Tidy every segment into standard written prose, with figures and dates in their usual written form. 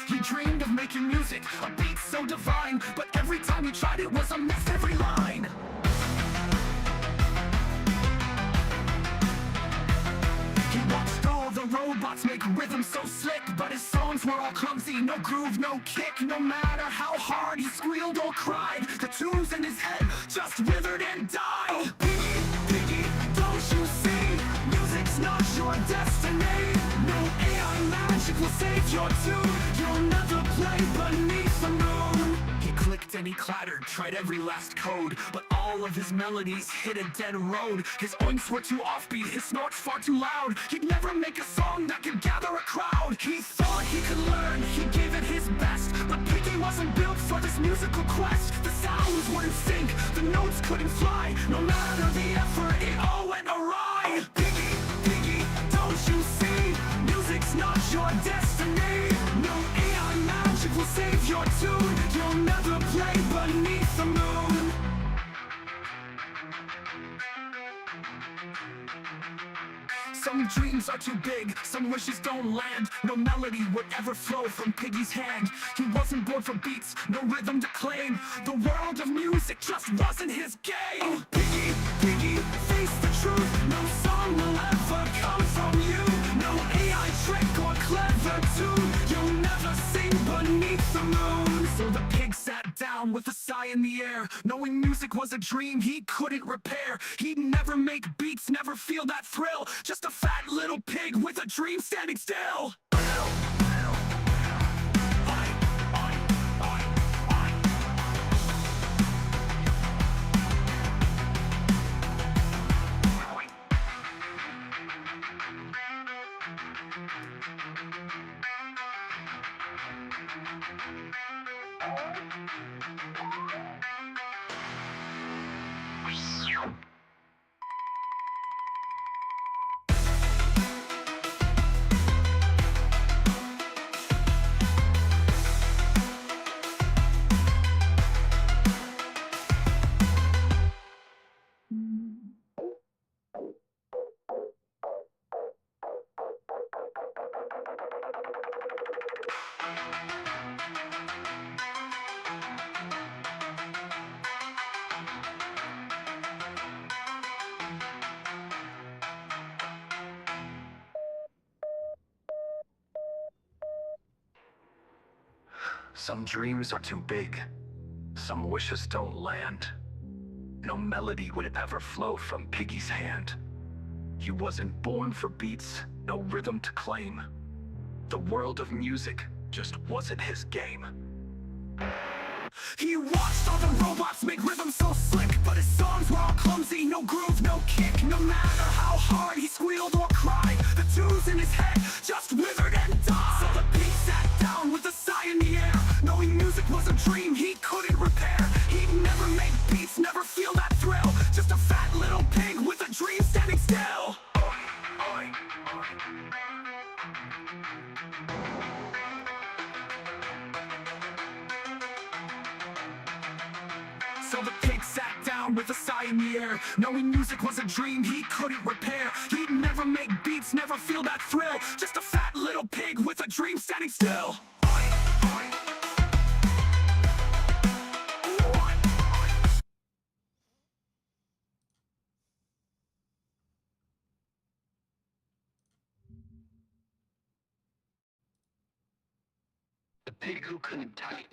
He dreamed of making music, a beat so divine, but every time he tried it was a miss every line. He watched all the robots make rhythm so slick, but his songs were all clumsy, no groove, no kick. No matter how hard he squealed or cried, the tunes in his head just withered and died. Oh, Piggy, Piggy, don't you see? Music's not your destiny. No AI magic will save your tune. You'll never play beneath the moon. He clicked and he clattered, tried every last code, but all of his melodies hit a dead road. His oinks were too offbeat, his snorts far too loud. He'd never make a song that could gather a crowd. He thought he could learn, he gave it his best, but Piggy wasn't built for this musical quest. The sounds wouldn't sync, the notes couldn't fly. No matter the effort, it all went awry. Piggy, Piggy, don't you see? Music's not your destiny. No AI magic will save your tune. You'll never play beneath the moon. Some dreams are too big, some wishes don't land. No melody would ever flow from Piggy's hand. He wasn't born for beats, no rhythm to claim. The world of music just wasn't his game. Oh, Piggy, Piggy, face the truth. No song will ever come from you. No AI trick or clever tune. You'll never sing beneath the moon. So the pig sat down with a sigh in the air, knowing music was a dream he couldn't repair. He'd never make beats, never feel that thrill. Just a fat little pig with a dream standing still. Some dreams are too big, some wishes don't land. No melody would ever flow from Piggy's hand. He wasn't born for beats, no rhythm to claim. The world of music just wasn't his game. He watched all the robots make rhythm so slick, but his songs were all clumsy, no groove, no kick. No matter how hard he squealed or cried, the tunes in his head just withered and died. So the pig sat down with a sigh in the air, knowing music was a dream he couldn't repair. He'd never make beats, never feel that thrill. Just a fat little pig with a dream standing still. So the pig sat down with a sigh in the air, knowing music was a dream he couldn't repair. He'd never make beats, never feel that thrill. Just a fat little pig with a dream standing still. The pig who couldn't type.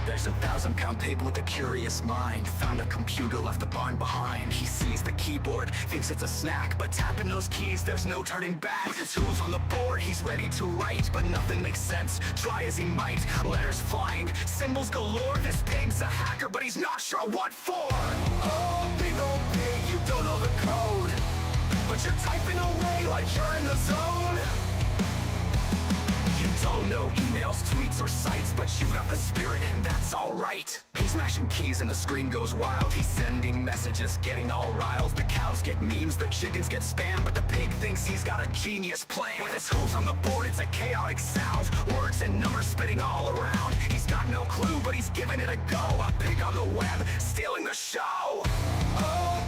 There's a 1,000-pound pig with a curious mind. Found a computer, left the barn behind. He sees the keyboard, thinks it's a snack, but tapping those keys, there's no turning back. With his tools on the board, he's ready to write, but nothing makes sense, try as he might. Letters flying, symbols galore. This pig's a hacker, but he's not sure what for. Oh, big old pig, you don't know the code, but you're typing away like you're in the zone. You don't know emails, tweets, or sites, but you got the spirit, and that's alright. He's smashing keys and the screen goes wild. He's sending messages, getting all riled. The cows get memes, the chickens get spam, but the pig thinks he's got a genius plan. With his hooves on the board, it's a chaotic sound. Words and numbers spitting all around. He's got no clue, but he's giving it a go. A pig on the web, stealing the show. Oh,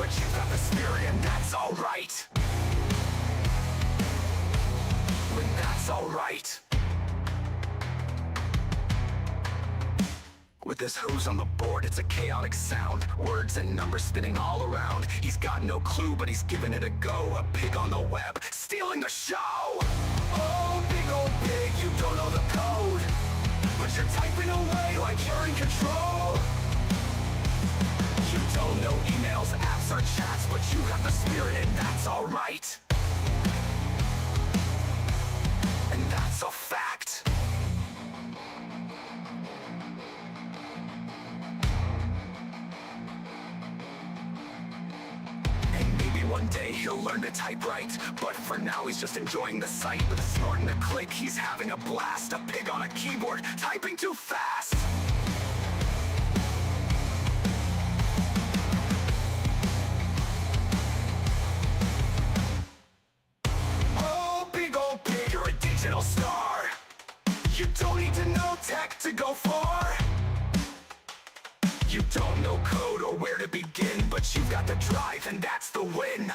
but you've got the spirit and that's alright. When that's alright. With this who's on the board, it's a chaotic sound. Words and numbers spinning all around. He's got no clue, but he's giving it a go. A pig on the web, stealing the show. Oh, big old pig, you don't know the code, but you're typing away like you're in control. You don't know emails, apps, or chats, but you have the spirit and that's alright. And that's a fact. One day he'll learn to type right, but for now he's just enjoying the sight. With a snort and a click, he's having a blast. A pig on a keyboard, typing too fast. Oh, big old pig, you're a digital star. You don't need to know tech to go far. You don't know code or where to begin, but you've got the drive and that's the win.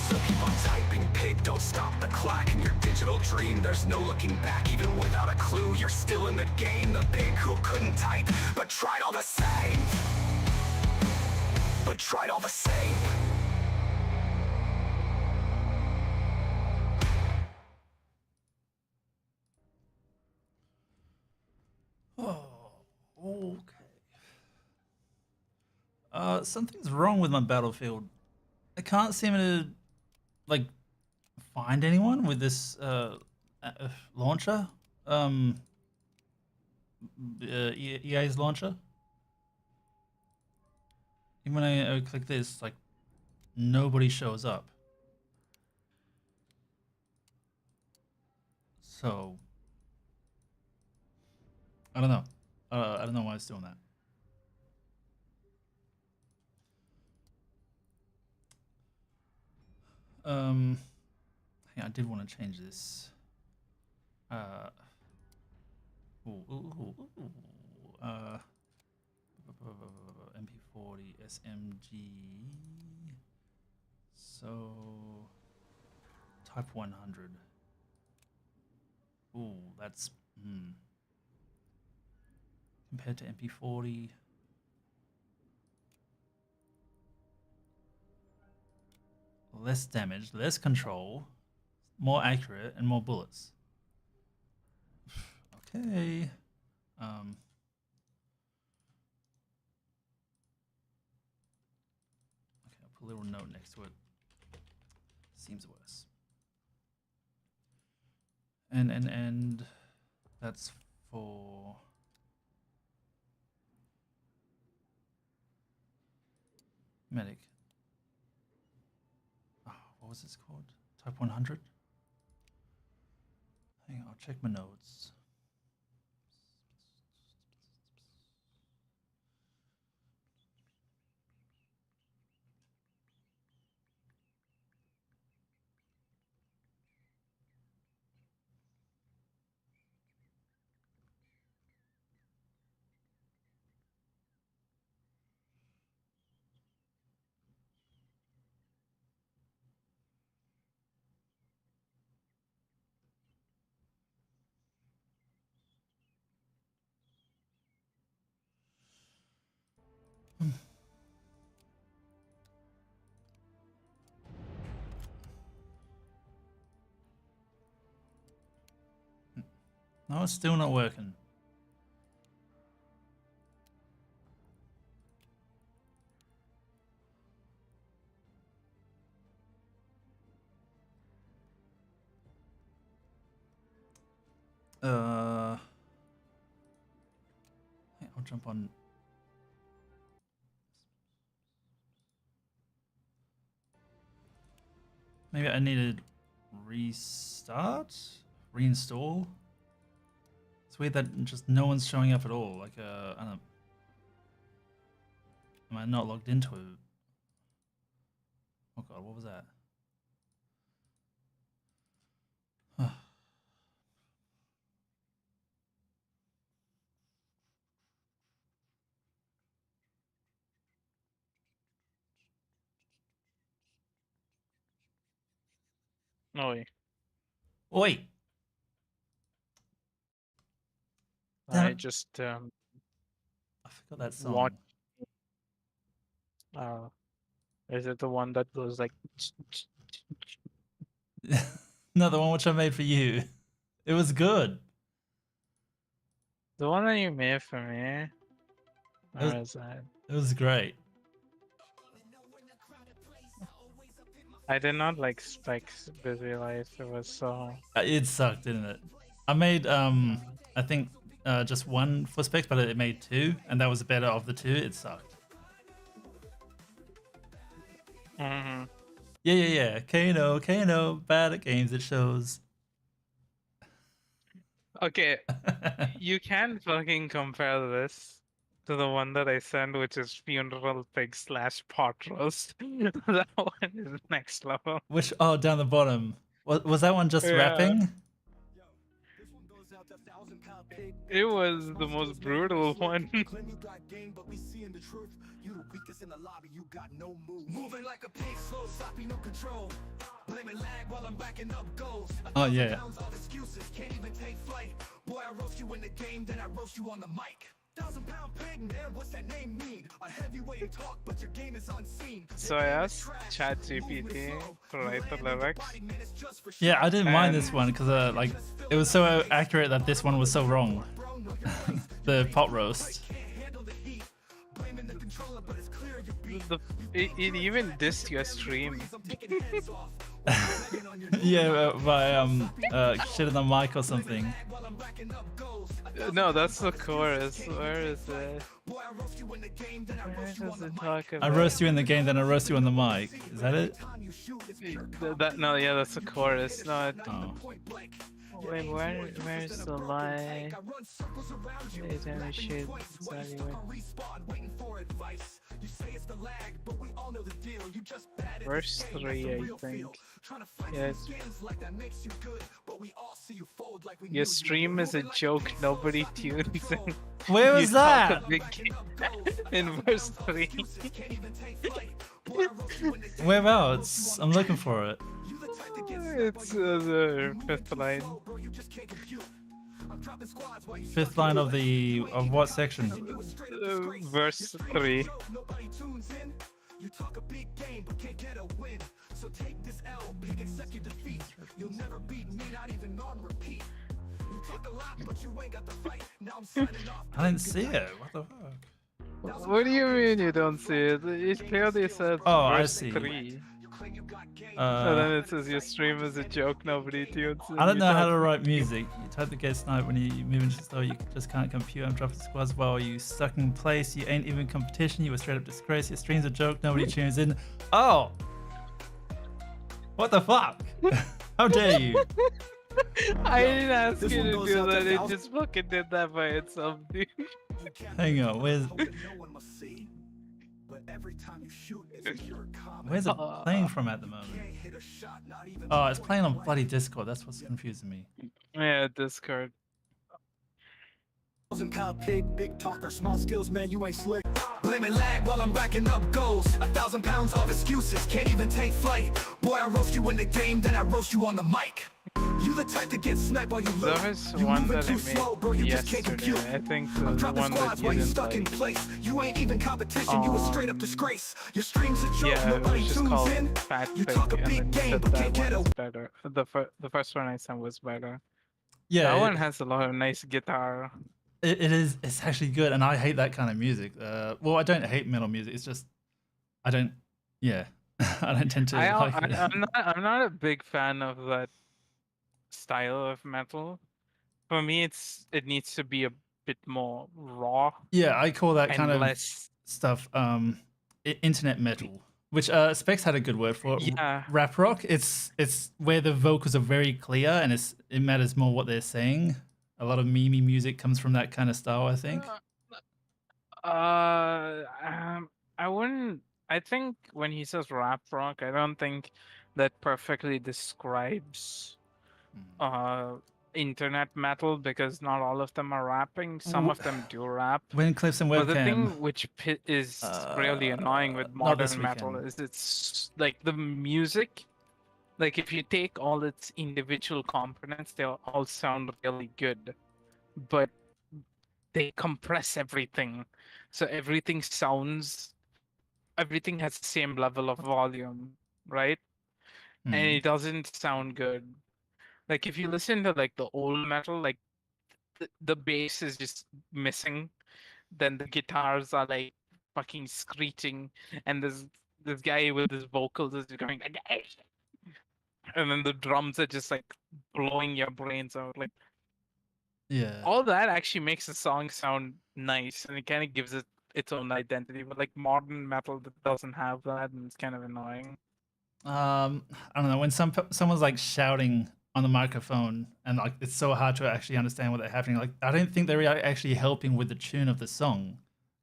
So keep on typing, pig, don't stop the clock. In your digital dream, there's no looking back. Even without a clue, you're still in the game. The pig who couldn't type, but tried all the same. But tried all the same. Oh, okay. Something's wrong with my Battlefield. I can't seem to, like, find anyone with this launcher. EA's launcher. Even when I click this, like, nobody shows up. So, I don't know. I don't know why it's doing that. Hey, I did want to change this. MP40 SMG. So, type 100. Ooh, that's compared to MP40. Less damage, less control, more accurate, and more bullets. Okay. Okay, I'll put a little note next to it. Seems worse. And that's for medic. Oh, what was this called? Type 100? Hang on, I'll check my notes. No, it's still not working. I'll jump on. Maybe I need to restart, reinstall. It's weird that just no one's showing up at all. Like, I don't. Am I not logged into it? Oh god, what was that? Oh, Oi! Damn I it! just I forgot that watched. song. Uh, is it the one that goes like? No, the one which I made for you. It was good. The one that you made for me? It was, Where is that? it was great. I did not like Spike's Busy Life. It was so. It sucked, didn't it? I made I think just one for specs, but it made two, and that was the better of the two. It sucked. Mhm. Yeah. Kano, bad at games. It shows. Okay, you can fucking compare this to the one that I sent, which is Funeral Pig / Pot Roast. That one is next level. Which down the bottom. Was that one just Yeah, rapping? it was the most brutal one. Claim you got game, but we seeing the truth. You the weakest in the lobby, you got no move. Moving like a pig, slow, sloppy, no control. Blaming lag while I'm backing up goals. Oh yeah. Pounds of excuses, can't even take flight. Boy, I roast you in the game, then I roast you on the mic. 1,000-pound pig, man, what's that name mean? A heavyweight talk, but your game is unseen. So I asked ChatGPT to write the lyrics. Yeah, I didn't mind this And- one because like it was so accurate that this one was so wrong. The pot roast. It even dissed your stream. Yeah, by shit in the mic or something. No, that's the chorus. Where is it? Where does it talk I about? roast you in the game, then I roast you on the mic. Is that it? No, yeah, that's the chorus. No, Oh. wait, where's the line? Is any shit? Verse 3, I think. Yes. Your stream is a joke. Nobody tunes in. Where was You talk that? a big game. In verse 3. Whereabouts? I'm looking for it. It's the fifth line. Fifth line of what section? Verse 3. You talk a big game but can't get a win. So take this L, big accept your defeat. You'll never beat me, not even on repeat. You talk a lot, but you ain't got the fight. Now I'm signing off. I didn't see it. What the fuck? What do you mean you don't see it? It clearly says Oh, I verse see. 3. And then it says your stream is a joke, nobody tunes in. I don't You know how talk- to write music. You type the get snipe when you move into the store, you just can't compute. I'm dropping squads while you stuck in place. You ain't even competition. You were straight up disgrace. Your stream's a joke. Nobody tunes in. Oh! What the fuck? How dare you? I didn't ask This you one to goes do out to that, it Val. just fucking did that by itself, dude. Hang on, where's where's it playing from at the moment? Oh, it's playing on bloody Discord. That's what's confusing me. Yeah, Discord. 1,000-pound pig, big talker, small skills, man, you ain't slick. Blaming lag while I'm racking up goals. 1,000 pounds of excuses, can't even take flight. Boy, I roast you in the game, then I roast you on the mic. You the type to get sniped while you There look. was You one moving that I too slow, bro, you made just can't yesterday. compute. I think I'm the dropping one that squads you while you didn't stuck in like. place. You ain't even competition, you a straight up disgrace. Your stream's a joke, Yeah, it nobody was just tunes called in. Fat You Pig, talk a and big then you game, said but that can't get one a is better. The first one I sent was better. Yeah, That one has a lot of nice guitar. it is. It's actually good, and I hate that kind of music. Well, I don't hate metal music. It's just I don't. Yeah, I don't tend to like it. I'm not a big fan of that style of metal. For me, it needs to be a bit more raw Yeah, I call that kind and of less. stuff internet metal, which Specs had a good word for it. Yeah. Rap rock. It's where the vocals are very clear and it matters more what they're saying. A lot of meme music comes from that kind of style, I think. I wouldn't. I think when he says rap rock, I don't think that perfectly describes internet metal, because not all of them are rapping. Some of them do rap. When clips and But the webcam. thing which is really annoying with not this modern metal weekend. is it's like the music Like if you take all its individual components, they all sound really good, but they compress everything, so everything has the same level of volume, right? And Hmm. it doesn't sound good. Like if you listen to like the old metal, like the bass is just missing, then the guitars are like fucking screeching, and this guy with his vocals is going like, and then the drums are just like blowing your brains out. Like Yeah. all that actually makes the song sound nice, and it kind of gives it its own identity. But like modern metal that doesn't have that, and it's kind of annoying. I don't know, when someone's like shouting on the microphone and like it's so hard to actually understand what they're happening. Like I don't think they're actually helping with the tune of the song,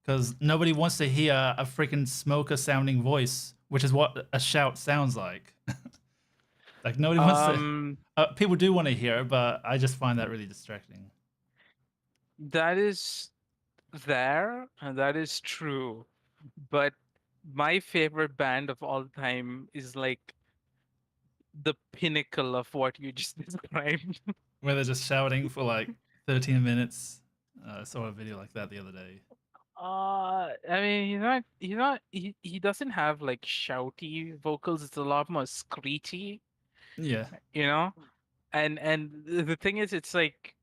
because nobody wants to hear a freaking smoker sounding voice, which is what a shout sounds like. Like nobody wants to. Um, People do want to hear it, but I just find that really distracting. that is there, and that is true. But my favorite band of all time is like the pinnacle of what you just described. Where they're just shouting for like 13 minutes. I saw a video like that the other day. I mean, he doesn't have like shouty vocals. It's a lot more screechy, Yeah, you know? And the thing is, it's like,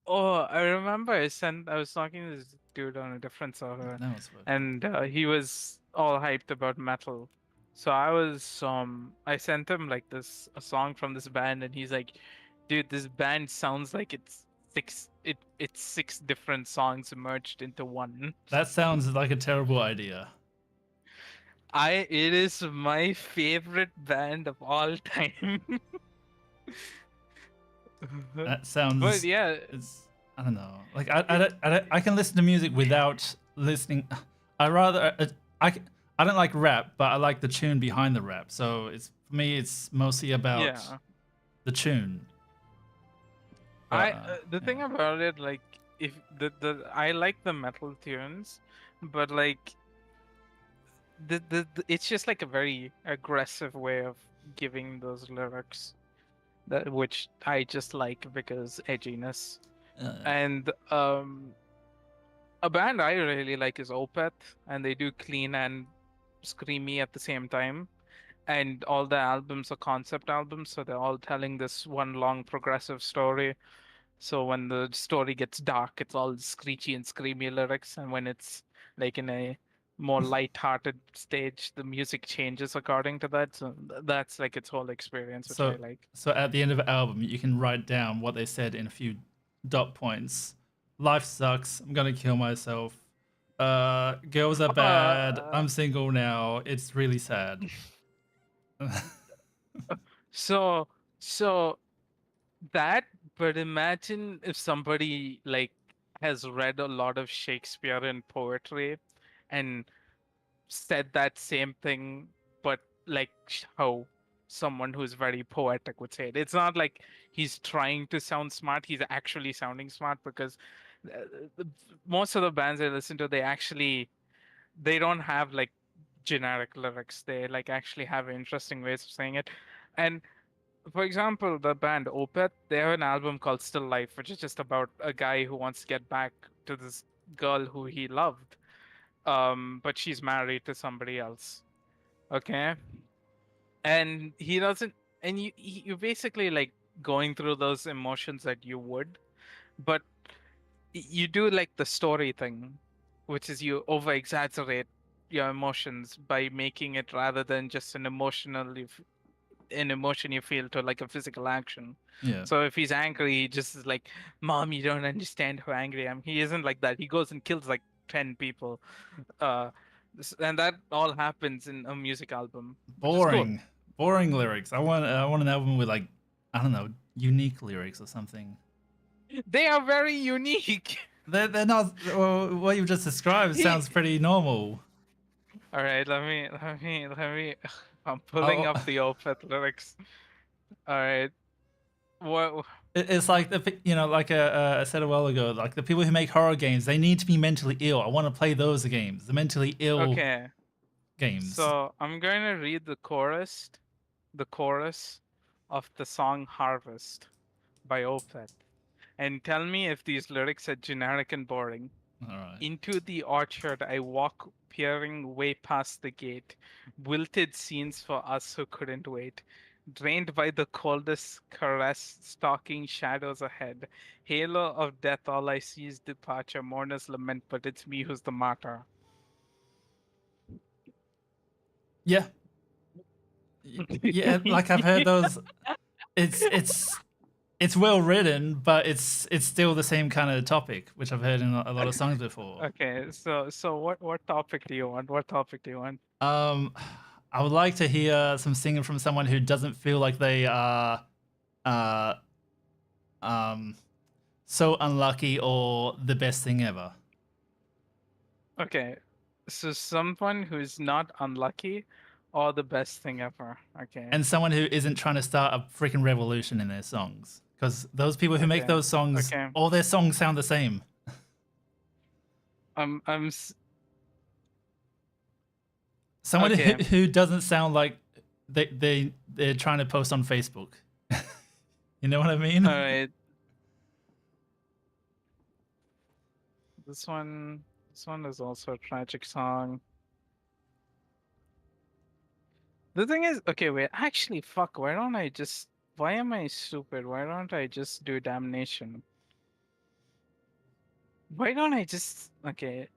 oh, I remember I was talking to this dude on a different server, that was working. and he was all hyped about metal. So I sent him like a song from this band, and he's like, dude, this band sounds like it's six different songs merged into one. That sounds like a terrible idea. It is my favorite band of all time. That But sounds. yeah, It's. I don't know. Like it, I can listen to music without listening. I rather I c- I don't like rap, but I like the tune behind the rap. So it's for me, it's mostly about yeah. the tune. But The yeah, thing about it, like, if the I like the metal tunes, but like it's just like a very aggressive way of giving those lyrics, that which I just like because edginess. uh, And a band I really like is Opeth, and they do clean and screamy at the same time. And all the albums are concept albums, so they're all telling this one long progressive story. So when the story gets dark, it's all screechy and screamy lyrics, and when it's like in a more light-hearted stage, the music changes according to that. So that's like its whole experience, which I so like. so at the end of the album, you can write down what they said in a few dot points. Life sucks. I'm gonna kill myself. Girls are bad. Uh, I'm single now. It's really sad. so so that, but imagine if somebody like has read a lot of Shakespearean poetry and said that same thing, but like how someone who's very poetic would say it. It's not like he's trying to sound smart, he's actually sounding smart, because uh, the- most of the bands I listen to, they don't have like generic lyrics. They like actually have interesting ways of saying it. And for example, the band Opeth, they have an album called Still Life, which is just about a guy who wants to get back to this girl who he loved, but she's married to somebody else. Okay, and he doesn't, and you basically like going through those emotions that you would, but you do like the story thing, which is you over exaggerate your emotions by making it, rather than just an emotion you feel, to like a physical action. Yeah. So if he's angry, he just is like, "Mom, you don't understand how angry I am." He isn't like that. He goes and kills like 10 people. Uh, and that all happens in a music album, which is cool. Boring. Boring lyrics. I want an album with like, I don't know, unique lyrics or something. They are very unique. They're not. Well, what you've just described He, sounds pretty normal. all right, let me. I'm pulling Oh, up the Opeth lyrics. All right, what? it's like like I said a while ago, like the people who make horror games, they need to be mentally ill. I want to play those games, the mentally ill Okay, games. so I'm going to read the chorus, the chorus of the song Harvest by Opeth and tell me if these lyrics are generic and boring. All right. Into the orchard I walk, peering way past the gate. Wilted scenes for us who couldn't wait. Drained by the coldest caress, stalking shadows ahead. Halo of death, all I see is departure. Mourners lament, but it's me who's the martyr. Yeah. Yeah, like I've heard those. It's well written, but it's still the same kind of topic, which I've heard in a lot of songs before. Okay, so what topic do you want? What topic do you want? Um, I would like to hear some singing from someone who doesn't feel like they are, uh, um, so unlucky or the best thing ever. Okay, so someone who's not unlucky or the best thing ever. Okay. And someone who isn't trying to start a freaking revolution in their songs. Because those people who make Okay. those songs, Okay. all their songs sound the same. I'm s- Someone Okay. who doesn't sound like they're trying to post on Facebook. You know what I mean? All right. This one is also a tragic song. The thing is, okay, wait, actually, fuck, why am I stupid? Why don't I just do Damnation? Why don't I just, okay,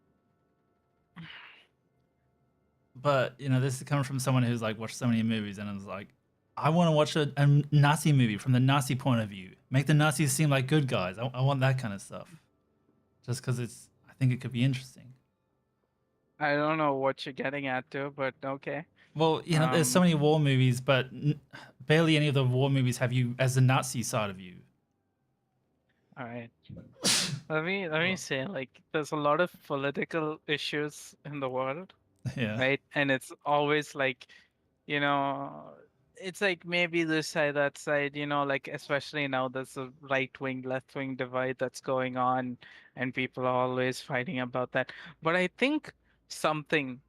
But you know, this is coming from someone who's like watched so many movies and is like, I want to watch a Nazi movie from the Nazi point of view. Make the Nazis seem like good guys. I want that kind of stuff. Just because I think it could be interesting. I don't know what you're getting at too, but okay. Well, you know, there's so Um, many war movies, but barely any of the war movies have you as the Nazi side of you. All right. Let me say, like, there's a lot of political issues in the world, Yeah. right? And it's always like, you know, it's like maybe this side, that side, like especially now there's a right wing, left wing divide that's going on, and people are always fighting about that. But I think something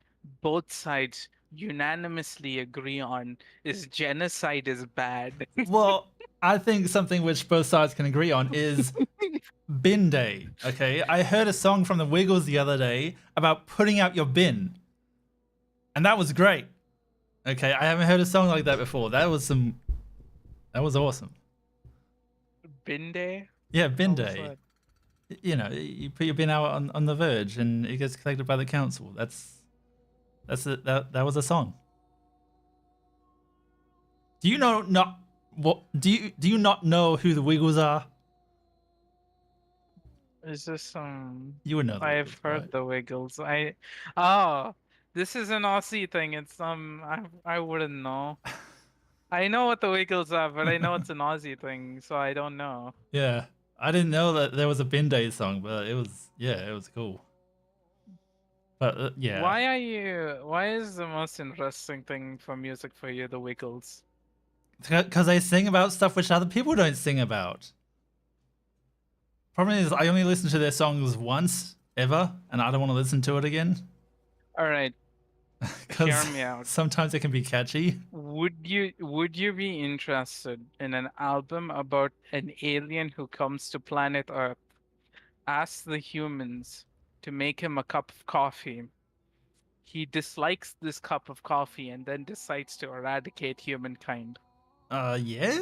both sides unanimously agree on is genocide is bad. Well, I think something which both sides can agree on is bin day. Okay, I heard a song from the Wiggles the other day about putting out your bin, and that was great. Okay, I haven't heard a song like that before. That was awesome. Bin day? Yeah, bin What was day. that? You know, you put your bin out on the verge, and it gets collected by the council. That was a song. Do you know not what? Do you not know who the Wiggles are? Is this You would know the I've Wiggles, heard right? the Wiggles. Oh, this is an Aussie thing. It's I wouldn't know. I know what the Wiggles are, but I know it's an Aussie thing, so I don't know. Yeah, I didn't know that there was a bin day song, but it was cool. But yeah, Why is the most interesting thing for music for you the Wiggles? because they sing about stuff which other people don't sing about. Problem is, I only listen to their songs once ever, and I don't want to listen to it again. All right, hear Because me out. sometimes it can be catchy. Would you be interested in an album about an alien who comes to planet Earth, asks the humans to make him a cup of coffee? He dislikes this cup of coffee and then decides to eradicate humankind. Yeah.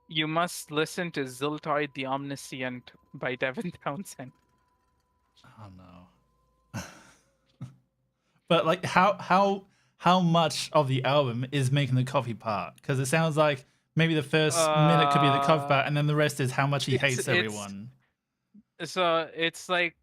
You must listen to Ziltoid the Omniscient by Devin Townsend. Oh no. But like, how much of the album is making the coffee part? Because it sounds like maybe the first minute could be the coffee part, and then the rest is how much he hates everyone. So it's like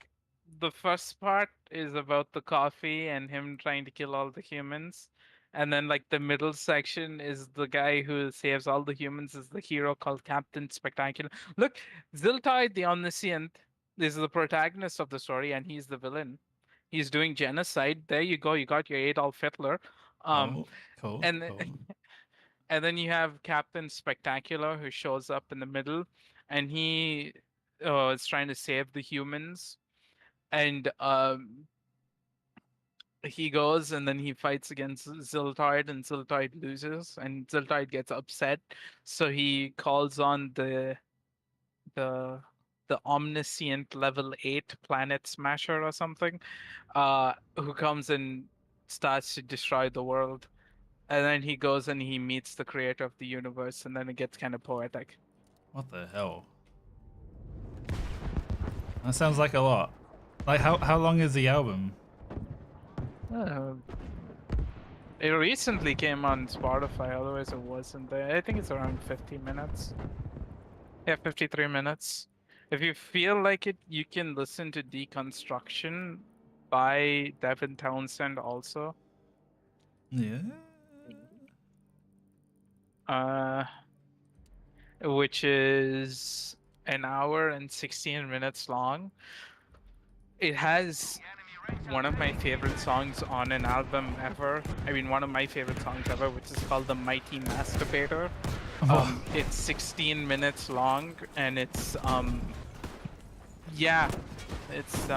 the first part is about the coffee and him trying to kill all the humans. And then like the middle section is the guy who saves all the humans is the hero called Captain Spectacular. Look, Ziltoid the Omniscient is the protagonist of the story and he's the villain. He's doing genocide. There you go. You got your Adolf Hitler. Um, Oh, cool, and cool. and then you have Captain Spectacular who shows up in the middle, and he is trying to save the humans. And he goes and then he fights against Ziltoid, and Ziltoid loses, and Ziltoid gets upset, so he calls on the the omniscient level 8 planet smasher or something, who comes and starts to destroy the world. And then he goes and he meets the creator of the universe, and then it gets kind of poetic. What the hell? That sounds like a lot. Like how long is the album? Uh, it recently came on Spotify, otherwise it wasn't there. I think it's around 50 minutes. Yeah, 53 minutes. If you feel like it, you can listen to Deconstruction by Devin Townsend also. Yeah. Uh, which is an hour and 16 minutes long. It has one of my favorite songs on an album ever. I mean, one of my favorite songs ever, which is called The Mighty Masturbator. It's 16 minutes long, and yeah, it's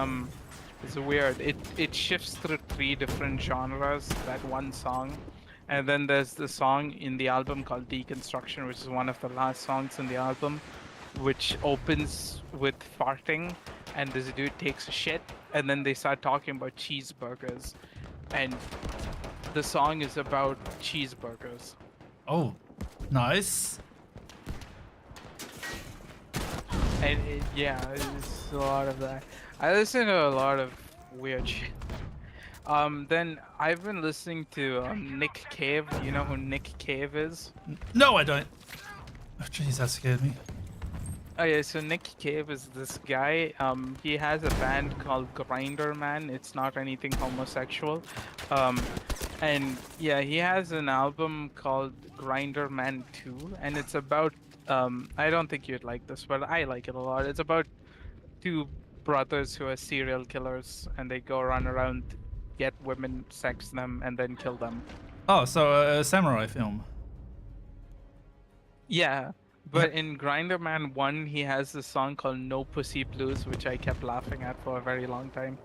weird. It shifts through 3 different genres, that one song. And then there's the song in the album called Deconstruction, which is one of the last songs in the album, which opens with farting, and this dude takes a shit, and then they start talking about cheeseburgers, and the song is about cheeseburgers. Oh, nice. And yeah, it's a lot of that. I listen to a lot of weird shit. Then I've been listening to Nick Cave. You know who Nick Cave is? No, I don't. Oh, jeez, that scared me. Oh yeah, so Nick Cave is this guy. He has a band called Grinder Man. It's not anything homosexual. And yeah, he has an album called Grinder Man 2, and it's about I don't think you'd like this, but I like it a lot. It's about 2 brothers who are serial killers, and they go run around, get women, sex them, and then kill them. Oh, so a samurai film. Yeah, but in Grinder Man 1, he has this song called No Pussy Blues, which I kept laughing at for a very long time.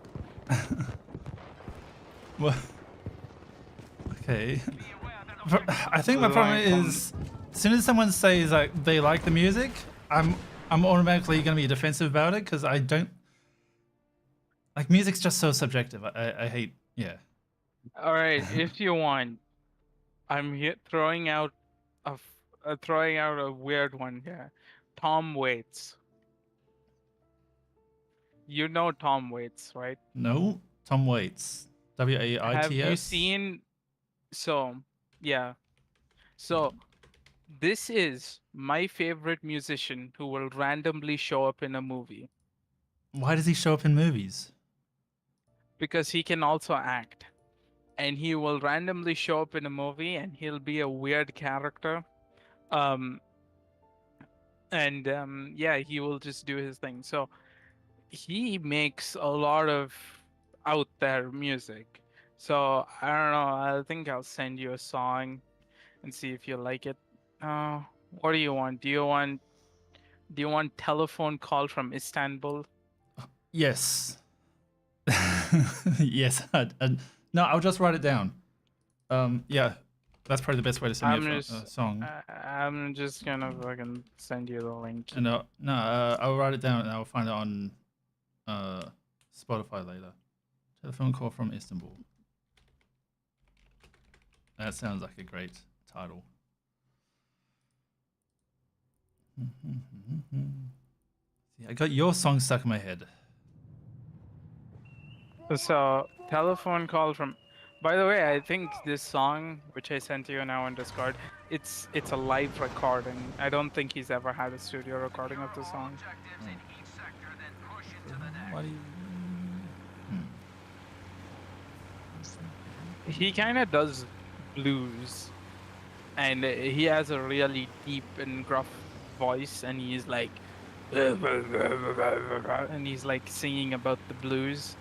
Well, okay. I think my problem is, as soon as someone says like they like the music, I'm automatically going to be defensive about it because I don't like music's just so subjective. I hate, yeah. All right, if you want, I'm here throwing out a weird one here. Tom Waits. You know Tom Waits, right? No, Tom Waits. Waits. Have you seen? So, yeah. So, this is my favorite musician who will randomly show up in a movie Why does he show up in movies? because he can also act. And he will randomly show up in a movie, and he'll be a weird character. Yeah, he will just do his thing. So he makes a lot of out there music. So I don't know. I think I'll send you a song and see if you like it. What do you want? Do you want Telephone Call from Istanbul? Yes. Yes. No, I'll just write it down. Yeah, that's probably the best way to send me a song. I'm just gonna fucking send you the link. No, I'll write it down and I'll find it on Spotify later. Telephone Call from Istanbul. That sounds like a great title. See, I got your song stuck in my head. So, Telephone Call from. By the way, I think this song, which I sent you now on Discord, it's a live recording. I don't think he's ever had a studio recording of the song. Why do you... He kind of does blues, and he has a really deep and gruff voice, and he's like, and he's like singing about the blues,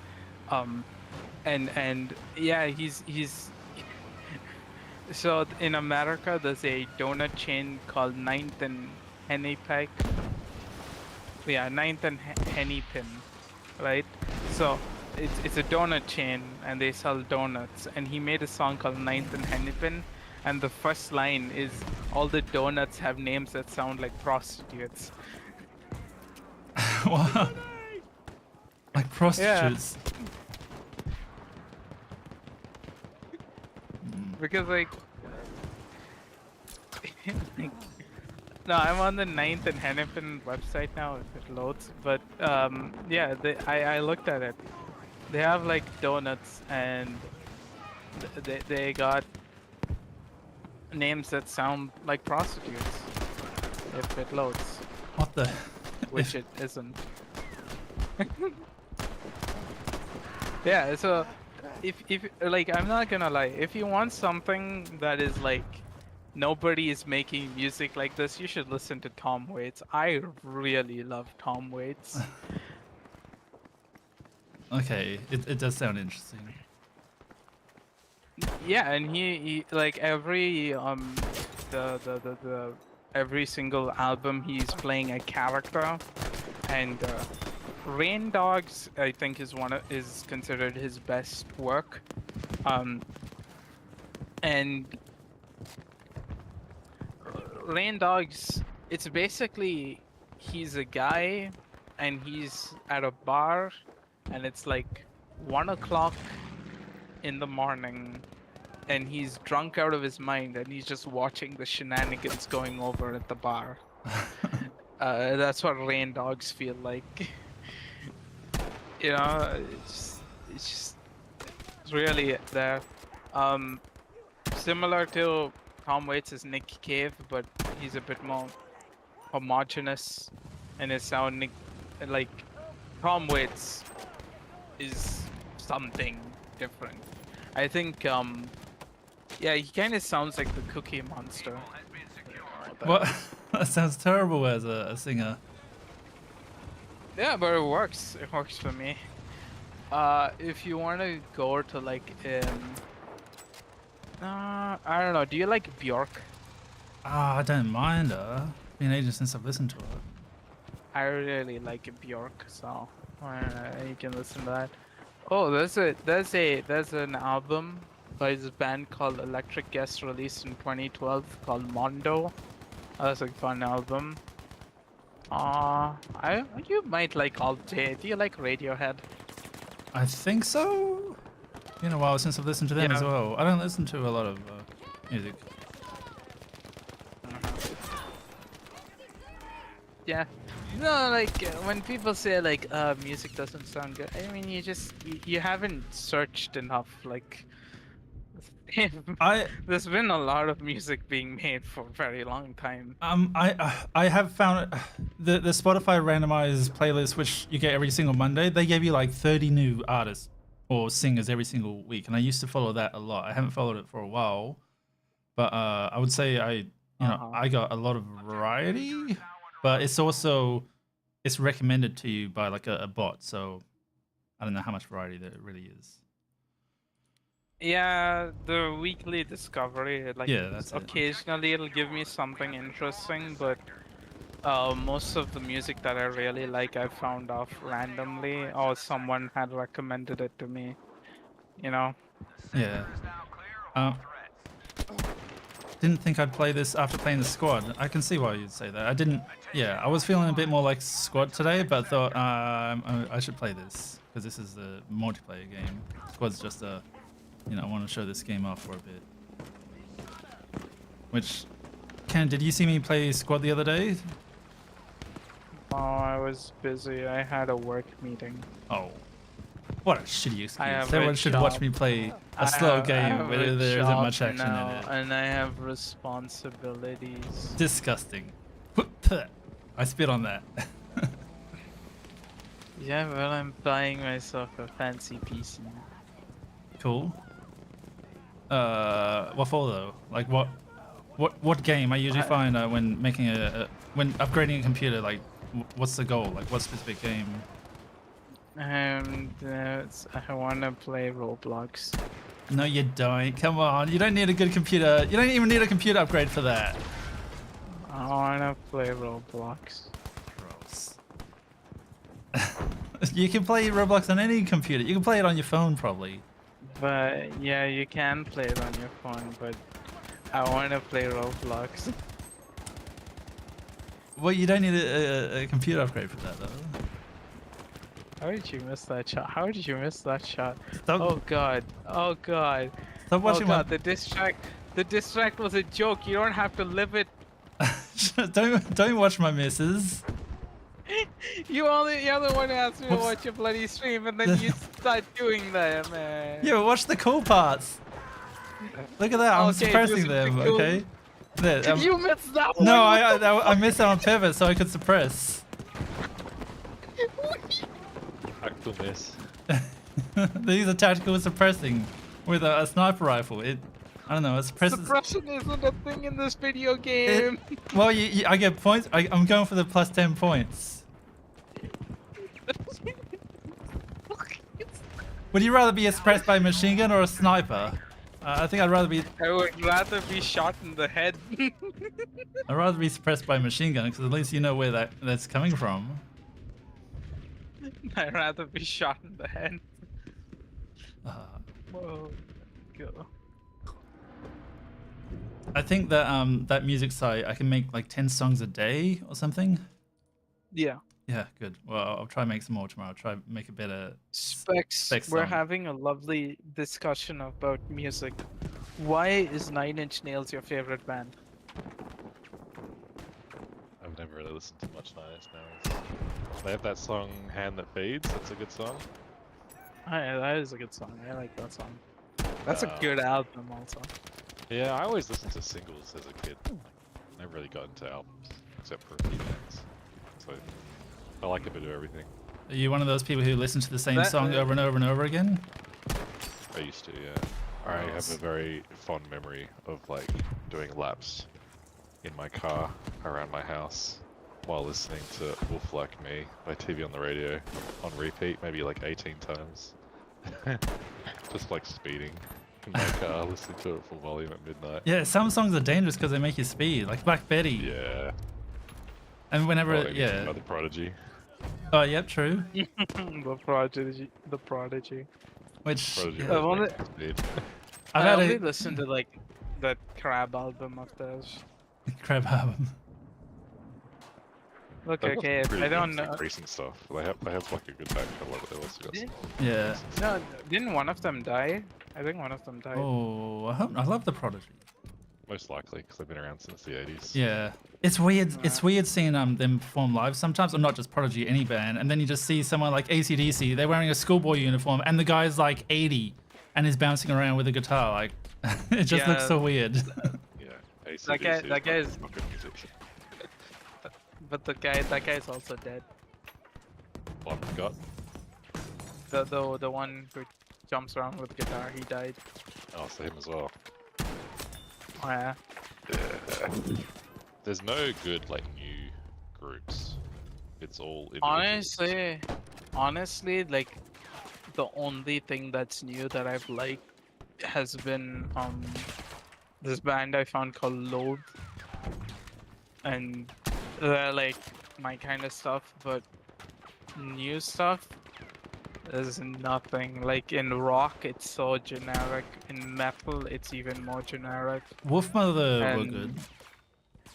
and yeah, he's so in America there's a donut chain called Ninth and Hennepin. Yeah, Ninth and Hennepin, right? So it's a donut chain and they sell donuts, and he made a song called Ninth and Hennepin, and the first line is all the donuts have names that sound like prostitutes. Wow. Like prostitutes. Because like, like no, I'm on the Ninth and Hennepin website now if it loads, but yeah, I looked at it. They have like donuts and they got names that sound like prostitutes if it loads, What the? which it isn't. Yeah, so if like, I'm not gonna lie, if you want something that is like nobody is making music like this, you should listen to Tom Waits. I really love Tom Waits. Okay, it does sound interesting. Yeah, and he like every the every single album he's playing a character, and Rain Dogs I think is considered his best work, and Rain Dogs, it's basically he's a guy and he's at a bar and it's like 1 o'clock in the morning and he's drunk out of his mind and he's just watching the shenanigans going over at the bar. That's what Rain Dogs feel like. You know, it's just really there. Similar to Tom Waits is Nick Cave, but he's a bit more homogeneous in his sound. Like Tom Waits is something different. I think yeah, he kind of sounds like the Cookie Monster. What? That sounds terrible as a singer. Yeah, but it works. It works for me. If you want to go to like I don't know. Do you like Bjork? Ah, I don't mind her. Been ages since I've listened to her. I really like Bjork, so you can listen to that. Oh, there's an album by this band called Electric Guest released in 2012 called Mondo. That's a fun album. You might like Alt J. Do you like Radiohead? I think so. Been a while since I've listened to them as Yeah. well. I don't listen to a lot of music. Yeah. No, like when people say like music doesn't sound good, I mean you haven't searched enough. Like there's been a lot of music being made for a very long time. I have found the Spotify randomized playlist, which you get every single Monday. They gave you like 30 new artists or singers every single week, and I used to follow that a lot. I haven't followed it for a while, but I would say I got a lot of variety, but it's recommended to you by like a bot, so I don't know how much variety there really is. Yeah, the weekly discovery, like Yeah, that's it. occasionally it'll give me something interesting, but most of the music that I really like I found off randomly or someone had recommended it to me, you know? Yeah. Didn't think I'd play this after playing the squad. I can see why you'd say that. I didn't. Yeah, I was feeling a bit more like squad today, but thought I should play this because this is the multiplayer game. Squad's just a, I want to show this game off for a bit. Which, Ken, did you see me play squad the other day? Oh, I was busy. I had a work meeting. Oh, what a shitty excuse. have Everyone a should job. watch me play a slow game where there isn't much action in it. And I have responsibilities. Disgusting. I spit on that. Yeah, well, I'm buying myself a fancy PC. Cool. What for though? Like what game I usually find when making when upgrading a computer? Like, what's the goal? Like, what specific game? And I wanna play Roblox. No, you don't. Come on, you don't need a good computer. You don't even need a computer upgrade for that. I wanna play Roblox. Gross. You can play Roblox on any computer. You can play it on your phone, probably. But yeah, you can play it on your phone, but I want to play Roblox. Well, you don't need a computer upgrade for that, though. How did you miss that shot? How did you miss that shot? Stop, Oh god. Oh god. stop Oh watching my... god, the distract was a joke. You don't have to live it. don't watch my misses. You're the one who asked me to Whoops. watch your bloody stream, and then you start doing that, man. Yeah, but watch the cool parts. Look at that, I'm Okay, suppressing just them, the cool- okay? There, You missed that one. no, I missed it on purpose so I could suppress. Tactical miss. These are tactical suppressing with a sniper rifle. I don't know, it suppresses... Suppression isn't a thing in this video game. Well, I get points. I'm going for the plus 10 points. Would you rather be suppressed by a machine gun or a sniper? I think I'd rather be... I would rather be shot in the head. I'd rather be suppressed by a machine gun because at least you know where that's coming from. I'd rather be shot in the head. Uh, Whoa. Go. I think that that music site I can make like 10 songs a day or something. Yeah. Yeah, good. Well, I'll try and make some more tomorrow. I'll try and make a better... Specs, Specs we're song. having a lovely discussion about music. Why is Nine Inch Nails your favorite band? I've never really listened to much Nine Inch Nails. They have that song "Hand That Feeds." That's a good song. That is a good song. I like that song. That's a Um, good album, also. Yeah, I always listened to singles as a kid. Never really got into albums except for a few bands. So I like a bit of everything. Are you one of those people who listen to the same That- song over and over and over again? I used to, yeah. I have a very fond memory of like doing laps in my car around my house while listening to Wolf Like Me by TV on the radio on repeat, maybe like 18 times. Just like speeding in my car, listening to it at full volume at midnight. Yeah, some songs are dangerous because they make you speed, like Black Betty. Yeah. And whenever, Well, yeah. By the Prodigy. Oh, yep, true. The Prodigy. The Prodigy. Which Prodigy yeah, I was wanna- making speed. I've I had only a listened to like that Crab album of theirs. crab album. Look, They've got okay, pretty I don't good, know. like, recent stuff. They have like a good back catalog, but they've also got Yeah. some Yeah. No, didn't one of them die? I think one of them died. Oh, I love the Prodigy. most likely because they've been around since the 80s. Yeah, it's weird. It's weird seeing them perform live sometimes, or not just Prodigy, any band, and then you just see someone like AC/DC. They're wearing a schoolboy uniform, and the guy's like 80, and is bouncing around with a guitar. Like, it just looks Yeah. so weird. Yeah. AC/DC that guy is- not good music. But that guy's also dead. One got. The one who jumps around with a guitar, he died. Oh, so him as well. Oh, yeah. Yeah. There's no good like new groups. It's all individuals. Honestly, like the only thing that's new that I've liked has been this band I found called Load, and they're like my kind of stuff, but new stuff is nothing. Like in rock, it's so generic. In metal, it's even more generic. Wolfmother were And- good.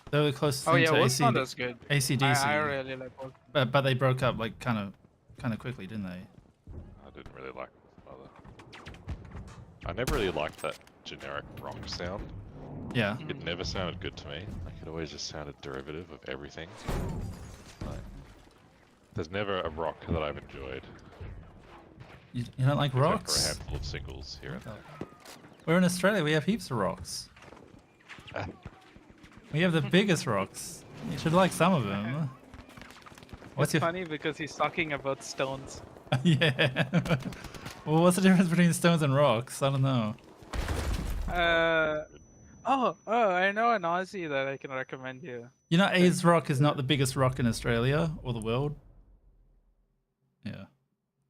They were the closest Oh thing yeah, to what's not as good. AC/DC, I really like Wolf. but they broke up like kind of quickly, didn't they? I didn't really like Mother. I never really liked that generic rock sound. Yeah. It never sounded good to me. Like it always just sounded derivative of everything. Like, there's never a rock that I've enjoyed. You don't like Except for a rocks? handful of singles here and there. We're in Australia. We have heaps of rocks. We have the biggest rocks. You should like some of them. What's It's your funny because he's talking about stones. yeah? Well, what's the difference between stones and rocks? I don't know. Oh, I know an Aussie that I can recommend you. You know, AIDS Rock is not the biggest rock in Australia or the world. Yeah,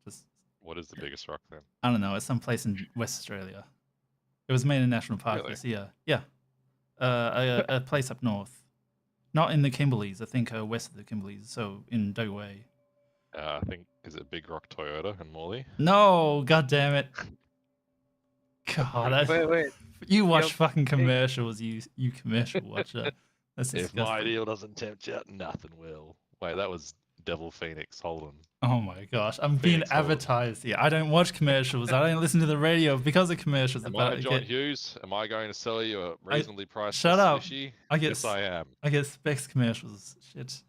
just What is the biggest rock then? I don't know. It's someplace in West Australia. It was made in National Park Really? this year. Yeah, a place up north, not in the Kimberleys. I think west of the Kimberleys, so in WA. I think is it Big Rock Toyota and Morley? No, god damn it. God, Wait. you watch Yep. fucking commercials, you commercial watcher. That's If my disgusting. deal doesn't tempt you, nothing will. Wait, that was Devil Phoenix Holden. Oh my gosh, I'm being Phoenix Holden. advertised here. I don't watch commercials. I don't listen to the radio because of commercials. Am about I John Hughes? Am I going to sell you a reasonably priced Shut up. Mitsubishi? I get Yes, I am. I get specs commercials. Shit.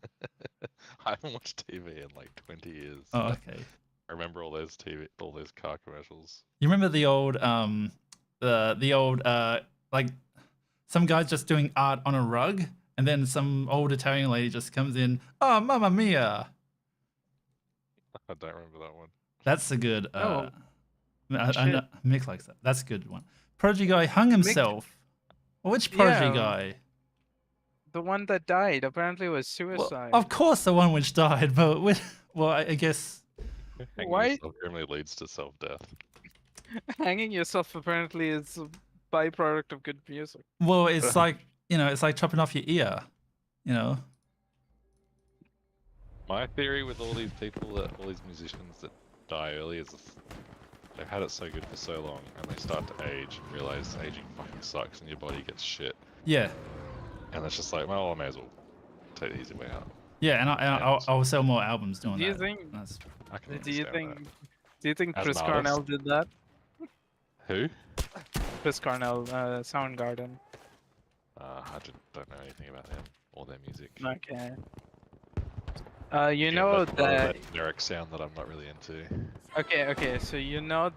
I haven't watched TV in like 20 years. Oh, okay. I remember all those car commercials. You remember the old like some guy just doing art on a rug, and then some old Italian lady just comes in. Oh, mamma mia! I don't remember that one. That's a good. Oh, I know Mick likes that. That's a good one. Prodigy guy hung himself. Which Prodigy Yeah. guy? The one that died apparently was Well, suicide. of course, the one which died, but well, I guess. Hanging Why- yourself generally leads to self-death. Hanging yourself apparently is a byproduct of good music. Well, it's like it's like chopping off your ear. You know. My theory with all these all these musicians that die early is they've had it so good for so long, and they start to age and realize aging fucking sucks and your body gets shit. Yeah. And it's just like, well, I may as well take the easy way out. Yeah, and I'll sell more albums doing Do you that. think? That's, I can Do you understand think? Do you think As Chris an artist? Cornell did that? that. Who? Chris Cornell, Soundgarden. I don't know anything about them or their music. Okay. You Yeah, know that's more of that. that generic sound that I'm not really into. Okay. So you know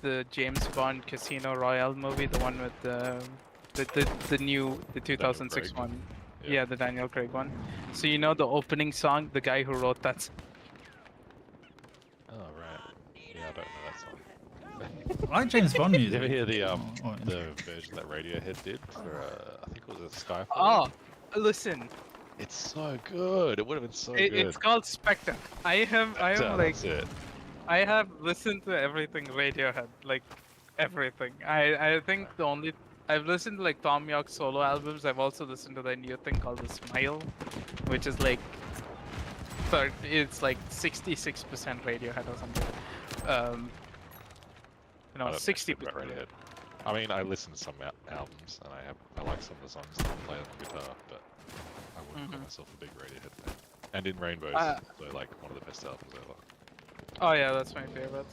the James Bond Casino Royale movie, the one with the new 2006 Craig. one. Yeah. Yeah, the Daniel Craig one. So you know the opening song, the guy who wrote that. Oh right. Yeah, I don't know that song. I like James Bond Did you music. ever hear the Oh, the version that Radiohead did for I think it was a Skyfall? Oh, listen, It's so good. It would have been so it's good. called Spectre. I am like That's it. I have listened to everything Radiohead, like everything. I think the only I've listened to like Tom York's solo albums. I've also listened to the new thing called The Smile, which is like it's like 66% Radiohead or something. I don't know 60%. about Radiohead. I mean, I listen to some albums, and I like some of the songs that I play on the guitar, but I wouldn't call myself a big Radiohead fan. And In Rainbows, is like one of the best albums ever. Oh yeah, that's my favorite.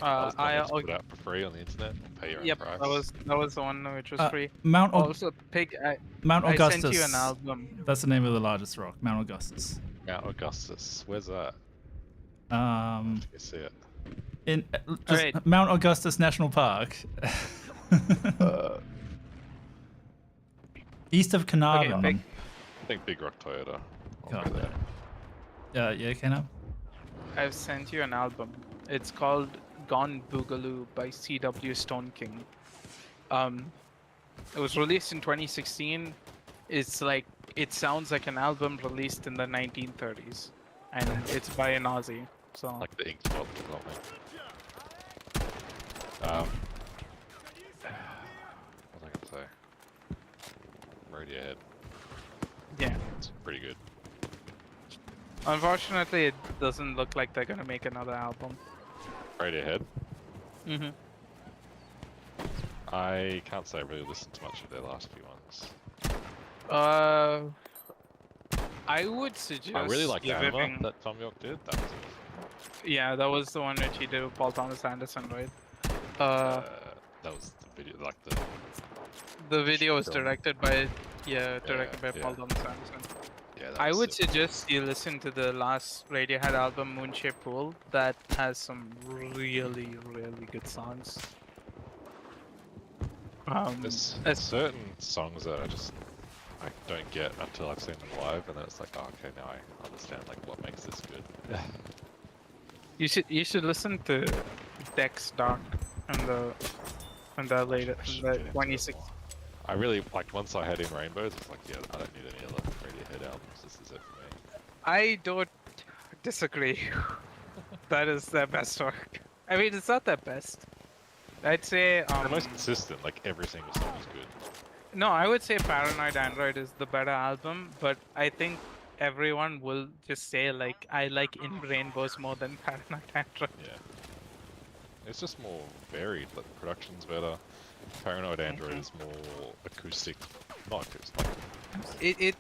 I put out for free on the internet and pay your own Yep, price. that was the one which was free. Mount Also, Pig, Mount I Augustus. sent you an album. That's the name of the largest rock, Mount Augustus. Mount Augustus. Where's that? Um, You see it. in just Alright. Mount Augustus National Park, east of Carnarvon. Pig. I think Big Rock Toyota. I'll God, go there. yeah, Kenna. I've sent you an album. It's called Gone Boogaloo by C.W. Stone King. It was released in 2016. It's like it sounds like an album released in the 1930s, and it's by an Aussie. So Like the ink spot or something. What was I gonna say? Radiohead. yeah. It's pretty good. Unfortunately, it doesn't look like they're gonna make another album. Radiohead. Mm-hmm. I can't say I really listened to much of their last few ones. I would suggest. I really like Anima giving- that Tom York did. That was Yeah, that was the one which he did with Paul Thomas Anderson, right? that was the video, like The video was film. directed by directed by yeah. Paul Thomas Anderson. yeah. That I was would sick. suggest you listen to the last Radiohead album, Moonshaped Pool. That has some really good songs. There's as- certain songs that I don't get until I've seen them live, and then it's like, oh, okay, now I understand like what makes this good. You should listen to Dex Dark and the latest should the get into it 26. more. I really like once I had In Rainbows, it's like, yeah, I don't need any other Radiohead albums. This is it for me. I don't disagree. That is their best work. I mean, it's not their best. I'd say The most consistent, like every single song is good. no, I would say Paranoid Android is the better album, but I think everyone will just say like I like In Rainbows more than Paranoid Android. Yeah. It's just more varied, like the production's better. Paranoid Android is more acoustic, not acoustic, like It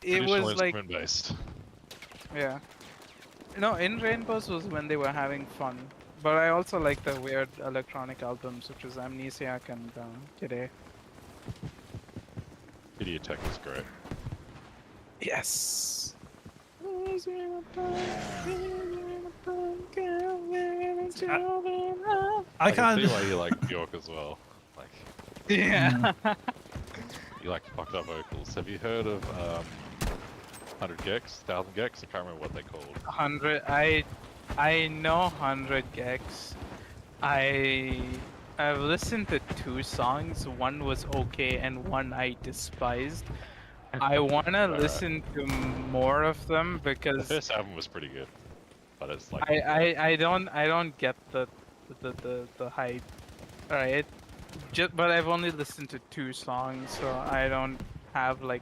traditional was like, instrument based. yeah. No, In Rainbows was when they were having fun. But I also like the weird electronic albums, which was Amnesiac and Today. Videotech is great. Yes. I can can't. see why you like Bjork as well. Like, Yeah. you like fucked up vocals. Have you heard of 100 gex, 1000 gex? I can't remember what they're called. 100. I know 100 gex. I've listened to 2 songs. One was okay, and one I despised. I wanna Alright. listen to more of them The because first album was pretty good, but it's like I don't get the hype. Alright. But I've only listened to 2 songs, so I don't have like,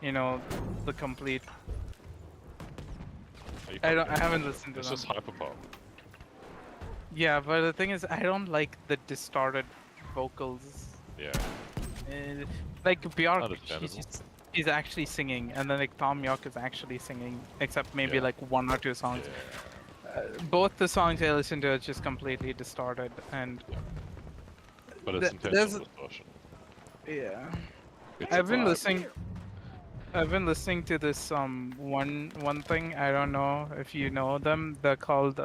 you know, the complete. you I probably haven't get it. listened to It's them. just hyperpop. Yeah, but the thing is, I don't like the distorted vocals. Yeah. Like Bjork, Understandable. she's actually singing, and then like Tom York is actually singing, except maybe Yeah. like 1 or 2 songs. Yeah. Both the songs I listen to are just completely distorted, and But it's there's intentional distortion. yeah. It's I've a been vibe. listening. I've been listening to this one thing. I don't know if you know them. They're called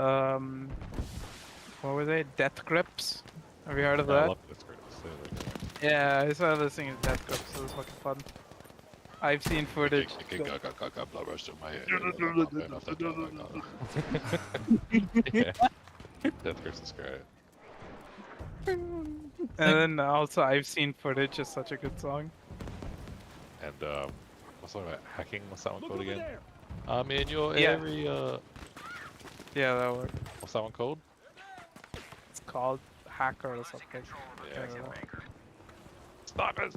what were they? Death Grips. Have you heard of Yeah, I that? love this group. So they're good. Yeah, I started listening to Death Grips. So it was fucking fun. I've seen footage. Blood rush to my head. Yeah. Death Grips is great. And then also I've seen footage. Is such a good song. And what's that about hacking? What's that one called again? I'm in your Yeah. area. Yeah, that one. What's that one called? It's called Hacker or something. Yeah. I don't know. Snipers.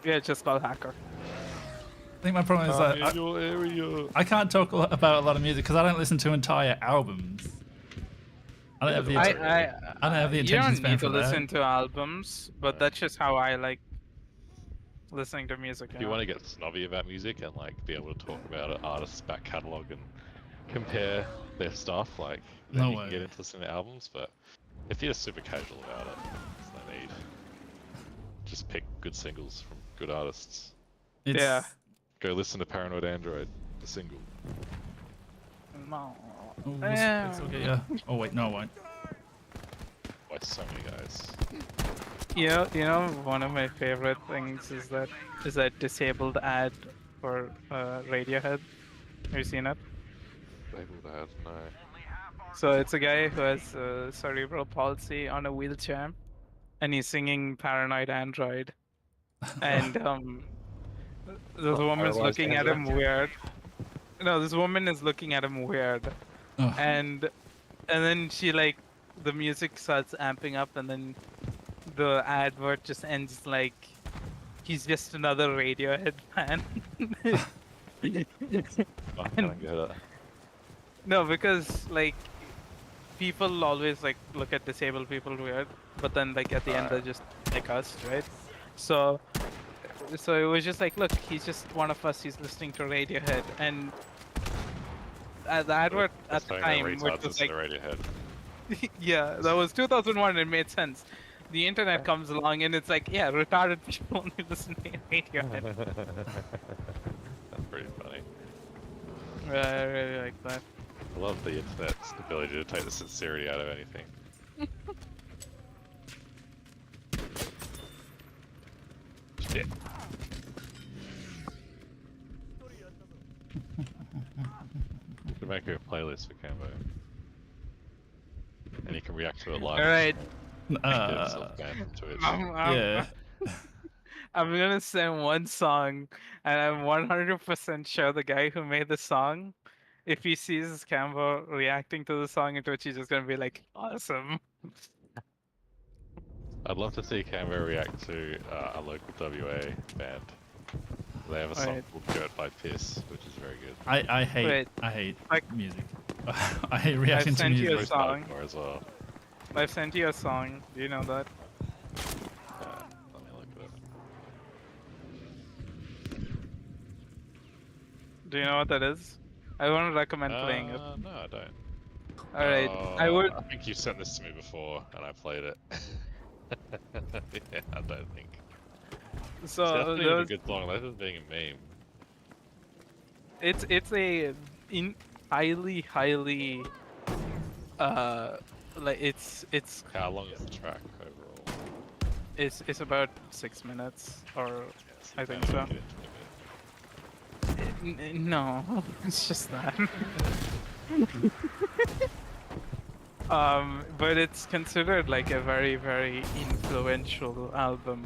Yeah, it's just called Hacker. I think my problem is I'm that in your area. I can't talk about a lot of music because I don't listen to entire albums. I don't have the I- I don't have the You attention don't span need for to that. listen to albums, but that's just how I like listening to music. If you want to get snobby about music and like be able to talk about an artist's back catalogue and compare their stuff, like then No you way. can get into listening to albums. But if you're super casual about it, there's no need. Just pick good singles from good artists. It's, Yeah. Go listen to Paranoid Android, the single. No. Oh, it's okay, yeah. Oh wait, no, I won't. By so many guys. You know, one of my favorite things is that disabled ad for Radiohead. Have you seen it? Labeled ad, no. So it's a guy who has cerebral palsy on a wheelchair, and he's singing Paranoid Android, and this woman's Paralyzed looking at him Android? weird. No, this woman is looking at him weird, Oh. and then she like the music starts amping up, and then the advert just ends like he's just another Radiohead fan. Oh, I don't get it. No, because like people always like look at disabled people weird, but then like at the end they're just like us, right? So it was just like, look, he's just one of us. He's listening to Radiohead, and the advert at the time, which was like, Radiohead. yeah, that was 2001. It made sense. The internet comes along and it's like, yeah, retarded people only listen to Radiohead. That's pretty funny. I really like that. I love the internet's ability to take the sincerity out of anything. Shit. You can make a playlist for Cambo. And you can react to it live. All right, And get himself banned from Twitch. Yeah. I'm gonna send one song, and I'm 100% sure the guy who made the song, if he sees Cambo reacting to the song in Twitch, he's just gonna be like, awesome. I'd love to see Canberra react to a local WA band. They have a song Right. called "Dirt by Piss," which is very good. I hate Wait, like- music. I hate reacting to sent you music. a Most song. hardcore as well. I've sent you a song. Do you know that? Let me look it up. Do you know what that is? I won't recommend playing it. No, I don't. Alright, I would. I think you sent this to me before, and I played it. Yeah, I don't think. See, that's So not even a those, good song. That's just being a meme. it's a highly like it's How long is the track overall? it's about 6 minutes or Yes, I think okay, so. make it into a bit. No, it's just that. But it's considered like a very, very influential album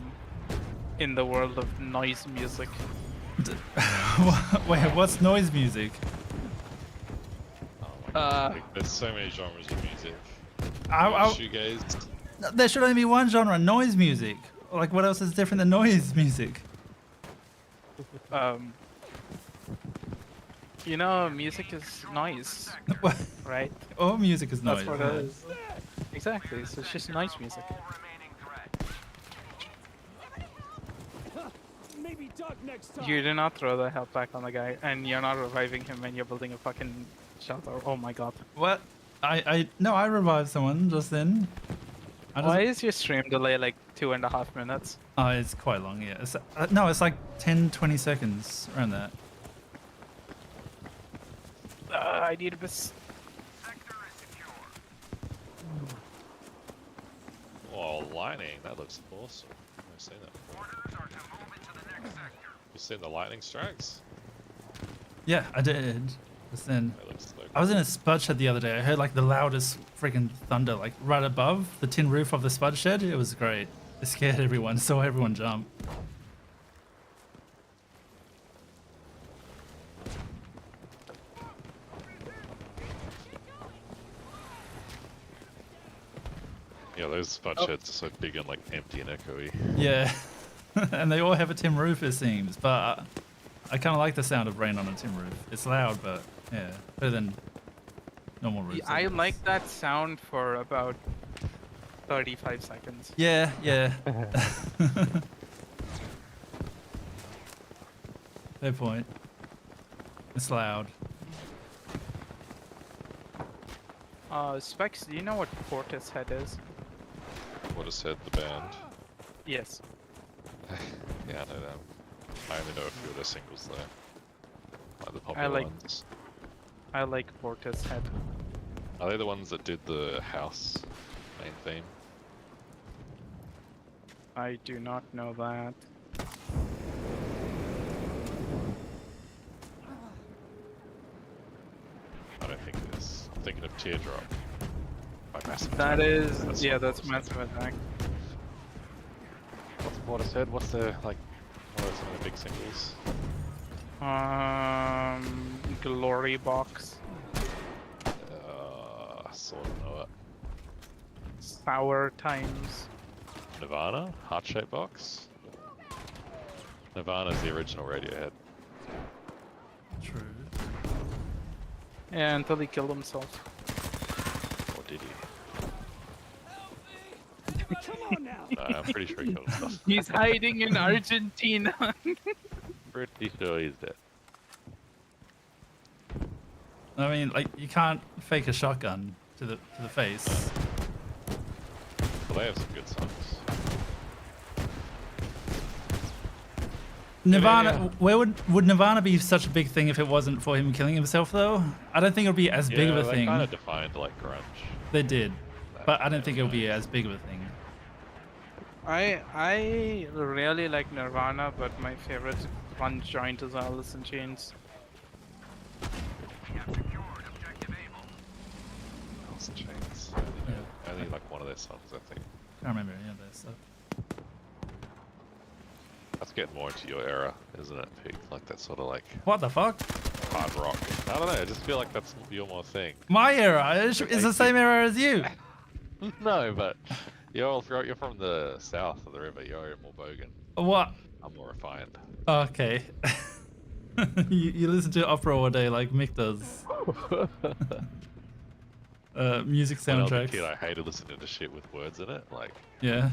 in the world of noise music. Wait, what's noise music? Oh my Uh, God, like, there's so many genres of music. I- Shoegaze. There should only be one genre, noise music. Like, what else is different than noise music? You know, music is noise, right? All music is noise. That's what yeah. it is. Exactly, so it's just noise music. Maybe duck next time. You do not throw the health back on the guy, and you're not reviving him when you're building a fucking shelter. Oh my god. What? No, I revived someone just then. I just, Why is your stream delay like 2.5 minutes? Oh, it's quite long, yeah. No, it's like 10, 20 seconds around that. I need a bit. Oh, lightning. That looks awesome. I've seen that before. You seen the lightning strikes? Yeah, I did. Just then. That looks so I was in a spud shed the other day. I heard like the loudest freaking thunder, like right above the tin roof of the spud shed. It was great. It scared everyone, saw everyone jump. Yeah, those spud sheds are so big and like empty and echoey. Yeah. And they all have a tin roof, it seems. But I kind of like the sound of rain on a tin roof. It's loud, but yeah, better than normal roofs. I guess. like that sound for about 35 seconds. Yeah, yeah. Fair point. It's loud. Specs, do you know what Portishead is? What has said the band? Yes. Yeah, I know them. I only know a few of their singles though. Like the popular like- ones. I like Portishead. Are they the ones that did the house main theme? I do not know that. I don't think it is. I'm thinking of Teardrop. By Massive That Attack. is, That's yeah, what that's Portishead. Massive Attack. What's Portishead? What's the, like, what are some of the big singles? Glory Box, Sort of know it. Sour Times. Nirvana? Heart-shaped box? Nirvana's the original Radiohead. True. Yeah, until he killed himself. Or did he? Come on now. No, I'm pretty sure he killed himself. He's hiding in Argentina. Pretty sure he's dead. I mean, like, you can't fake a shotgun to the face. Well, they have some good songs. Nirvana, yeah. where would Nirvana be such a big thing if it wasn't for him killing himself, though? I don't think it would be as big of a they thing. kind of defined, like, grunge. They did, but I don't think it would be as big of a thing. I really like Nirvana, but my favorite grunge joint is Alice in Chains. Alice in Chains. Only like one of their songs, I think. Can't remember any of that stuff. That's getting more into your era, isn't it, Pete? Like that sort of like What the fuck? hard rock. I don't know. I just feel like that's your more thing. My era is the same era as you. No, but You're from the south of the river. You're in Morbogan. What? I'm more refined. Okay. You listen to opera all day like Mick does. Music When I was a soundtracks. kid, I hated listening to shit with words in it. Like, Yeah.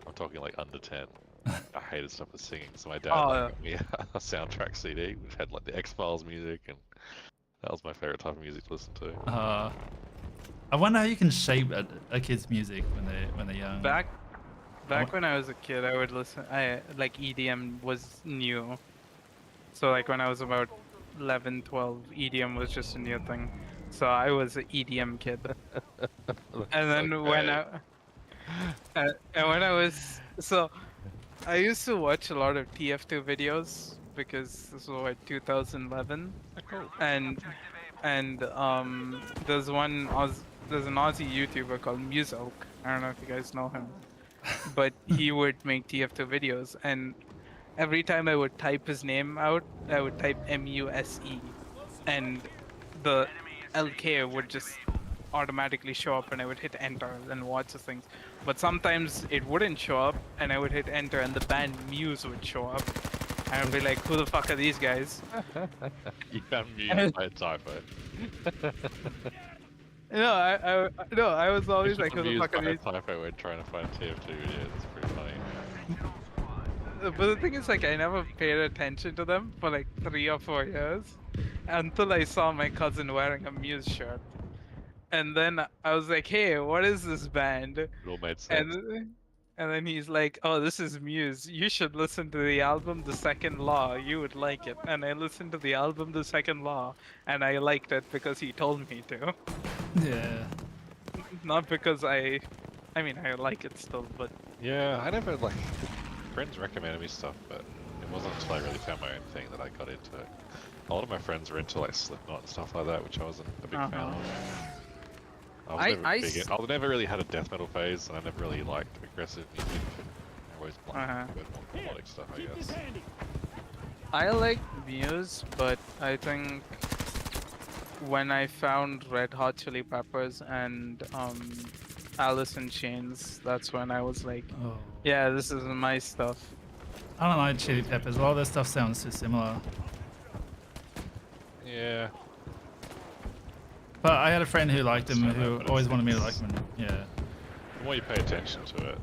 I'm talking like under 10. I hated stuff with singing, so my dad Oh, got me a soundtrack CD which had like the X-Files music, and that was my favorite type of music to listen to. I wonder how you can shape a kid's music when they're young. Back when I was a kid, I would listen. I like EDM was new, so like when I was about 11, 12, EDM was just a new thing. So I was an EDM kid. And then when when I was I used to watch a lot of TF2 videos because this was like 2011, and there's there's an Aussie YouTuber called Musoak. I don't know if you guys know him, but he would make TF2 videos, and every time I would type his name out, I would type MUSE, and the LK would just automatically show up, and I would hit enter and watch the things. But sometimes it wouldn't show up, and I would hit enter, and the band Muse would show up, and I'd be like, "Who the fuck are these guys?" You found Muse by a typo. I was always like, "Who the Muse fuck are by a these?" typo when trying to find TF2 videos. It's pretty funny. But the thing is, like, I never paid attention to them for like 3 or 4 years until I saw my cousin wearing a Muse shirt. And then I was like, "Hey, what is this band?" It all made sense. And then he's like, "Oh, this is Muse. You should listen to the album The Second Law. You would like it." And I listened to the album The Second Law, and I liked it because he told me to. Yeah. Not because I mean, I like it still, but Yeah, I never like. Friends recommended me stuff, but it wasn't until I really found my own thing that I got into it. A lot of my friends were into like Slipknot and stuff like that, which I wasn't a big fan of. I never really had a death metal phase, and I never really liked aggressive music. I always liked a bit more melodic stuff, I guess. I like Muse, but I think when I found Red Hot Chili Peppers and Alice in Chains, that's when I was like, Oh. yeah, this is my stuff. I don't like Chili Peppers. A lot of their stuff sounds too similar. Yeah. But I had a friend who liked them, Sorry, who but always it's- wanted me to like them. Yeah. The more you pay attention to it,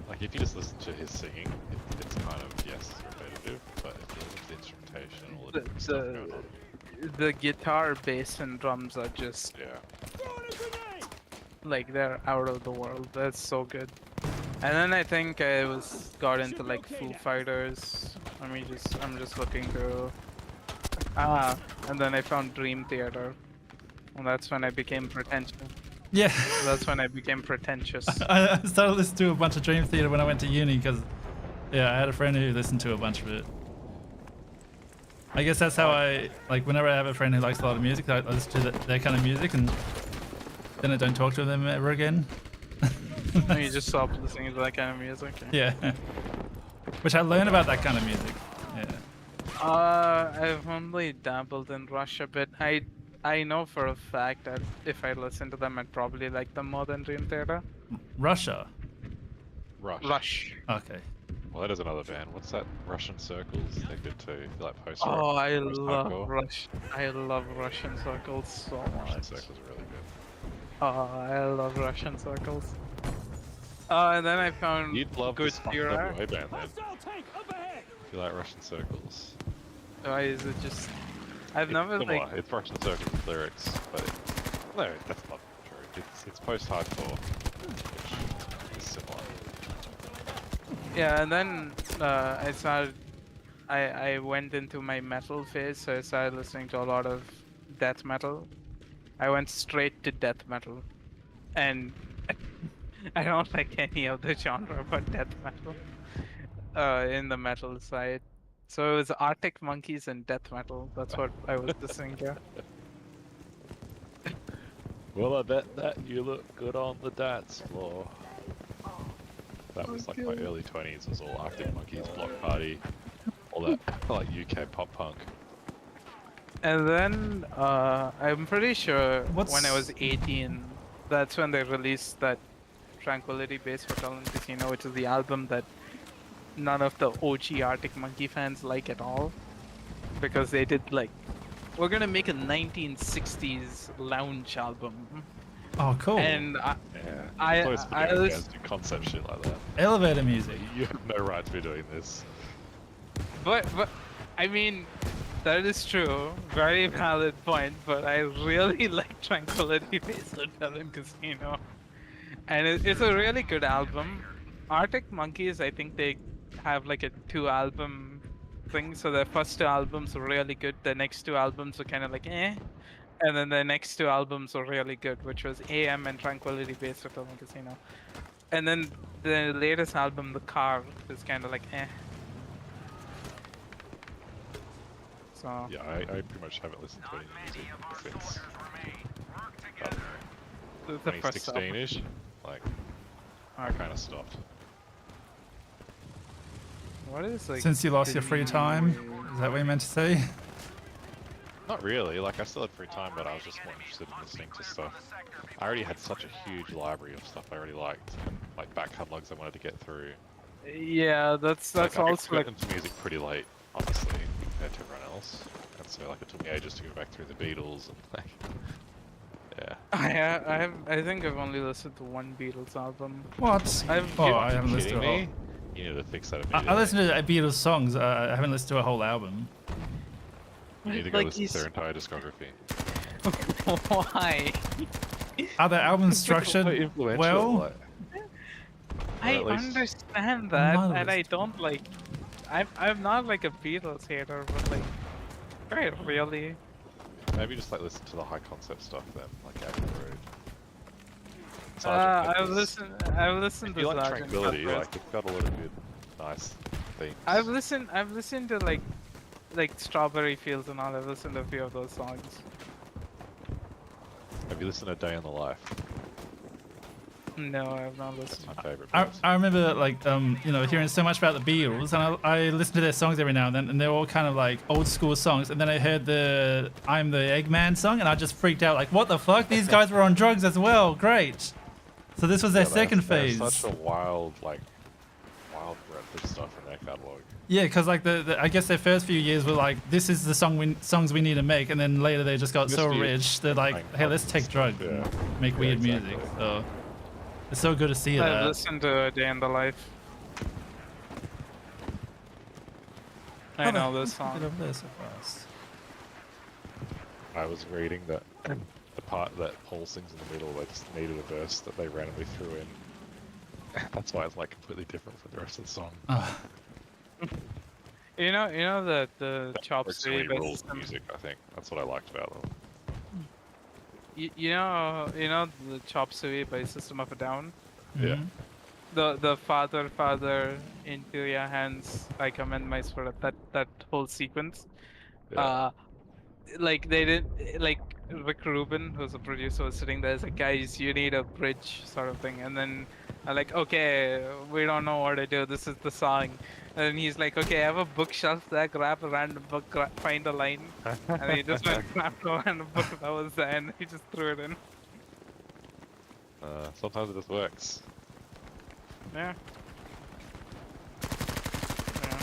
like if you just listen to his singing, it's kind of, yes, repetitive, but if you listen to the instrumentation and all the different stuff going on. The guitar, bass, and drums are just Yeah. like they're out of the world. That's so good. And then I think I got into like Foo Fighters. I'm just looking through. And then I found Dream Theater. And that's when I became pretentious. Yeah. That's when I became pretentious. I started listening to a bunch of Dream Theater when I went to uni because, yeah, I had a friend who listened to a bunch of it. I guess that's how like, whenever I have a friend who likes a lot of music, I listen to their kind of music, and then I don't talk to them ever again. And you just stop listening to that kind of music. Yeah. Which I learned about that kind of music. Yeah. I've only dabbled in Rush a bit. I know for a fact that if I listen to them, I'd probably like them more than Dream Theater. Russia. Rush. Okay. Well, that is another band. What's that? Russian Circles? They're good too. If you like post Oh, I post-hardcore. love Rush. I love Russian Circles so Russian much. Circles are really good. Oh, I love Russian Circles. And then I found You'd love Good this fucking Fira. WA band then. If you like Russian Circles. Why is it just? I've never Similar. like. It's Russian Circles with lyrics, but no, that's not true. It's post-hardcore, which is similar. Yeah, and then I went into my metal phase, so I started listening to a lot of death metal. I went straight to death metal, and I don't like any of the genre but death metal. In the metal side, so it was Arctic Monkeys and death metal. That's what I was listening to. Well, I bet that you look good on the dance floor. That was like my early 20s. Was all Arctic Monkeys, Block Party, all that like UK pop punk. And then I'm pretty sure What's- when I was 18, that's when they released that Tranquility Base Hotel and Casino, which is the album that none of the OG Arctic Monkey fans like at all, because they did like, we're gonna make a 1960s lounge album, Oh, cool. and Yeah. I- It's always I been was- bands do concept shit like that. Elevator music. You have no right to be doing this. but I mean, that is true, very valid point. But I really like Tranquility Base Hotel and Casino, and it's a really good album. Arctic Monkeys, I think they have like a 2-album thing, so their first 2 albums are really good. The next 2 albums are kind of like eh, and then the next 2 albums are really good, which was AM and Tranquility Base Hotel and Casino. And then the latest album, The Car, is kind of like eh. So Yeah, I pretty much haven't listened to any music since the first album. 2016-ish. Like, I Okay. kind of stopped. What is like? Since you lost the your free time, is that what you meant to say? Not really. Like, I still had free time, but I was just more interested in listening to stuff. I already had such a huge library of stuff I already liked, and like back catalogs I wanted to get through. Yeah, that's Like, I also got like into music pretty late, honestly, compared to everyone else. And so, like, it took me ages to go back through the Beatles and like, yeah. I think I've only listened to one Beatles album. What? I've Oh, given- I haven't listened Kidding to a whole. me? You need to fix that I immediately. listened to Beatles songs. I haven't listened to a whole album. You need to go like listen to their entire discography. Why? Are the albums structured So influential, well? like- I at least- understand that, and I Marvelous. don't like. I'm not like a Beatles hater, but like, right, really. Maybe just like listen to the high concept stuff then, like Abbey Road. I've Pepper's. listened If to you like Sgt. Tranquility, Pepper's. like it's got a lot of good, nice themes. I've listened to like Strawberry Fields and all. I've listened to a few of those songs. Have you listened to Day in the Life? No, I have not That's listened. my favorite. I, verse. I remember like hearing so much about the Beatles, and I listened to their songs every now and then, and they're all kind of like old school songs. And then I heard the "I'm the Eggman" song, and I just freaked out. Like, what the fuck? These guys were on drugs as well. Great. So this was their Yeah, second they have phase. Such a wild breadth of stuff in their catalog. Yeah, because like I guess their first few years were like, this is the songs we need to make, and then later they just got so Just you rich. They're like, playing hey, let's pubs take and drugs, stuff, and yeah. make Yeah, weird exactly. music. So it's so good to see I've that. listened to A Day in the Life. I know this Get song. over there so fast. I was reading that the part that Paul sings in the middle, they just needed a verse that they randomly threw in. That's why it's like completely different from the rest of the song. Oh, You know that the That Chop works Suey really by rules System. music, I think. That's what I liked about them. You know the Chop Suey by System of a Down. Yeah. mhm. The Father into your hands I commend my spirit. That whole sequence. Yeah. Like they did like Rick Rubin, who's a producer, was sitting there as like, guys, you need a bridge sort of thing, and then I'm like, okay, we don't know what to do. This is the song, and he's like, okay, I have a bookshelf there. Grab a random book, find a line, and he just went grabbed a random book that was there, and he just threw it in. Sometimes it just works. Yeah. Yeah.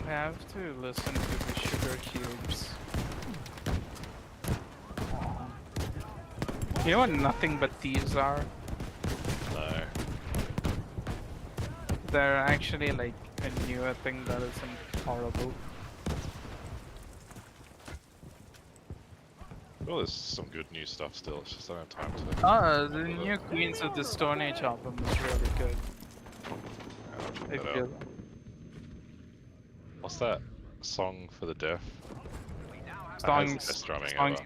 I have to listen to the Sugar Cubes. You know what Nothing But Thieves are? No. They're actually like a newer thing that isn't horrible. Well, there's some good new stuff still. It's just I don't have time to. The new Queens of the Stone Age album is really good. I'll check If that out. you- What's that song for the deaf? That has the songs, best drumming songs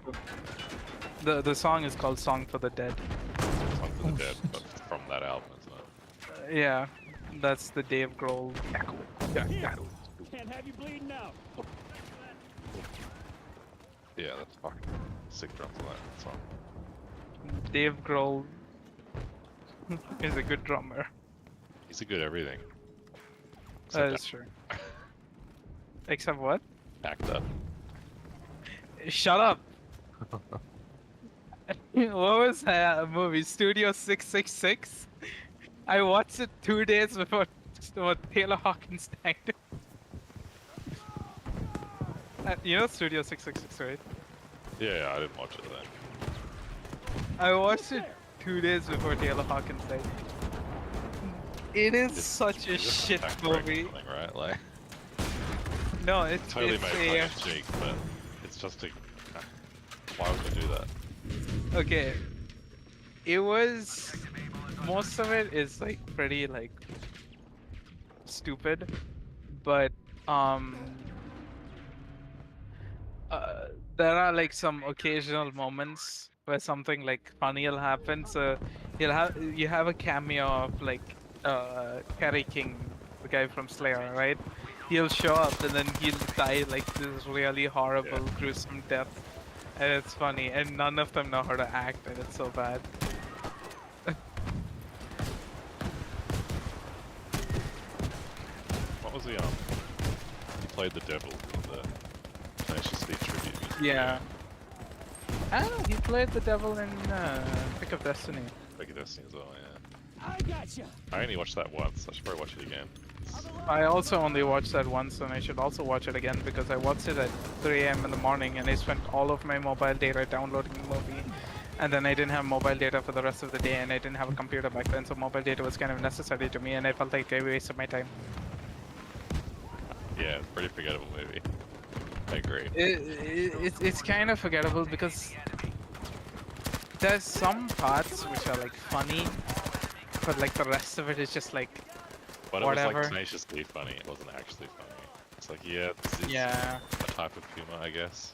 ever. the song is called Song for the Dead. Song for the Oh, dead, shit. but from that album, isn't it? Yeah, that's the Dave Grohl. Can't have you bleeding out. Yeah, that's fucking sick drums on that song. Dave Grohl is a good drummer. He's a good everything. That Except is true. Except what? actor. Shut up! What was that movie? Studio 666? I watched it 2 days before Taylor Hawkins died. You know Studio 666, right? Yeah, I didn't watch it then. I watched it 2 days before Taylor Hawkins died. It is such a It's just shit fact break movie. something, right? Like, No, it's totally made tongue a in cheek, but it's just a. Why would you do that? okay. It was most of it is like pretty like stupid, but um there are like some occasional moments where something like funny will happen. So you have a cameo of like Kerry King, the guy from Slayer, right? He'll show up and then he'll die like this really horrible, gruesome death, and it's funny. And none of them know how to act, and it's so bad. What was he He played the devil in the Tenacious D tribute music. Yeah. Ah, he played the devil in Pick of Destiny. Like Destiny as well, yeah. I gotcha. I only watched that once. I should probably watch it again. I also only watched that once, and I should also watch it again because I watched it at 3 a.m. in the morning, and I spent all of my mobile data downloading the movie. And then I didn't have mobile data for the rest of the day, and I didn't have a computer back then, so mobile data was kind of necessary to me, and I felt like I wasted my time. Yeah, pretty forgettable movie. I agree. It's kind of forgettable because there's some parts which are like funny, but like the rest of it is just like But it whatever. was like tenaciously funny. It wasn't actually funny. It's like, yeah, this is Yeah. a type of humor, I guess.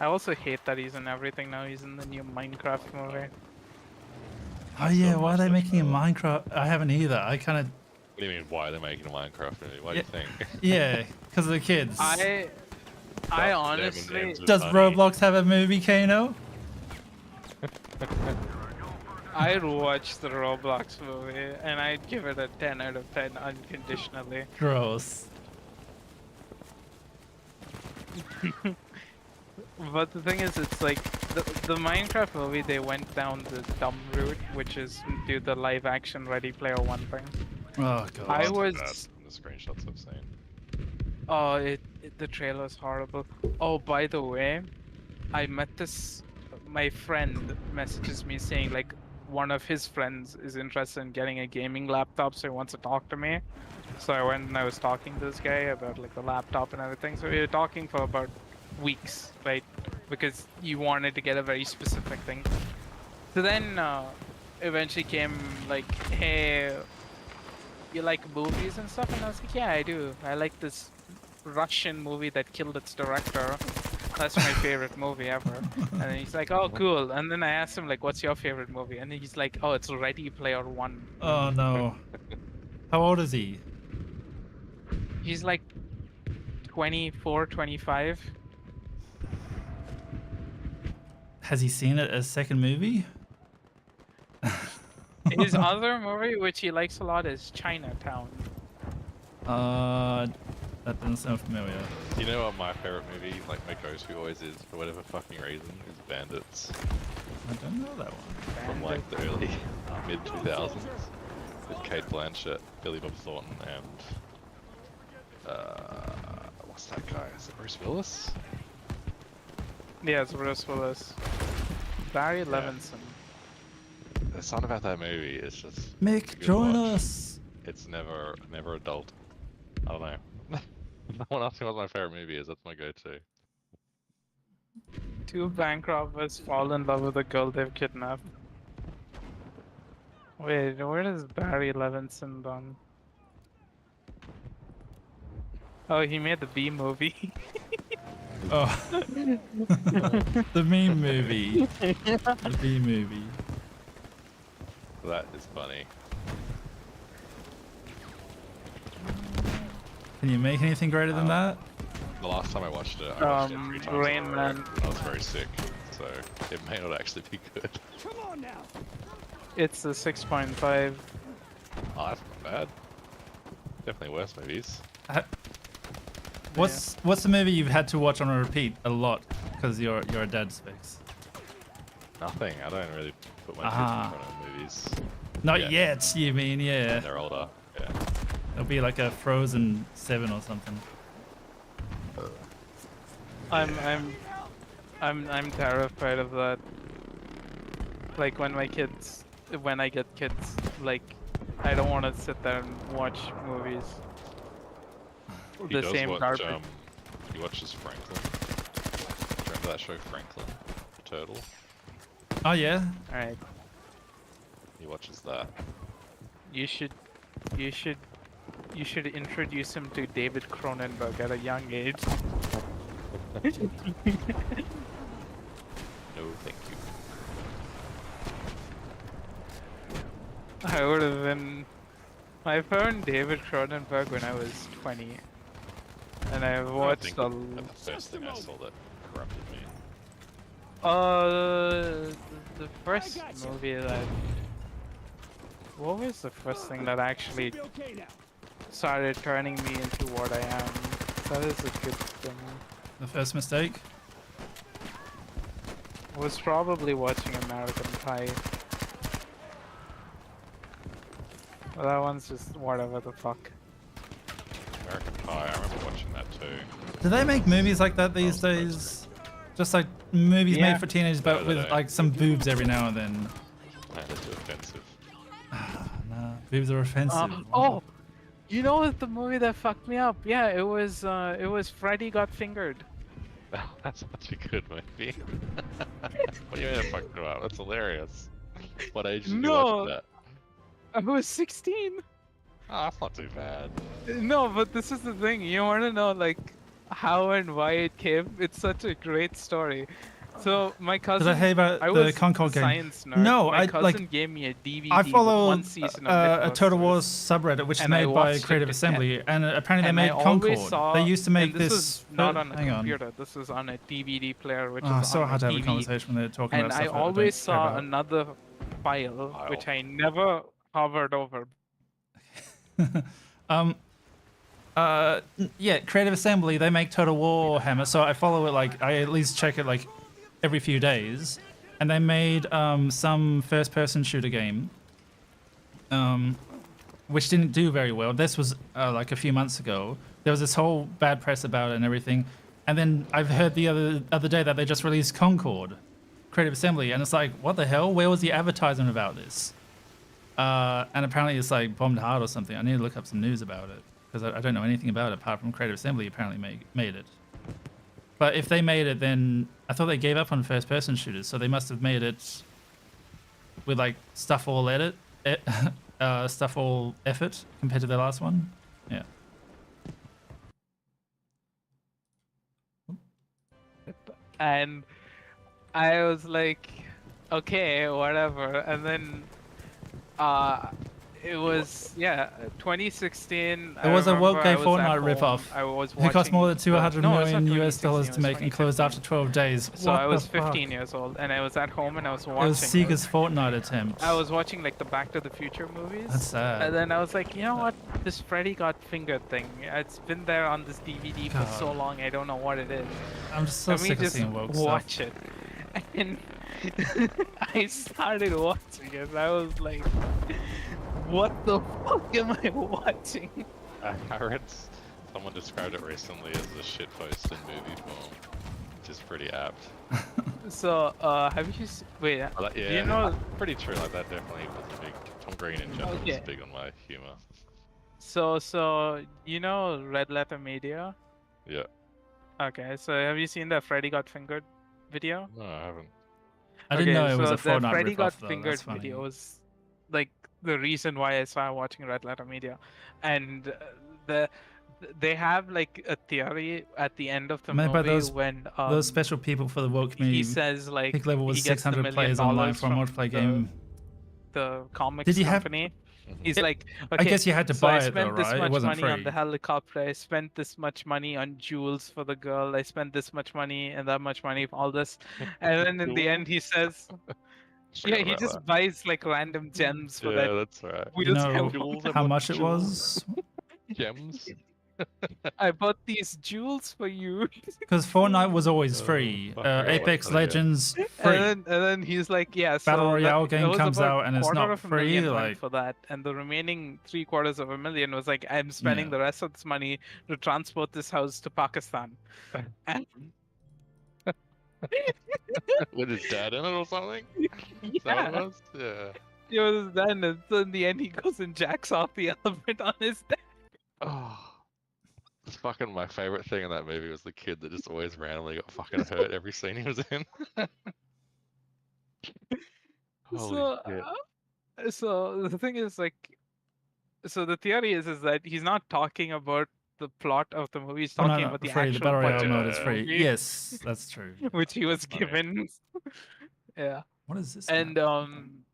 I also hate that he's in everything now. He's in the new Minecraft movie. Oh yeah, why are they making a Minecraft? I haven't either. I kind of What do you mean, why are they making a Minecraft movie? What do you think? yeah, because of the kids. I Them honestly, M&Ms with Does honey. Roblox have a movie, Kano? I'd watch the Roblox movie and I'd give it a 10 out of 10 unconditionally. Gross. But the thing is, it's like the Minecraft movie, they went down the dumb route, which is do the live action Ready Player One thing. Oh god. I It's like was- that from the screenshots I've seen. Oh, the trailer's horrible. Oh, by the way, I met my friend messages me saying like one of his friends is interested in getting a gaming laptop, so he wants to talk to me. So I went and I was talking to this guy about like the laptop and everything. So we were talking for about weeks, right? Because you wanted to get a very specific thing. So then eventually came like, hey, you like movies and stuff? And I was like, yeah, I do. I like this Russian movie that killed its director. That's my favorite movie ever. And then he's like, oh, cool. And then I asked him, like, what's your favorite movie? And he's like, oh, it's Ready Player One. Oh no. How old is he? He's like 24, 25. Has he seen it as second movie? His other movie, which he likes a lot, is Chinatown. That doesn't sound familiar. You know what my favorite movie, like my go-to always is, for whatever fucking reason, is Bandits. I don't know that one. From like the early, mid-2000s. With Kate Blanchett, Billy Bob Thornton, and... what's that guy? Is it Bruce Willis? Yeah, it's Bruce Willis. Barry Levinson. There's something about that movie, it's just... Mick, good join watch. us. It's never adult. I don't know. No one asked me what my favorite movie is, that's my go-to. Two bank robbers fall in love with a girl they've kidnapped. Wait, where is Barry Levinson done? Oh, he made the B movie. Oh. The meme movie. The B movie. That is funny. Can you make anything greater than that? The last time I watched it, I watched it 3 times in a Rain row. Man. I was very sick, so it may not actually be good. Come on now. It's a 6.5. Oh, that's not bad. Definitely worse movies. What's the movie you've had to watch on a repeat a lot because you're a dad specs? Nothing. I don't really put my kids Ah. in front of movies. Not Yeah. yet. You mean yeah? They're older. Yeah. It'll be like a Frozen 7 or something. I'm terrified of that. Like when I get kids, like I don't want to sit there and watch movies. He The does same watch, garbage. he watches Franklin. Remember that show Franklin? The turtle? Oh yeah. All right, He watches that. you should introduce him to David Cronenberg at a young age. No, thank you. I would have been. I found David Cronenberg when I was 20, and I I watched think a. that's the first thing I saw that corrupted me. The first gotcha. movie that. What was the first thing that actually Be okay now. started turning me into what I am? That is a good thing. The first mistake. Was probably watching American Pie. Well, that one's just whatever the fuck. American Pie, I remember watching that too. Do they make movies like that these days? Just like movies Yeah. made for teenagers, but No, they with don't. like some boobs every now and then. That is offensive. Nah, boobs are offensive. Oh, you know what the movie that fucked me up? Yeah, it was Freddy Got Fingered. That's such a good movie. What do you mean I fucked it up? That's hilarious. What age did you No. watch that? I was 16. Oh, that's not too bad. No, but this is the thing. You want to know like how and why it came? It's such a great story. So my cousin. Did I hear about I the was Concord a game? science nerd. No, my I cousin like. gave me a DVD I with follow one season of a Netflix Total series. Wars subreddit, which is And I made by watched it Creative to Assembly, and apparently they And I made always Concord. saw, They used to make and this this. was not on a hang on. computer. This was on a DVD player, which Oh, is so on hard to a have a TV. conversation when they're talking And about I stuff that I don't always care saw about. another file, which I never hovered over. Yeah, Creative Assembly, they make Total War Hammer, so I follow it, like, I at least check it, like, every few days. And they made some first-person shooter game, which didn't do very well. This was, like, a few months ago. There was this whole bad press about it and everything. And then I've heard the other day that they just released Concord, Creative Assembly, and it's like, what the hell? Where was the advertisement about this? And apparently it's, like, bombed hard or something. I need to look up some news about it. Because I don't know anything about it apart from Creative Assembly apparently made it. But if they made it, then I thought they gave up on first-person shooters, so they must have made it with like stuff all effort compared to their last one. Yeah. And I was like, okay, whatever. And then it was 2016. It was a remember I Worldgate was at Fortnite home, ripoff. I was It cost more than watching the- 200 no, it's not million US 2016, dollars it to was make and closed after 12 days. So What I was the fuck? 15 years old, and I was at home and I was It watching. was Sega's Fortnite attempt. I was watching like the Back to the Future movies. That's sad. And then I was like, you know what? This Freddy Got Fingered thing. It's been there on this DVD for so God. long. I don't know what it is. I'm just so Let me sick of just seeing woke stuff. watch it. And I started watching it. And I was like, what the fuck am I watching? I read someone described it recently as a shitpost in movie form, which is pretty apt. So, have you wait? Yeah, you know? pretty true. Like that definitely was a big. Tom Green in general was Okay. big on my humor. So you know Red Letter Media? Yeah. Okay. So have you seen the Freddy Got Fingered video? No, I haven't. I didn't know it was so a the Fortnite Freddy Got ripoff, though. Fingered That's funny. video was like the reason why I started watching Red Letter Media, and they have like a theory at the end of the Made by movie those- when Those special people for the woke community. he says like Peak level was he gets the $1 600 million players online for a from multiplayer game. the comics Did you have- company. He's It- like, I okay, guess you had to so buy I it spent though, this right? It much wasn't money free. on the helicopter. I spent this much money on jewels for the girl. I spent this much money and that much money for all this. And then in the end, he says, yeah, Forgot he about just that. buys like random gems for Yeah, that. that's right. You wheels have know Jewels how and much it jewels. was? Gems. I bought these jewels for you. Because Fortnite was always free. fuck, I Apex like that, yeah. Legends free. And then he's like, yeah, so Battle Royale that game was comes about out and it's not free, $250,000 went like- for that, and the remaining $750,000 was like, I'm spending Yeah. the rest of this money to transport this house to Pakistan. And With his dad in it or something? Is that what it yeah, was? Yeah. it was then, and so in the end, he goes and jacks off the elephant on his dad. Oh. It's fucking my favorite thing in that movie was the kid that just always randomly got fucking hurt every scene he was in. Holy So, shit. so the thing is, like, so the theory is that he's not talking about the plot of the movie. He's Oh, no, talking no, about the free. actual The Battle Royale budget mode of is the free. movie, Yes, that's true. which he was Funny. given. Yeah, What is this? and now?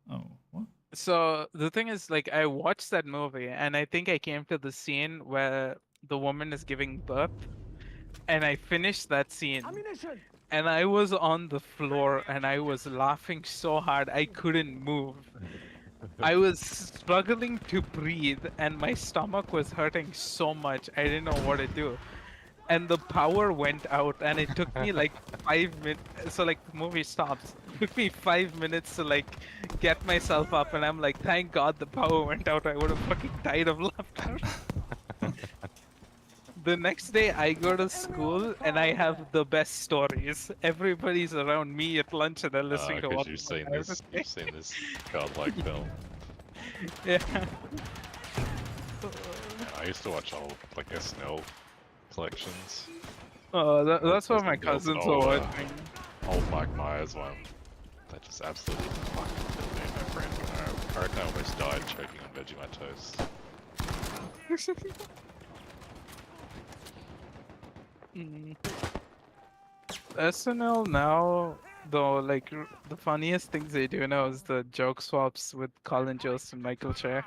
Oh, what? so the thing is, like, I watched that movie, and I think I came to the scene where the woman is giving birth, and I finished that scene, and I was on the floor, and I was laughing so hard I couldn't move. I was struggling to breathe, and my stomach was hurting so much I didn't know what to do. And the power went out, and it took me like 5 minutes. So like the movie stops. It took me 5 minutes to like get myself up, and I'm like, thank God the power went out. I would have fucking died of laughter. The next day I go to school and I have the best stories. Everybody's around me at lunch and they're listening to Because what you've I seen have to this, say. you've seen this godlike film. Yeah. I used to watch old like SNL collections. Oh, that's what my Girls and cousins were all, watching. Old Mike Myers one. That just absolutely fucking killed me and my friend when I reckon I almost died choking on Vegemite toast. SNL now, though, like the funniest things they do now is the joke swaps with Colin Jost and Michael Che.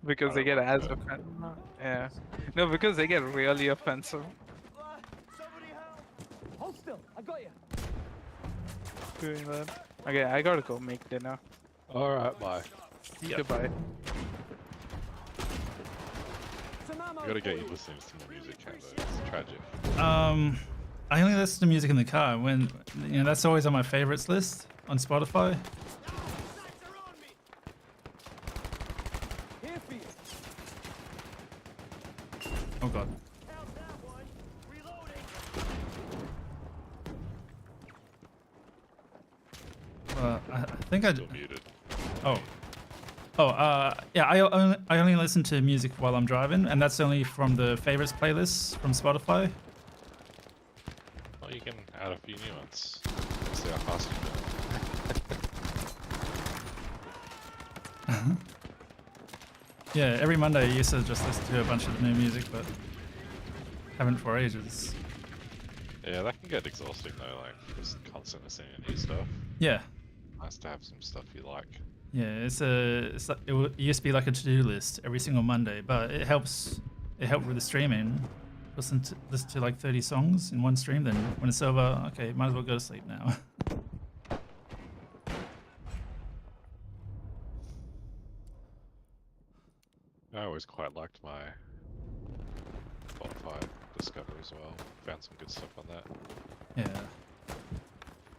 Because they I get don't like as that. offensive. Yeah. No, because they get really offensive. Hold still. I got you. Doing that. Okay, I gotta go make dinner. Alright, bye. Goodbye. You gotta get you listening to some more music, Kando. It's tragic. I only listen to music in the car when that's always on my favorites list on Spotify. Here for you. Oh god. I think I. Still muted. Yeah. I only listen to music while I'm driving, and that's only from the favorites playlist from Spotify. Well, you can add a few new ones. Let's see how fast you do. Yeah, every Monday I used to just listen to a bunch of new music, but haven't for ages. Yeah, that can get exhausting though, like just constantly listening to new stuff. Yeah. Nice to have some stuff you like. Yeah, it's like, it used to be like a to-do list every single Monday, but it helps. It helped with the streaming. Listen to like 30 songs in one stream. Then when it's over, okay, might as well go to sleep now. I always quite liked my Spotify Discover as well. Found some good stuff on that. Yeah.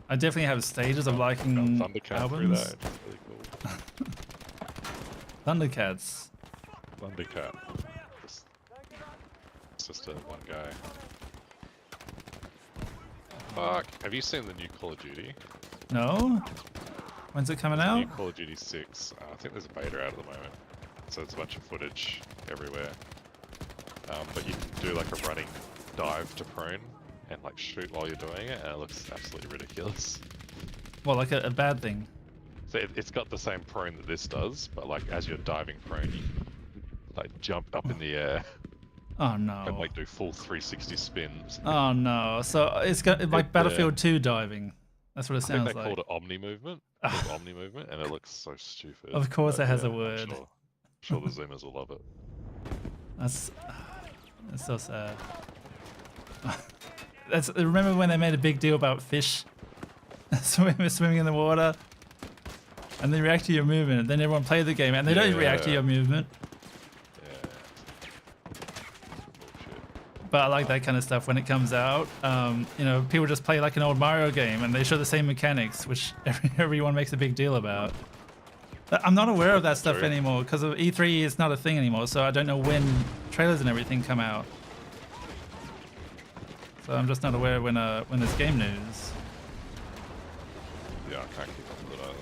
I definitely have stages of liking Thundercat through albums. that. It's really cool. Thundercats. Thundercat. It's just a one guy. Fuck. Have you seen the new Call of Duty? No? When's it coming out? New Call of Duty 6. I think there's a beta out at the moment. So it's a bunch of footage everywhere. But you can do like a running dive to prone and like shoot while you're doing it, and it looks absolutely ridiculous. Well, like a bad thing. So it's got the same prone that this does, but like as you're diving prone, you can like jump up in the air Oh no. and like do full 360 spins. Oh no. So it's got like Battlefield 2 diving. That's what it I think sounds they like. called it Omni Movement. It's Omni Movement, and it looks so stupid. Of course but it has a I'm word. Sure the Zoomers will love it. That's so sad. Remember when they made a big deal about fish swimming in the water, and they react to your movement. Then everyone played the game, and they don't react to Yeah. your movement. Yeah. But I like that kind of stuff when it comes out. You know, people just play like an old Mario game and they show the same mechanics, which everyone makes a big deal about. But I'm not aware of that stuff True. anymore because of E3 is not a thing anymore, so I don't know when trailers and everything come out. So I'm just not aware when there's game news. Yeah, I can't keep up with it either.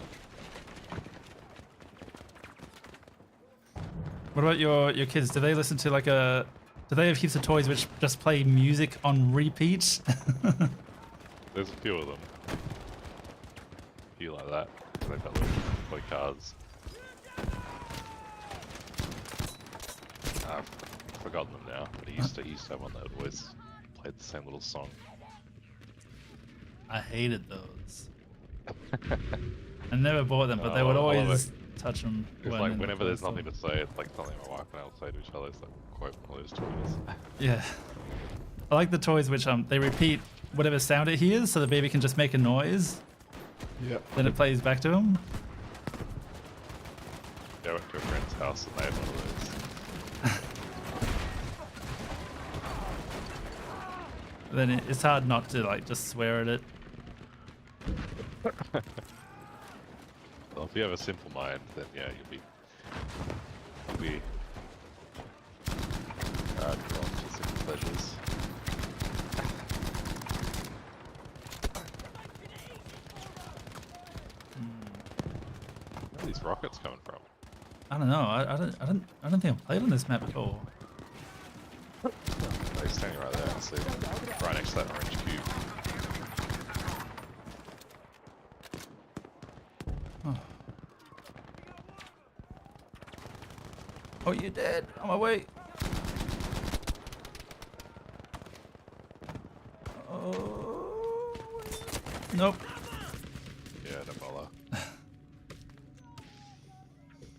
What about your kids? Do they listen to like a? Do they have heaps of toys which just play music on repeat? There's a few of them. A few like that. They've got little toy cars. I've forgotten them now, but he used to have one that always played the same little song. I hated those. I never bought them, but No, they would I love always touch them. It's like whenever there's nothing to say, it's like something my wife and I will say to each other. It's like quote one of those toys. Yeah. I like the toys which they repeat whatever sound it hears, so the baby can just make a noise. Yep. Then it plays back to him. Yeah, I went to a friend's house and they had one of those. Then it's hard not to like just swear at it. Well, if you have a simple mind, then yeah, you'll be drawn to simple pleasures. Where are these rockets coming from? I don't know. I don't think I've played on this map before. They're standing right there. I see. Right next to that orange cube. Oh, you're dead. On my way. Oh. Nope. Yeah, don't bother.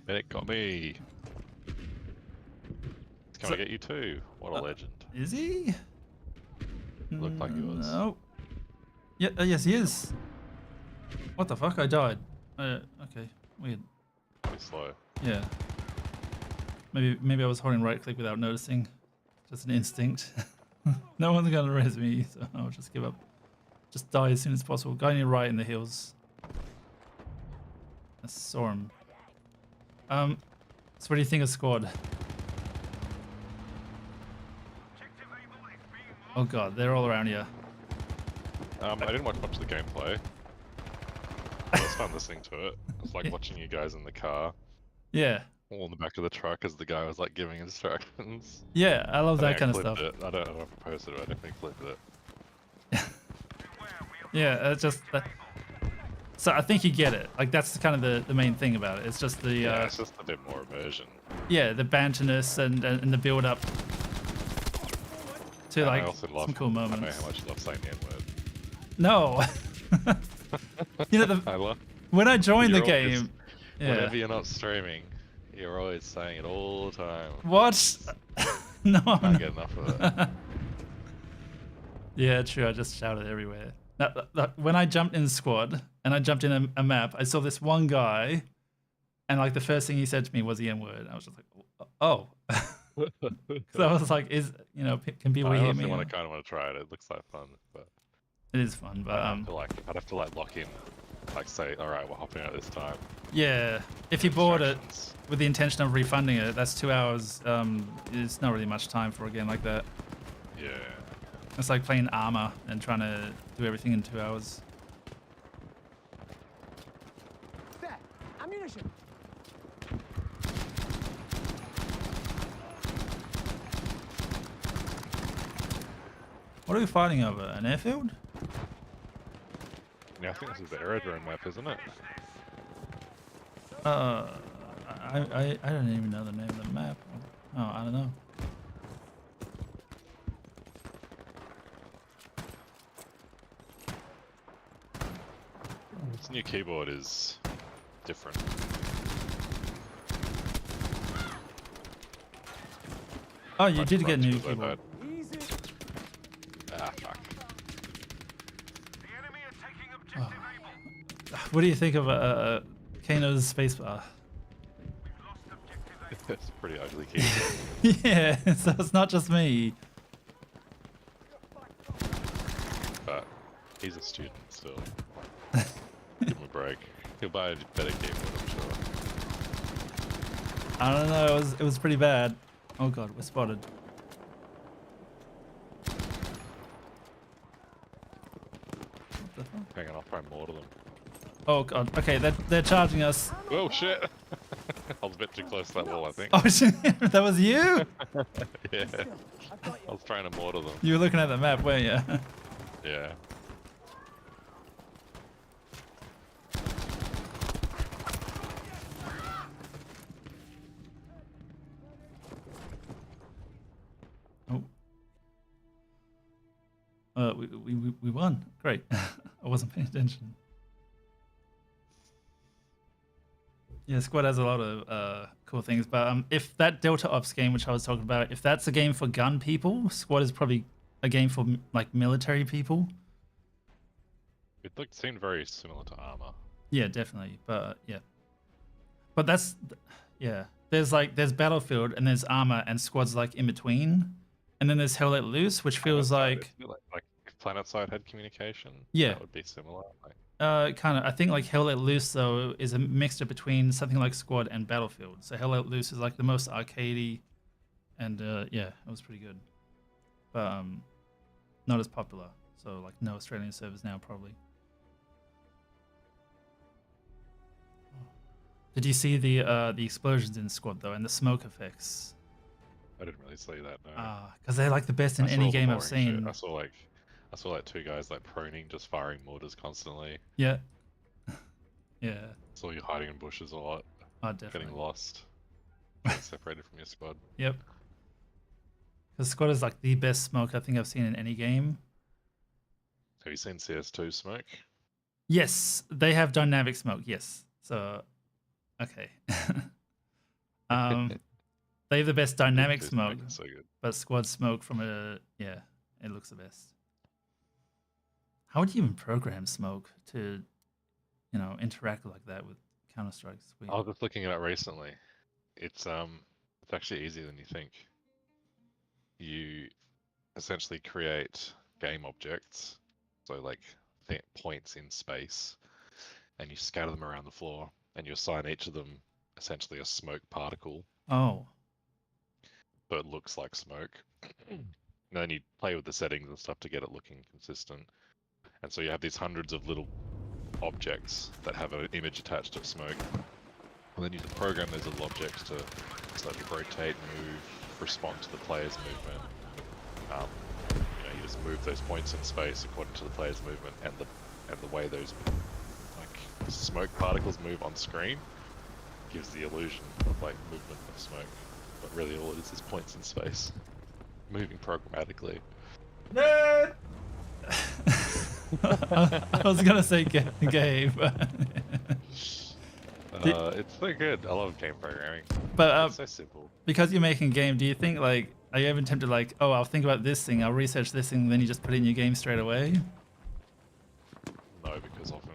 Medic got me. He's coming to get you too. What a legend. Is he? Looked like he was. No. Yeah. Yes, he is. What the fuck? I died. Okay. Weird. Pretty slow. Yeah. Maybe I was holding right click without noticing. Just an instinct. No one's gonna res me, so I'll just give up. Just die as soon as possible. Guy on your right in the hills. I saw him. So what do you think of squad? Oh god, they're all around here. I didn't watch much of the gameplay. It was fun listening to it. It's like watching you guys in the car, Yeah. all in the back of the truck as the guy was like giving instructions. Yeah, I love that kind of clipped stuff. it. I don't know if I posted it, I definitely clipped it. Yeah, it's just so I think you get it. Like that's kind of the main thing about it. It's just the Yeah, it's just a bit more immersion. yeah, the banterness and the build up to And I like also love, some cool I know moments. how much you love saying the N-word. No. You know, I love when I joined the You're always- game, yeah. Whenever you're not streaming, you're always saying it all the time. What? No, I'm Can't not. get enough of it. Yeah, true. I just shouted everywhere. When I jumped in squad and I jumped in a map, I saw this one guy, and like the first thing he said to me was the N word. I was just like, oh. So I was like, can people I hear honestly me? kind of want to try it. It looks like fun, but It is fun, but I'd have to like lock in, like say, all right, we're hopping out this time. yeah, if you bought it Instructions. with the intention of refunding it, that's 2 hours. It's not really much time for a game like that. Yeah. It's like playing Armor and trying to do everything in 2 hours. That ammunition. What are we fighting over? An airfield? Yeah, I think this is the aerodrome map, isn't it? I don't even know the name of the map. Oh, I don't know. This new keyboard is different. Oh, you Much did get a new crunchier than keyboard. Easy. Ah, fuck. What do you think of Kano's spacebar? It's a pretty ugly keyboard. Yeah, so it's not just me. He's a student still. Give him a break. He'll buy a better keyboard, I'm sure. I don't know. It was pretty bad. Oh god, we're spotted. What the fuck? Hang on, I'll try and mortar them. Oh god. Okay, they're charging us. Oh shit! I was a bit too close to that wall, I think. Oh shit! That was you. Yeah. I was trying to mortar them. You were looking at the map, weren't you? Yeah. Oh. We won. Great. I wasn't paying attention. Yeah, Squad has a lot of cool things, but if that Delta Ops game, which I was talking about, if that's a game for gun people, Squad is probably a game for like military people. It seemed very similar to Armor. Yeah, definitely. But yeah, but that's yeah. There's Battlefield and there's Armor and Squad's like in between, and then there's Hell Let Loose, which feels like if PlanetSide had communication. Yeah. That would be similar. Like, kind of. I think like Hell Let Loose though is a mixture between something like Squad and Battlefield. So Hell Let Loose is like the most arcadey, and yeah, it was pretty good, but not as popular. So like no Australian servers now probably. Did you see the explosions in Squad though and the smoke effects? I didn't really see that. No. Because they're like the best in I saw any all the game I've boring shit. seen. I saw like two guys like proning, just firing mortars constantly. Yeah. Yeah. Saw you hiding in bushes a lot, Oh, definitely. getting lost, getting separated from your squad. Yep. Because Squad is like the best smoke I think I've seen in any game. Have you seen CS2 smoke? Yes, they have dynamic smoke. Yes. So, okay. They have the best dynamic CS2 smoke, is so good. but Squad smoke from yeah, it looks the best. How would you even program smoke to, interact like that with Counter-Strike's? I was just looking at it recently. It's actually easier than you think. You essentially create game objects, so like points in space, and you scatter them around the floor, and you assign each of them essentially a smoke particle. Oh. So it looks like smoke. And then you play with the settings and stuff to get it looking consistent. And so you have these hundreds of little objects that have an image attached to smoke. And then you can program those little objects to slightly rotate, move, respond to the player's movement. You just move those points in space according to the player's movement, and the way those like smoke particles move on screen gives the illusion of like movement of smoke. But really all it is points in space, moving programmatically. Nerd! I was gonna say Gabe. It's so good. I love game programming. But It's so simple. because you're making a game, do you think like, are you ever tempted like, oh, I'll think about this thing, I'll research this thing, and then you just put it in your game straight away? No, because often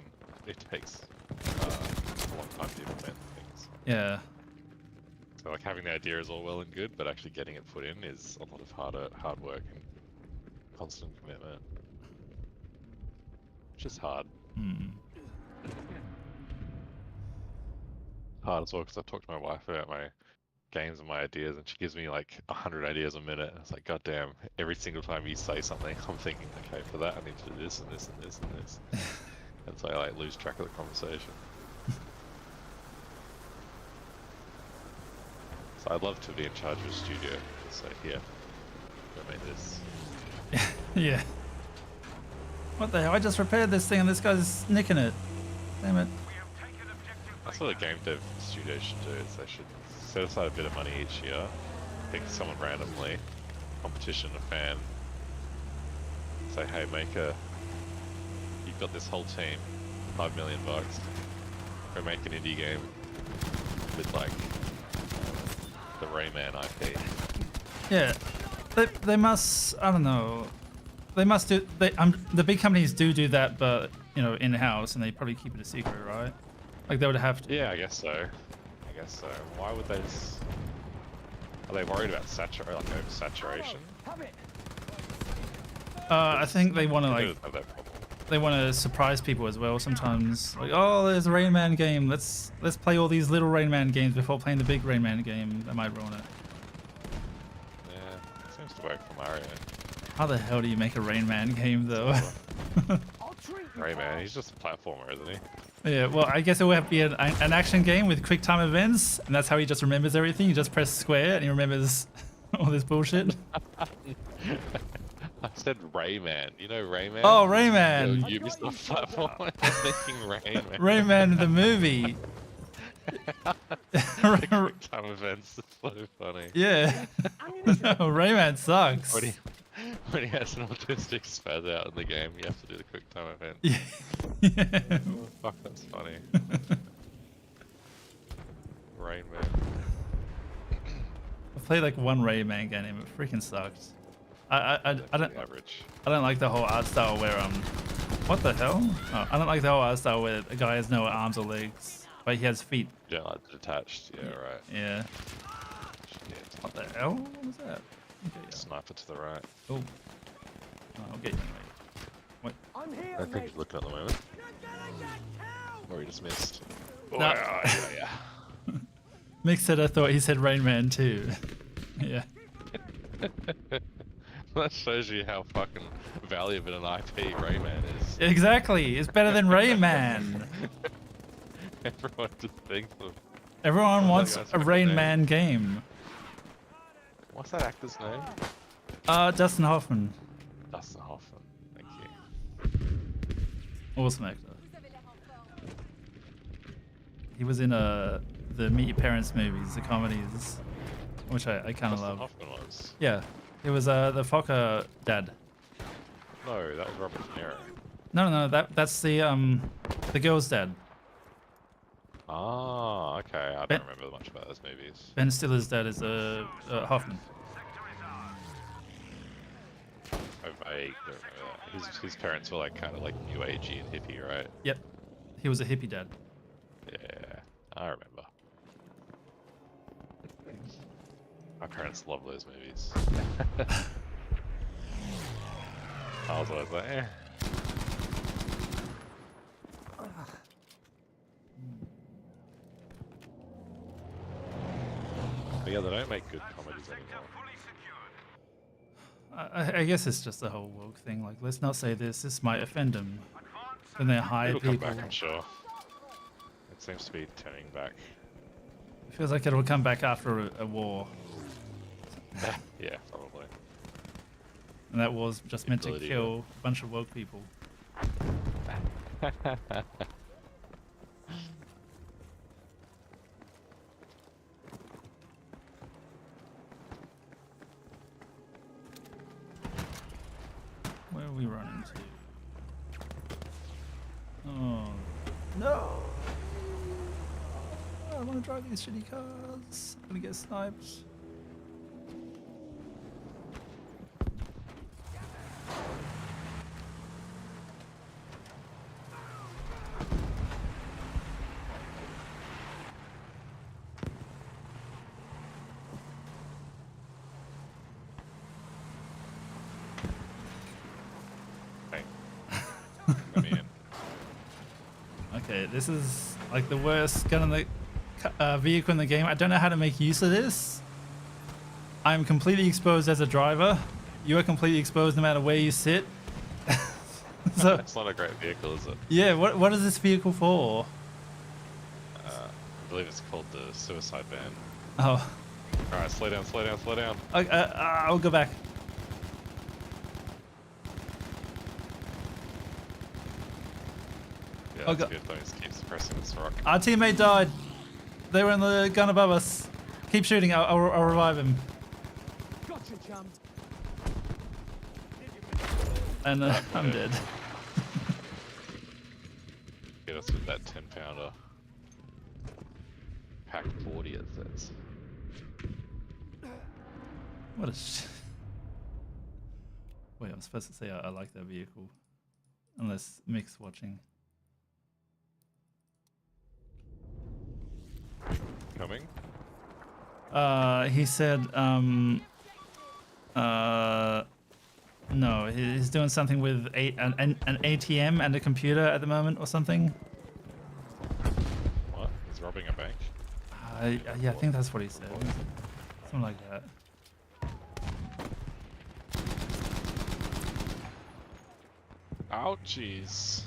it takes a long time to implement things. Yeah. So like having the idea is all well and good, but actually getting it put in is a lot of hard work and constant commitment. It's just hard. Hard as well because I talk to my wife about my games and my ideas, and she gives me like 100 ideas a minute. And it's like, god damn, every single time you say something, I'm thinking, okay, for that I need to do this and this and this and this. And so I like lose track of the conversation. So I'd love to be in charge of a studio. So here, I made this. Yeah. What the hell? I just repaired this thing and this guy's nicking it. Damn it. That's what a game dev studio should do, is they should set aside a bit of money each year, pick someone randomly, competition, a fan, say, hey, you've got this whole team, $5 million, go make an indie game with like the Rayman IP. Yeah. They must, I don't know. They must do, the big companies do that, but, in-house, and they probably keep it a secret, right? Like they would have to. Yeah, I guess so. Why would they just... Are they worried about oversaturation? I think they want to like. Have that problem. they want to surprise people as well sometimes. Like, oh, there's a Rain Man game. Let's play all these little Rain Man games before playing the big Rain Man game. That might ruin it. Yeah, it seems to work for Mario. How the hell do you make a Rain Man game though? Rayman, he's just a platformer, isn't he? Yeah, well, I guess it would have to be an action game with quick time events, and that's how he just remembers everything. You just press square and he remembers all this bullshit. I said Rayman. You know Rayman? Oh, Rayman! You missed the platform. Thinking Rayman. Rayman the movie. Quick time events. It's so funny. Yeah. No, Rayman sucks. When he has an autistic spaz out in the game, you have to do the quick time event. Yeah. Oh, fuck, that's funny. Rayman. I played like one Rayman game and it freaking sucked. I don't Average. I don't like the whole art style where what the hell? Oh, I don't like the whole art style where a guy has no arms or legs, but he has feet. Yeah, like detached. Yeah, right. Yeah. Shit. What the hell? What was that? Okay, yeah. Sniper to the right. Oh. I'll get you anyway. I don't think he's looking at the moment. Or he just missed. Oh, No. yeah. Mick said I thought he said Rain Man too. Yeah. That shows you how fucking valuable an IP Rayman is. Exactly. It's better than Rayman. Everyone just thinks of... Everyone wants that's a his Rain name. Man game. What's that actor's name? Dustin Hoffman. Dustin Hoffman. Thank you. Awesome actor. He was in the Meet Your Parents movies, the comedies, which I kind of Dustin love. Hoffman was. Yeah, he was the Fokker dad. No, that was Robert De Niro. No, that's the girl's dad. Ah, okay. I Ben- don't remember much about those movies. Ben Stiller's dad is Hoffman. I vaguely remember that. His parents were like kind of like new agey and hippie, right? Yep, he was a hippie dad. Yeah, I remember. My parents love those movies. I was always like, eh. But yeah, they don't make good comedies anymore. I guess it's just the whole woke thing. Like, let's not say this. This might offend them. Then they hire It'll come people. back, I'm sure. It seems to be turning back. It feels like it'll come back after a war, Yeah, probably. and that war's just meant to Ability to- kill a bunch of woke people. Where are we running to? Oh no! I want to drive these shitty cars. I'm gonna get sniped. Hey. Let me in. Okay, this is like the worst gun in the vehicle in the game. I don't know how to make use of this. I'm completely exposed as a driver. You are completely exposed no matter where you sit. So It's not a great vehicle, is it? yeah, what is this vehicle for? I believe it's called the suicide van. Oh, Alright, slow down, slow down, slow down. I'll go back. Yeah, Oh, that's God. good. Don't just keep suppressing this rock. Our teammate died. They were in the gun above us. Keep shooting. I'll revive him. Gotcha, chum. And I'm dead. Get us with that 10-pounder. Pack 40, it says. What a Wait, I'm supposed to say I like that vehicle. Unless Mick's watching. Coming? He said, No, he's doing something with an ATM and a computer at the moment or something. What? He's robbing a bank? Yeah, I think that's what he said. Something like that. Ouchies.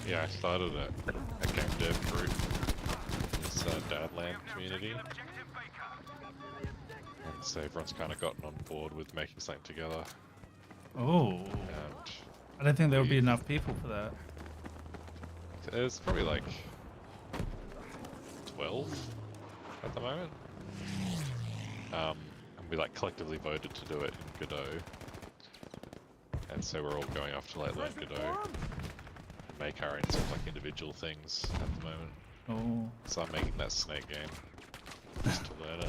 Yeah, I started a game dev group in this Dadland community. And so everyone's kind of gotten on board with making something together. Oh, And I don't think there would be enough people for that. there's probably like 12 at the moment. And we like collectively voted to do it in Godot. And so we're all going off to like learn Godot. Make our own sort of like individual things at the moment. Oh, So I'm making that snake game just to learn it.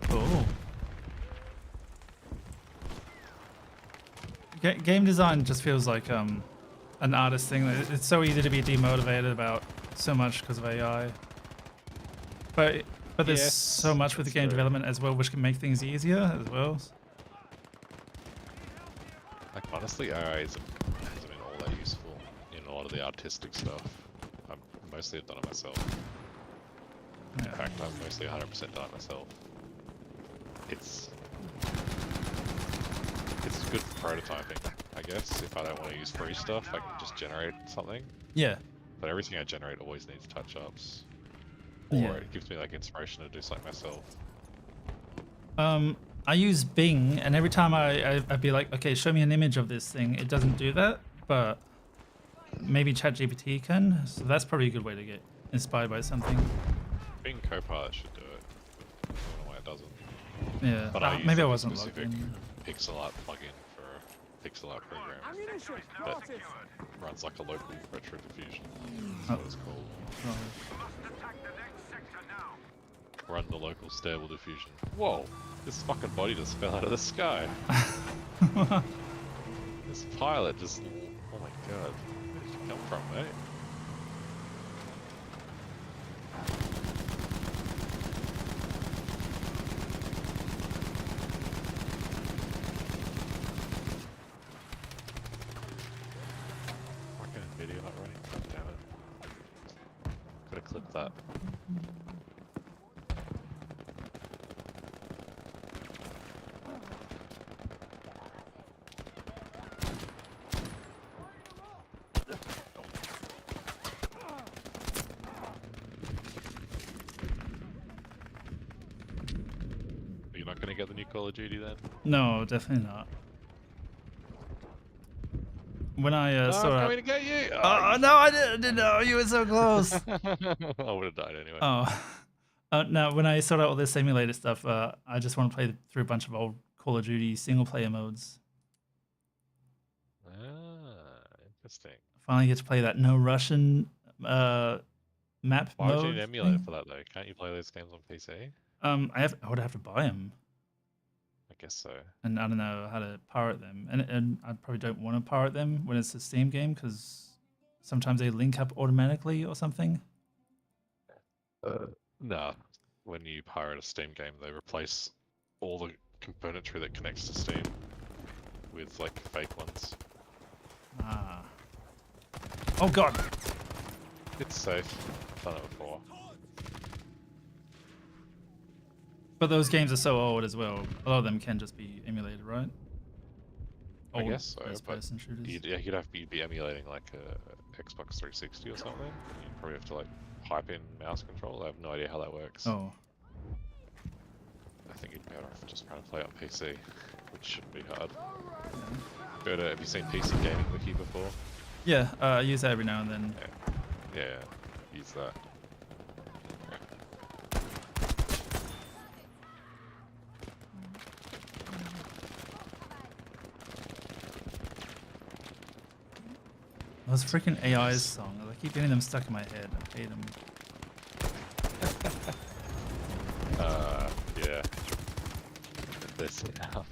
cool. Game design just feels like an artist thing. It's so easy to be demotivated about so much because of AI. But there's Yes, so much with the that's game true. development as well, which can make things easier as well. Like honestly, AI isn't all that useful in a lot of the artistic stuff. I'm mostly done it myself. In Yeah. fact, I've mostly 100% done it myself. It's good for prototyping, I guess. If I don't want to use free stuff, I can just generate something. Yeah. But everything I generate always needs touch-ups. Or Yeah. it gives me like inspiration to do something myself. I use Bing, and every time I'd be like, okay, show me an image of this thing. It doesn't do that, but maybe ChatGPT can. So that's probably a good way to get inspired by something. Bing Copilot should do it. I don't know why it doesn't. Yeah. But I use Maybe I like a wasn't logged specific in. pixel art plugin for pixel art programs Ammunition. that Got it. runs like a local retro diffusion. Oh. That's what it's called. Right. Run the local stable diffusion. Whoa! This fucking body just fell out of the sky. This pilot just... Oh my god. Where did you come from, mate? Fucking video not running. God damn it. Gotta clip that. You're not gonna get the new Call of Duty then? No, definitely not. When I I'm saw coming to get you! Oh no, I didn't know you were so close. I would have died anyway. Oh, no. When I saw all this simulator stuff, I just want to play through a bunch of old Call of Duty single player modes. Interesting. Finally get to play that no Russian map Why mode. would you need an emulator thing. for that though? Can't you play those games on PC? I would have to buy them, I guess so. and I don't know how to pirate them, and I probably don't want to pirate them when it's a Steam game because sometimes they link up automatically or something. Nah. When you pirate a Steam game, they replace all the componentry that connects to Steam with like fake ones. Ah. Oh god. It's safe. Done it before. But those games are so old as well. A lot of them can just be emulated, right? I guess so, but first-person shooters. you'd be emulating like a Xbox 360 or something. You'd probably have to like pipe in mouse control. I have no idea how that works. Oh, I think you'd be better off just trying to play on PC, which shouldn't be hard. Have you seen PC Gaming Wiki before? yeah. I use that every now and then. Yeah, use that. Those freaking AI's songs. I keep getting them stuck in my head. I hate them. Yeah. This now.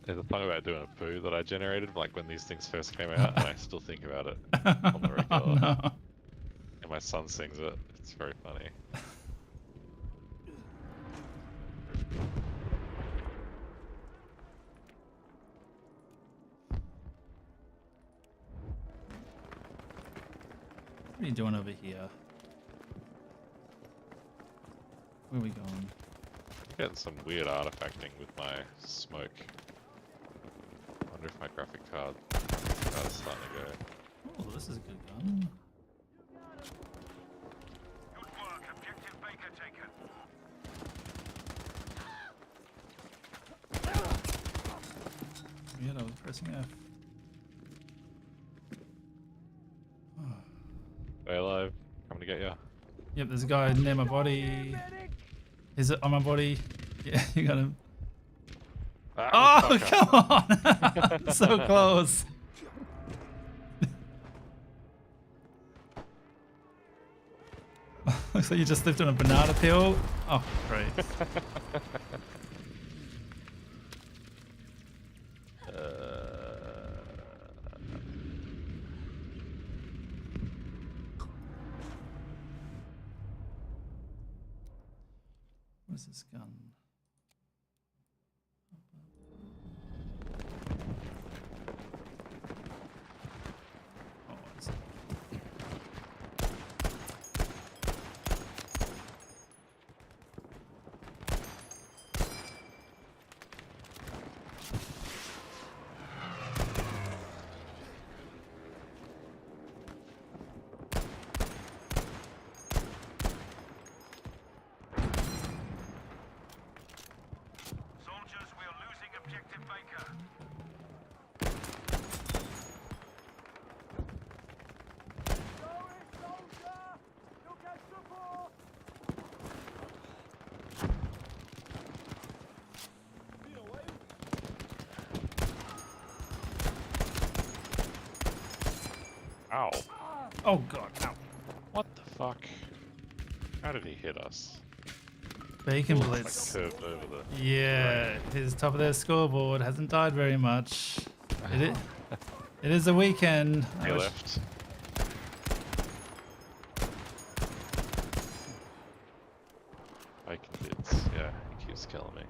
There's a song about doing a poo that I generated like when these things first came out, and I still think about it on the regular. Oh, no. And my son sings it. It's very funny. What are you doing over here? Where are we going? Getting some weird artifacting with my smoke. I wonder if my graphic card is starting to go. Oh, this is a good gun. Good work, objective Baker taken. Yeah, I was pressing F. Stay alive. Coming to get you. Yep, there's a guy near my body. Is it on my body? Yeah, you got him. Ah, Oh, fucker. come on! So close. Looks like you just lived on a banana peel. Oh, great. Where's this gun? Oh, it's... Soldiers, we are losing objective Baker. Ow. Oh god, ow. What the fuck? How did he hit us? Bacon Like Blitz. curved over the... Yeah, his top of their scoreboard hasn't died very much. It is a weekend. He left. Bacon bits. Yeah, he keeps killing me.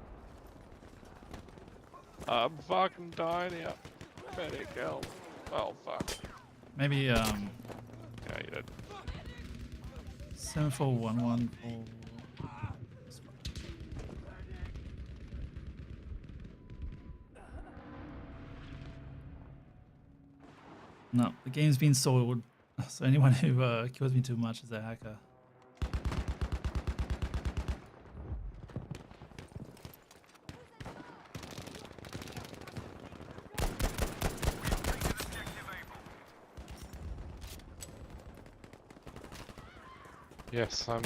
I'm fucking dying here. Medic help. Oh fuck. Maybe Yeah, you did. 74114. No, the game's been soiled. So anyone who kills me too much is a hacker. Yes, I've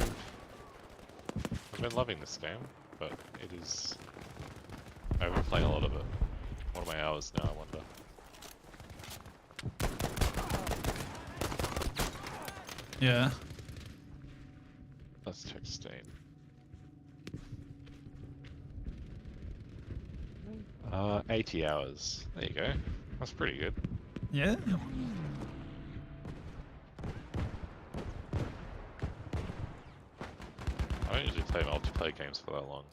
been loving this game, but it is... I've been playing a lot of it. What are my hours now, I wonder? Yeah. Let's check Steam. 80 hours. There you go. That's pretty good. Yeah. I don't usually play multiplayer games for that long.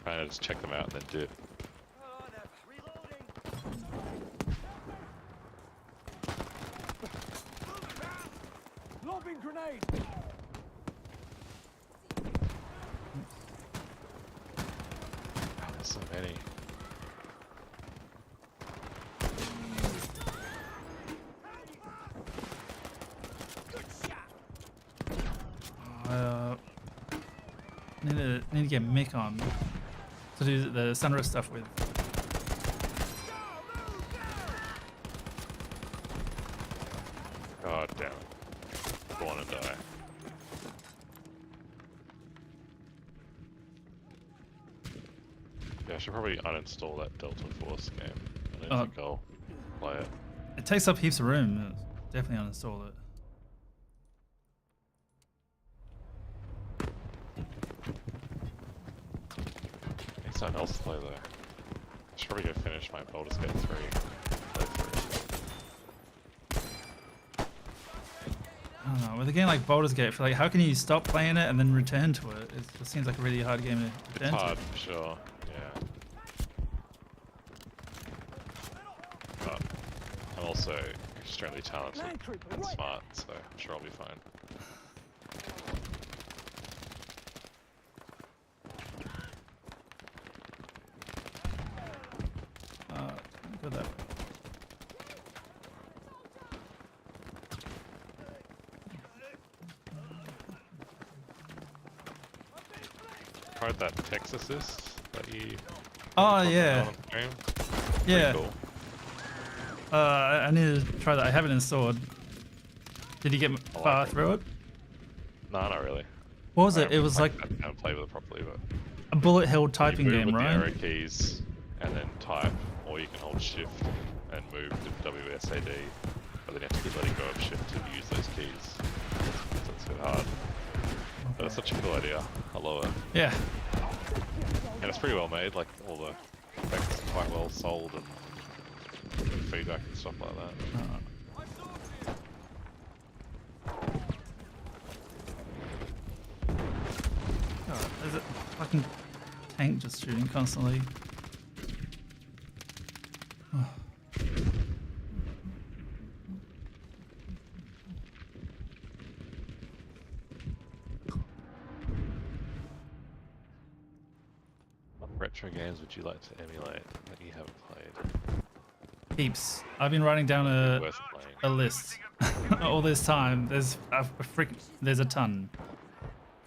I kind of just check them out and then dip. Lobbing grenade! Oh, there's so many. Need to get Mick on to do the sunrise stuff with. God damn it. I want to die. Yeah, I should probably uninstall that Delta Force game. I don't think I'll play it. It takes up heaps of room. Definitely uninstall it. Need something else to play though. Should probably go finish my Baldur's Gate 3 playthrough. I don't know. With a game like Baldur's Gate, I feel like how can you stop playing it and then return to it? It just seems like a really hard game to It's return hard, to. for sure, yeah. But I'm also extremely talented and smart, so I'm sure I'll be fine. Go that way. Tried that text assist that you... Oh put yeah, on stream? yeah. Pretty cool. I need to try that. I have it installed. Did you get I far like it. through it? No, not really. What was I it? It was like I haven't played with it properly, but... a bullet hell You typing move game, with the right? arrow keys and then type, or you can hold shift and move with WSAD, but then you have to keep letting go of shift to use those keys. So it's a bit hard. But it's such a cool idea. I love it. Yeah. And it's pretty well made, like all the effects are quite well sold and good feedback and stuff like that. God, there's a fucking tank just shooting constantly. What retro games would you like to emulate that you haven't played? Heaps. I've been writing down Worth playing. a list all this time. There's there's a ton.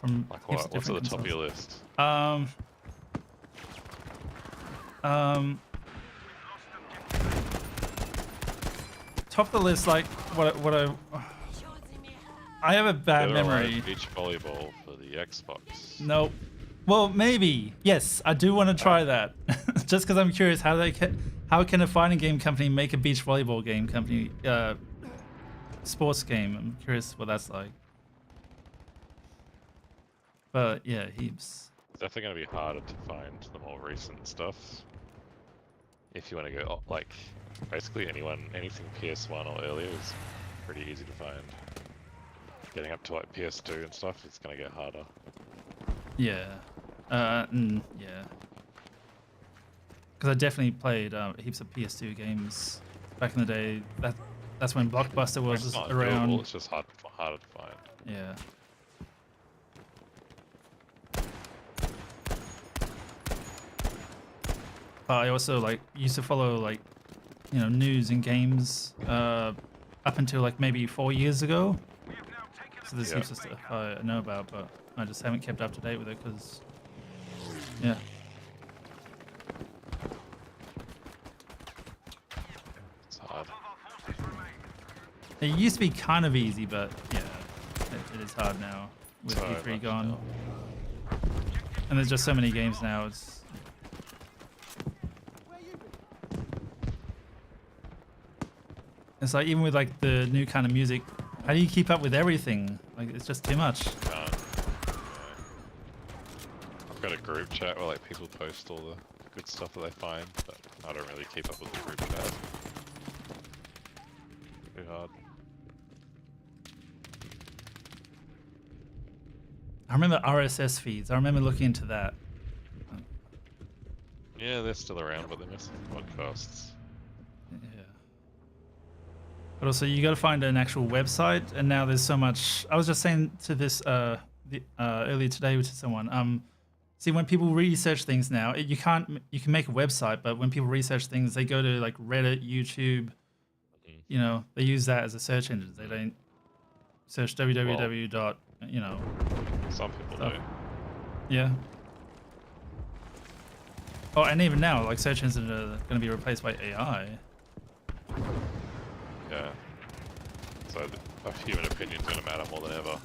From Like heaps of what? What's at the different top of your consoles. list? Top of the list, like what I have a bad Dead or Alive memory. Beach volleyball for the Xbox. Nope. Well, maybe. Yes, I do want to try that. Just because I'm curious how can a fighting game company make a beach volleyball game company sports game? I'm curious what that's like. But yeah, heaps. It's definitely going to be harder to find the more recent stuff. If you want to go, like, basically anything PS1 or earlier is pretty easy to find. Getting up to like PS2 and stuff, it's going to get harder. Yeah. Yeah. Because I definitely played heaps of PS2 games back in the day. That's when Blockbuster was It's not around. doable, it's just harder to find. Yeah. But I also like used to follow like, you know, news and games up until like maybe 4 years ago. So there's heaps of stuff I know about, but I just haven't kept up to date with it because, yeah. It's hard. It used to be kind of easy, but yeah, it is hard now with So E3 much gone. now. And there's just so many games now. It's like even with like the new kind of music, how do you keep up with everything? Like it's just too much. Yeah. I've got a group chat where like people post all the good stuff that they find, but I don't really keep up with the group chat. Too hard. I remember RSS feeds. I remember looking into that. Yeah, they're still around, but they're missing podcasts. Yeah. But also, you got to find an actual website, and now there's so much. I was just saying to this earlier today to someone. See, when people research things now, you can make a website, but when people research things, they go to like Reddit, YouTube. You know, they use that as a search engine. They don't search www dot. You know. Some people Stuff. do. Yeah. Oh, and even now, like search engines are going to be replaced by AI. Yeah. So a human opinion's going to matter more than ever.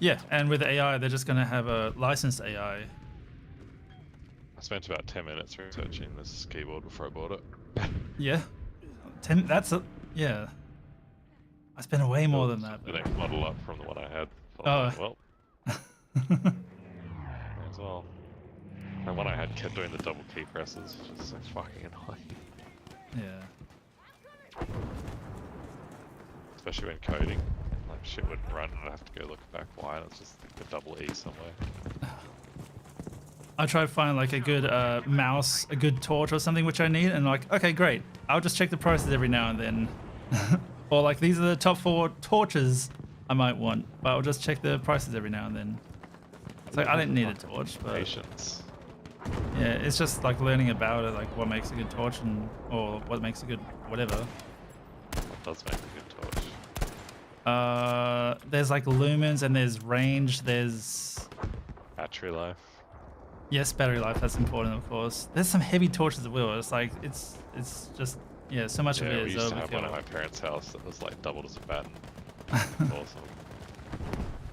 Yeah, and with AI, they're just going to have a licensed AI. I spent about 10 minutes researching this keyboard before I bought it. Yeah. Yeah. I spent way more than that. The But... next model up from the one I had. So Oh. I was like, well, may as well. The one I had kept doing the double key presses, which is so fucking annoying. Yeah. Especially when coding, like shit wouldn't run and I'd have to go look back why, and it's just like a double E somewhere. I try to find like a good mouse, a good torch or something which I need, and like, okay, great. I'll just check the prices every now and then. Or like, these are the top 4 torches I might want, but I'll just check the prices every now and then. It's like, I didn't need a torch, but Patience. yeah, it's just like learning about it, like what makes a good torch or what makes a good whatever. What does make a good torch? There's like lumens and there's range, there's... Battery life. Yes, battery life, that's important, of course. There's some heavy torches as well. It's like, it's just, yeah, so much of Yeah, it we is used to have one at overkill. my parents' house that was like doubled as a baton. Awesome.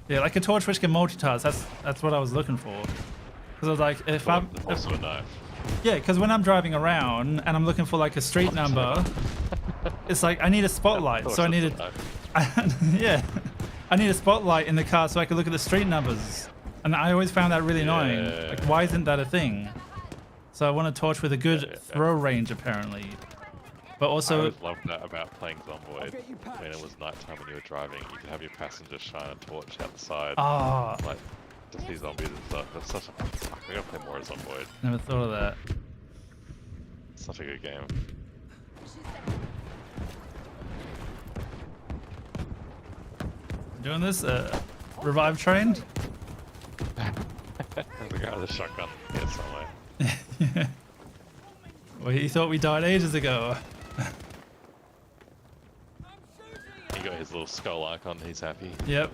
Yeah, like a torch which can multitask. That's what I was looking for. Because I was like, if I'm... Also a knife. Yeah, because when I'm driving around and I'm looking for like a street number, it's like, I need a spotlight. So I need a... yeah. I need a spotlight in the car so I can look at the street numbers. And I always found that really annoying. Like, why isn't that a thing? So I want a torch with a good throw range, apparently. But I also... always loved that about playing Zomboid. When it was nighttime when you were driving, you could have your passenger shine a torch out the side. Ah, Like, to see zombies and stuff. That's such a... Fuck, we gotta play more of Zomboid. never thought of that. It's such a good game. Doing this? Revive train? There's a guy with a shotgun here somewhere. Yeah. Well, he thought we died ages ago. He got his little skull icon, he's happy. Yep.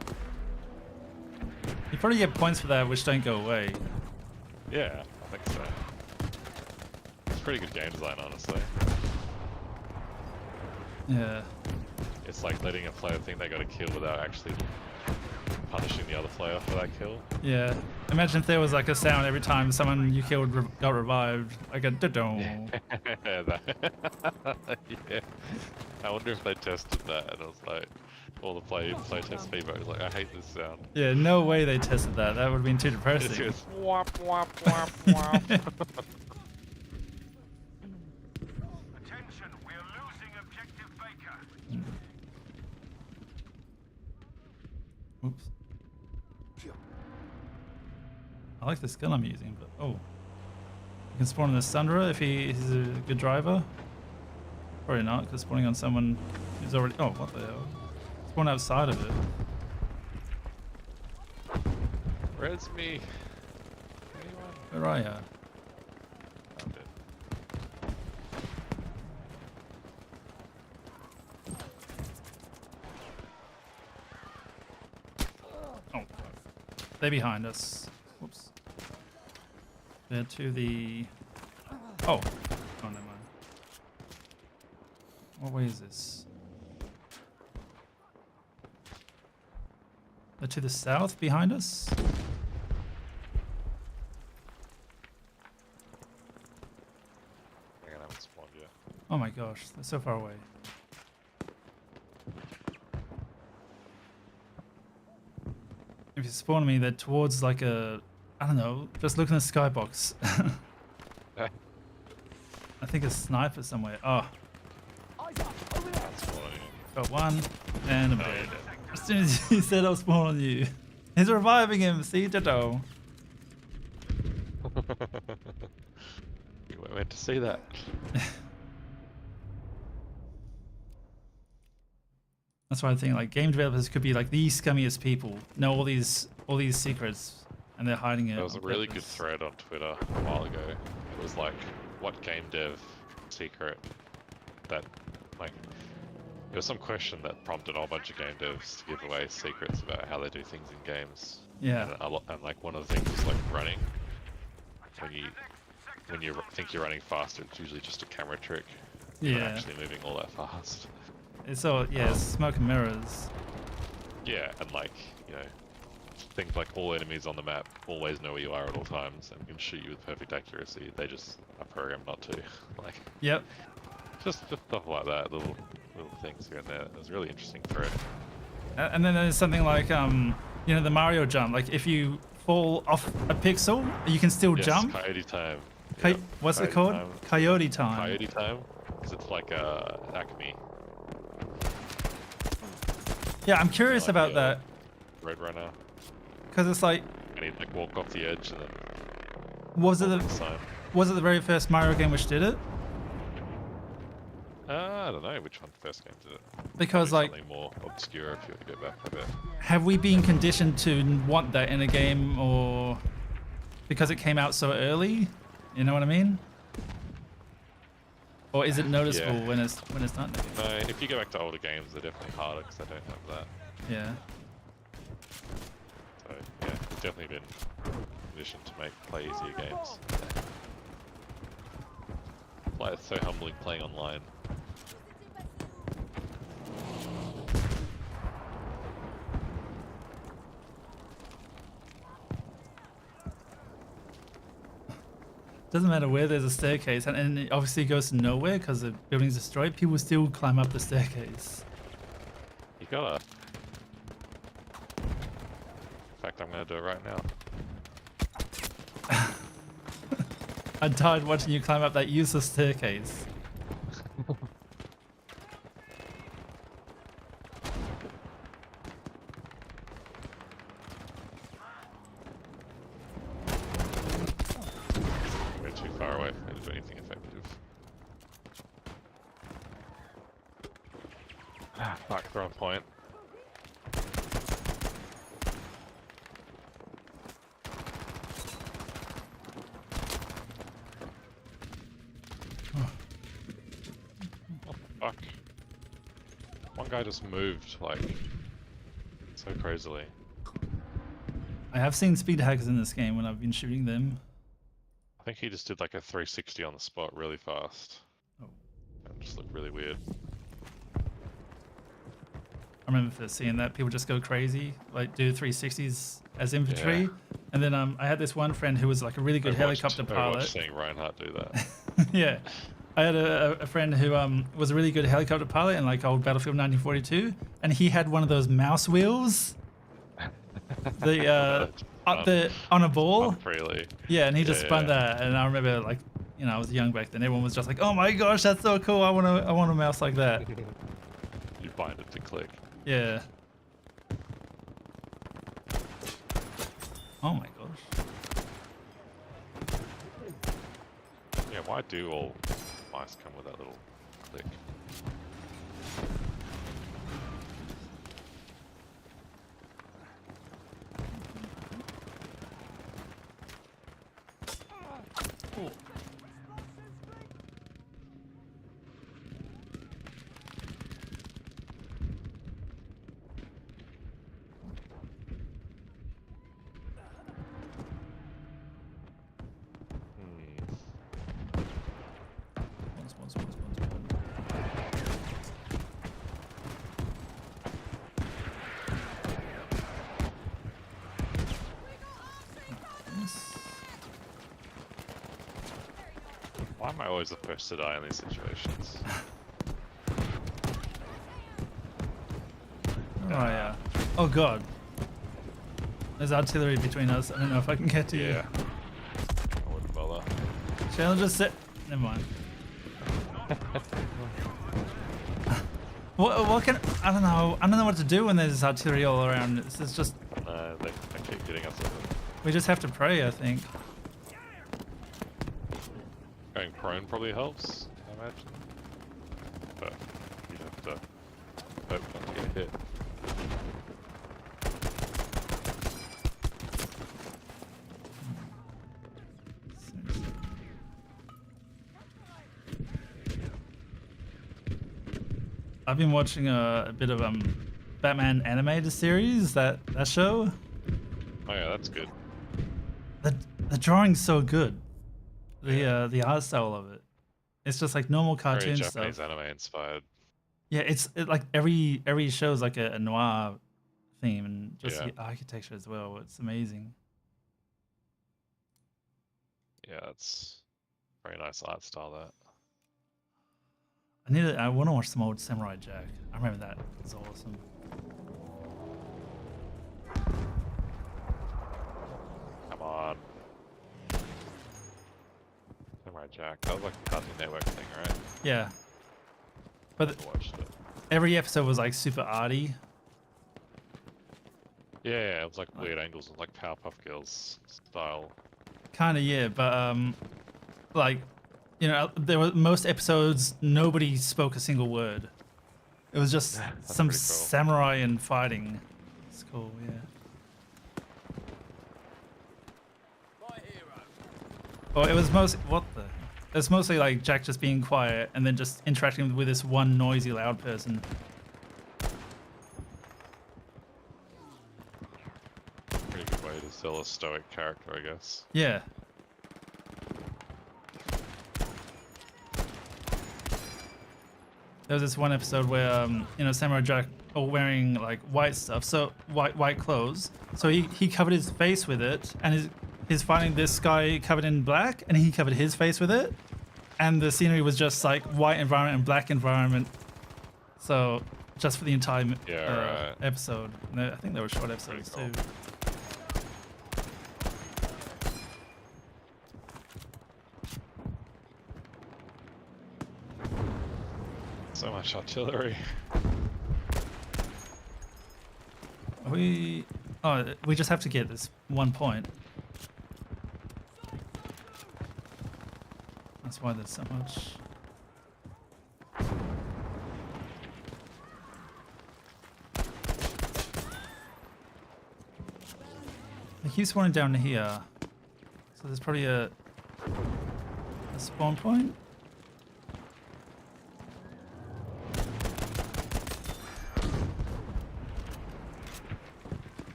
You probably get points for that, which don't go away. Yeah, I think so. It's pretty good game design, honestly. Yeah. It's like letting a player think they got a kill without actually punishing the other player for that kill. Yeah. Imagine if there was like a sound every time someone you killed got revived. Like a da-dong. Yeah. I wonder if they tested that and it was like, all the play test feedback was like, I hate this sound. Yeah, no way they tested that. That would have been too It's depressing. just wop wop wop wop. Attention, we're losing objective Baker. Oops. I like the skill I'm using, but oh. You can spawn in the Sundra if he's a good driver. Probably not, because spawning on someone who's already... Oh, what the hell? Spawn outside of it. Res me. Anyone? Where are ya? Found it. Oh, they're behind us. Whoops. They're to the... Oh. Oh, never mind. What way is this? They're to the south behind us? Hang on, I haven't spawned yet. Oh my gosh, they're so far away. If you spawn me, they're towards like a... I don't know, just look in the skybox. I think a sniper somewhere. Oh, Eyes up, over there. Spawning. got one and a dead. As soon as he said I'll spawn on you. He's reviving him, see, Dodo. You weren't meant to see that. That's why I think like game developers could be like the scummiest people. Know all these secrets, and they're hiding it. There was a on really good purpose. thread on Twitter a while ago. It was like, what game dev secret that, like, there was some question that prompted a whole bunch of game devs to give away secrets about how they do things in games. Yeah. And like one of the things is like running. When you think you're running faster, it's usually just a camera trick. You're not Yeah. actually moving all that fast. It's all it's smoke and mirrors. Yeah, and like, you know, things like all enemies on the map always know where you are at all times and can shoot you with perfect accuracy. They just are programmed not to. Like, Yep. just stuff like that, little things here and there. It was a really interesting thread. And then there's something like you know, the Mario jump. Like if you fall off a pixel, you can still Yes, jump. coyote time. What's it Coyote called? time. Coyote time. Coyote time? Because it's like Acme. Yeah, I'm curious Like about the, that Red Runner. because it's like, And he'd like walk off the edge and then was it walk the the sign. was it the very first Mario game which did it? I don't know which one first game did it. Because Probably like, something more obscure if you were to go back a bit. have we been conditioned to want that in a game, or because it came out so early? You know what I mean? Or is it noticeable Yeah. when it's not? No, if you go back to older games, they're definitely harder because they don't have that. Yeah. So yeah, it's definitely been conditioned to play easier games. Like it's so humbling playing online. Doesn't matter where there's a staircase, and it obviously goes to nowhere because the building's destroyed. People still climb up the staircase. You gotta. In fact, I'm gonna do it right now. I died watching you climb up that useless staircase. We're too far away for me to do anything effective. Fuck, throw point. Oh, fuck. One guy just moved, like, so crazily. I have seen speed hackers in this game when I've been shooting them. I think he just did like a 360 on the spot really fast. Oh. And just looked really weird. I remember first seeing that. People just go crazy, like do 360s as infantry. Yeah. And then I had this one friend who was like a really good helicopter I pilot. watched seeing Reinhardt do that. Yeah. I had a friend who was a really good helicopter pilot in like old Battlefield 1942, and he had one of those mouse wheels. The on a ball. Freely. Yeah, and he just spun that, and I remember like, you know, I was young back then. Everyone was just like, "Oh my gosh, that's so cool! I want a mouse like that." You bind it to click. Yeah. Oh my gosh. Yeah, why do all mice come with that little click? Cool. Spawns. Why am I always the first to die in these situations? Oh yeah. Oh god. There's artillery between us. I don't know if I can get to you. Yeah. I wouldn't bother. Shall I just sit? Never mind. What can I don't know what to do when there's artillery all around. It's just They keep getting us with it. we just have to pray, I think. Going prone probably helps, I imagine. But you'd have to hope not to get hit. I've been watching a bit of Batman animated series, that show. Oh yeah, that's good. The drawing's so good. The art style of it. It's just like normal Very cartoon Japanese stuff. anime inspired. Yeah, it's like every show is like a noir theme, and just Yeah. the architecture as well. It's amazing. Yeah, it's very nice art style that. I want to watch some old Samurai Jack. I remember that. It was awesome. Jack. That was like a Cartoon Network thing, right? Yeah. But I watched it. every episode was like super arty. Yeah, it was like weird angles and like Powerpuff Girls style. Kind of, yeah, but like, you know, there were most episodes nobody spoke a single word. It was just That's some pretty cool. samurai and fighting. It's cool, yeah. Well, it was it's mostly like Jack just being quiet and then just interacting with this one noisy, loud person. Pretty good way to sell a stoic character, I guess. Yeah. There was this one episode where, you know, Samurai Jack are wearing like white stuff, so white clothes. So he covered his face with it, and he's fighting this guy covered in black, and he covered his face with it. And the scenery was just like white environment and black environment. So just for the entire Yeah, right. episode. And I think they were short episodes Pretty too. So much artillery. We just have to get this 1 point. That's why there's so much. They keep spawning down here, so there's probably a spawn point.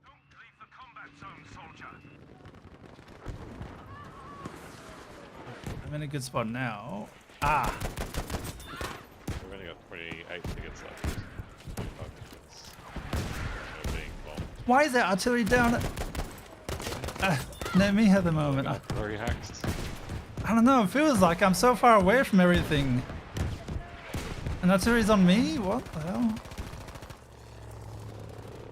Don't leave the combat zone, soldier. I'm in a good spot now. Ah, We've only got 28 tickets left. 25 tickets. We're being bombed. why is there artillery down? Let me have the moment. Artillery hacks. I don't know, it feels like I'm so far away from everything. And artillery's on me? What the hell?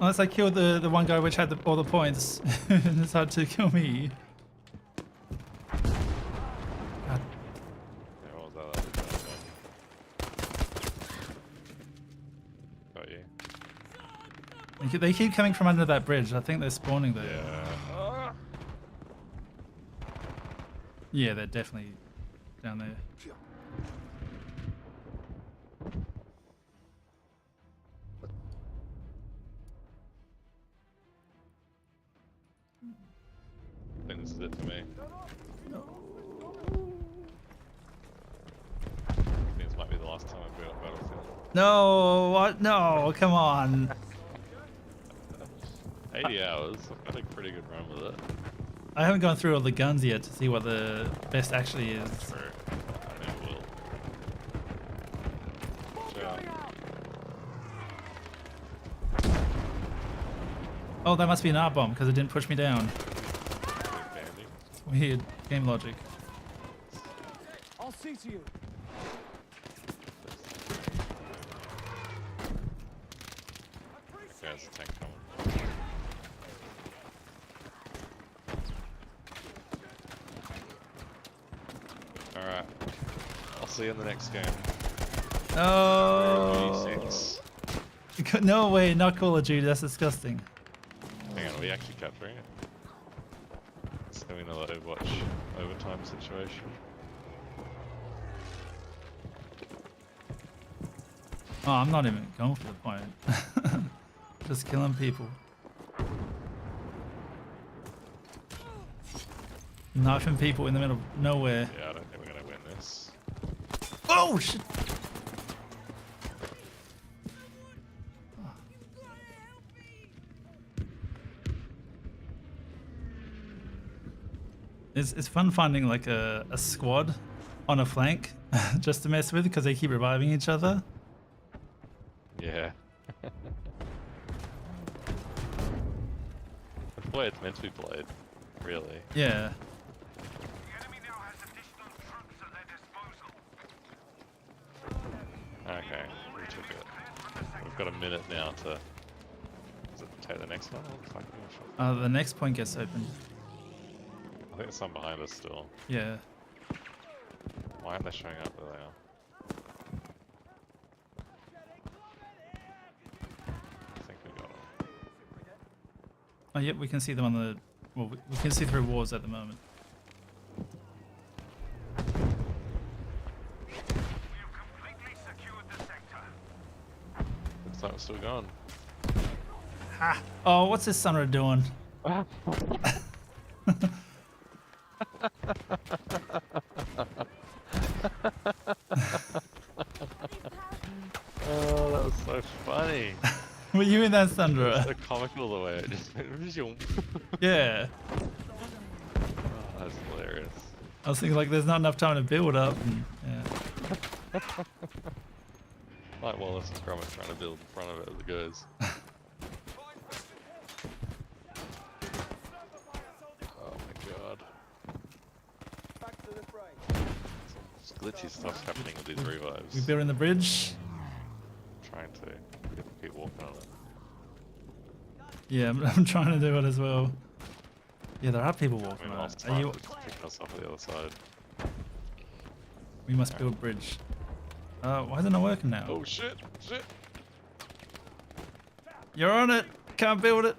Unless I killed the one guy which had all the points. It's hard to kill me. God. Yeah, what was that? Got you. They keep coming from under that bridge. I think they're spawning there. Yeah. Yeah, they're definitely down there. I think this is it for me. I think this might be the last time I've been on Battlefield. No, what? No, come on. 80 hours. I've had a pretty good run with it. I haven't gone through all the guns yet to see what the best actually is. True. I mean, it will. Oh, that must be an art bomb because it didn't push me down. Bandy. Weird game logic. I'll see to you. Okay, there's a tank coming. Alright. I'll see you in the next game. No. 36. No way, not Call of Duty. That's disgusting. Hang on, are we actually capturing it? It's gonna be another Overwatch overtime situation. Oh, I'm not even going for the point. Just killing people. Knifing people in the middle of nowhere. Yeah, I don't think we're gonna win this. Oh shit! It's fun finding like a squad on a flank just to mess with because they keep reviving each other. Yeah. That's the way it's meant to be played, really. Yeah. The enemy now has additional troops at their disposal. Okay, we took it. We've got a minute now to... Is it take the next one? Or the fucking shot? The next point gets opened. I think there's some behind us still. Yeah. Why aren't they showing up? There they are. I think we got them. Oh, yep, we can see them on the... Well, we can see through walls at the moment. We have completely secured the sector. Looks like we're still going. Ha! Oh, what's this Sunra doing? Oh, that was so funny. Were you in that Sandra? So comical the way it just went. Yeah. Oh, that's hilarious. I was thinking like there's not enough time to build up. And, yeah. Like Wallace and Gromit trying to build in front of it as it goes. Oh my god. Some glitchy stuff's happening with these revives. We building the bridge. Trying to keep walking on it. Yeah, I'm trying to do it as well. Yeah, there are people I walking mean, on I'll it. start You, to pick us up at the other side. we must build bridge. Why is it not working now? Oh shit! Shit! You're on it. Can't build it.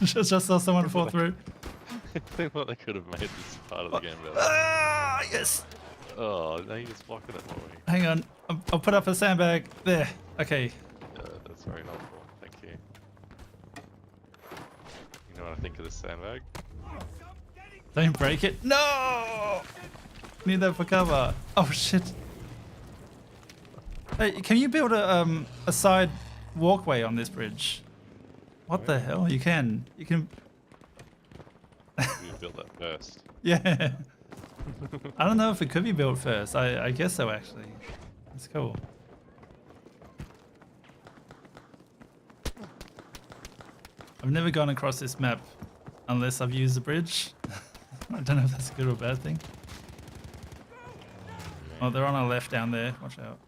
just saw someone fall through. I think what they could have made this part of the game better. Ah, yes. Oh, now you're just blocking it for me. Hang on. I'll put up a sandbag. There. Okay. That's very helpful. Thank you. You know what I think of this sandbag? Don't break it. No! Need that for cover. Oh shit. Hey, can you build a side walkway on this bridge? What the hell? You can. You can. You built that first. Yeah. I don't know if it could be built first. I guess so actually. It's cool. I've never gone across this map unless I've used the bridge. I don't know if that's a good or a bad thing. Oh, they're on our left down there. Watch out.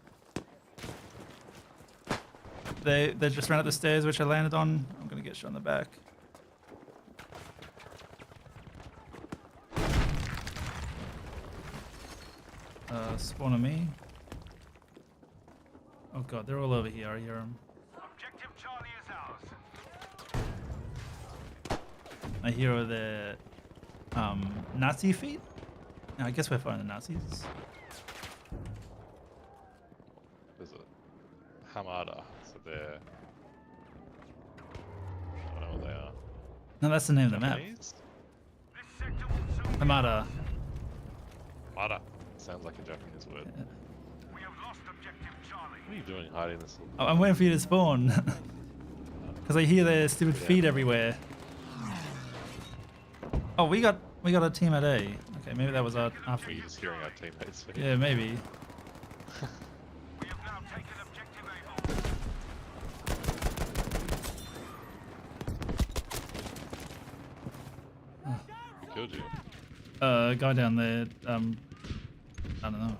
They just ran up the stairs, which I landed on. I'm gonna get shot in the back. Spawn on me. Oh god, they're all over here. I hear them. Objective Charlie is ours. I hear the Nazi feet. I guess we're fighting the Nazis. There's a Hamada, so they're... I don't know what they are. No, that's the name of the map. Japanese? This sector will soon be Hamada. Hamada. Sounds like a Japanese word. We have lost objective Charlie. What are you doing hiding this? Oh, I'm waiting for you to spawn. Because I hear their stupid feet everywhere. Oh, we got a team at A. Okay, maybe that was our Are you just hearing our teammates speak? Yeah, maybe. We have now taken objective Able. Killed you. Guy down there. I don't know.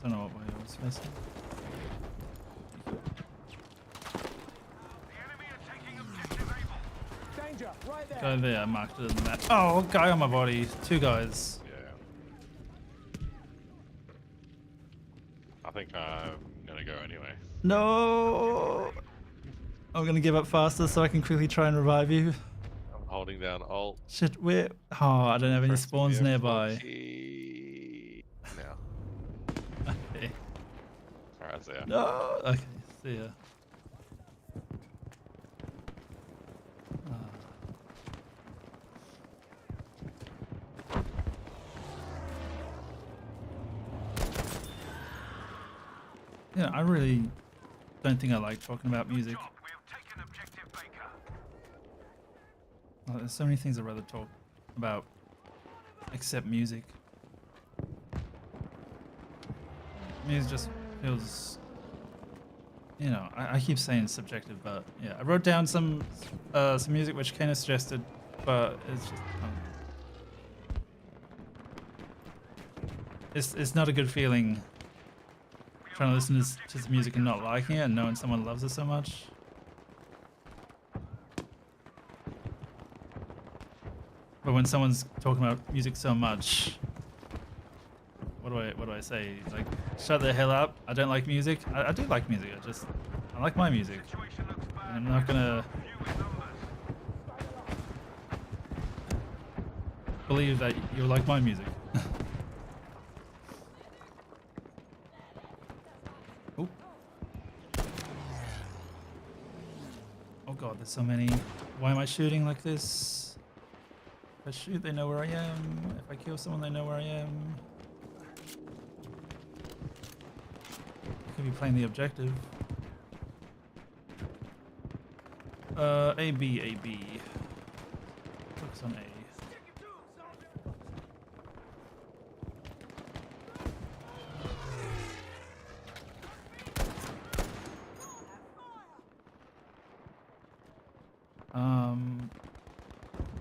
Don't know what way I was facing. The enemy are taking objective Able. Danger, right there. Guy there, I marked it in the map. Oh, guy on my body. Two guys. Yeah. I think I'm gonna go anyway. No! I'm gonna give up faster so I can quickly try and revive you. I'm holding down Alt. Shit, where? Oh, I don't have any pressing spawns the nearby. F4 key. Now. Okay. Alright, so yeah. No! Okay, see ya. Yeah, I really don't think I like talking about music. We have taken Well, there's so many things I'd rather talk about except music. Music just feels, you know, I keep saying it's subjective, but yeah, I wrote down some music which Kena suggested, but it's just it's not a good feeling trying to listen to the music and not liking it and knowing someone loves it so much. But when someone's talking about music so much, what do I say? Like, shut the hell up. I don't like music. I do like music. I like my music. Situation looks bad. I'm not gonna Few in numbers. believe that you like my music. Oh. Oh god, there's so many. Why am I shooting like this? If I shoot, they know where I am. If I kill someone, they know where I am. I could be playing the objective. A, B, A, B. Focus on A.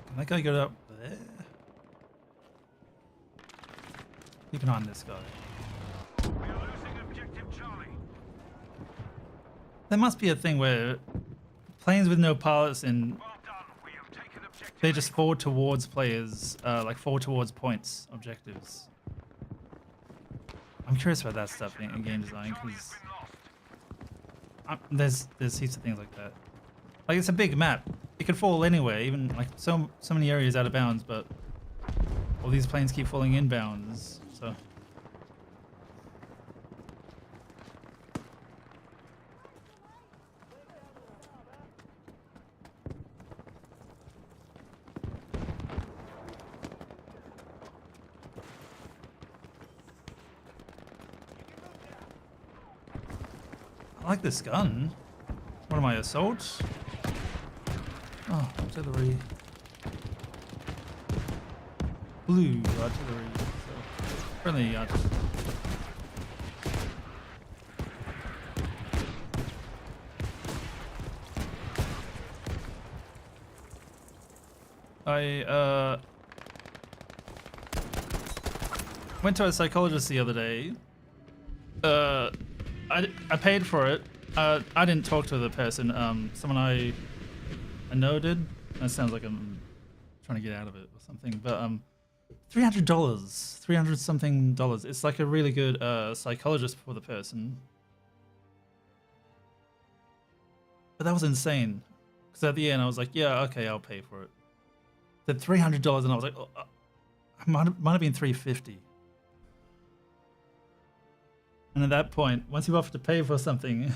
Can that guy get up there? Keep an eye on this guy. We are losing objective Charlie. There must be a thing where planes with no pilots and Well done. We have taken objective. they just fall towards players, like fall towards points, objectives. I'm curious about that stuff in game design because there's heaps of things like that. Like it's a big map. It could fall anywhere, even like so many areas out of bounds, but all these planes keep falling inbounds. So I like this gun. What am I, assault? Oh, artillery. Blue artillery. So friendly artillery. I went to a psychologist the other day. I paid for it. I didn't talk to the person. Someone I know did. That sounds like I'm trying to get out of it or something. But $300, $300 something dollars. It's like a really good psychologist for the person. But that was insane. Because at the end I was like, yeah, okay, I'll pay for it. Said $300, and I was like, oh, it might have been $350. And at that point, once you've offered to pay for something,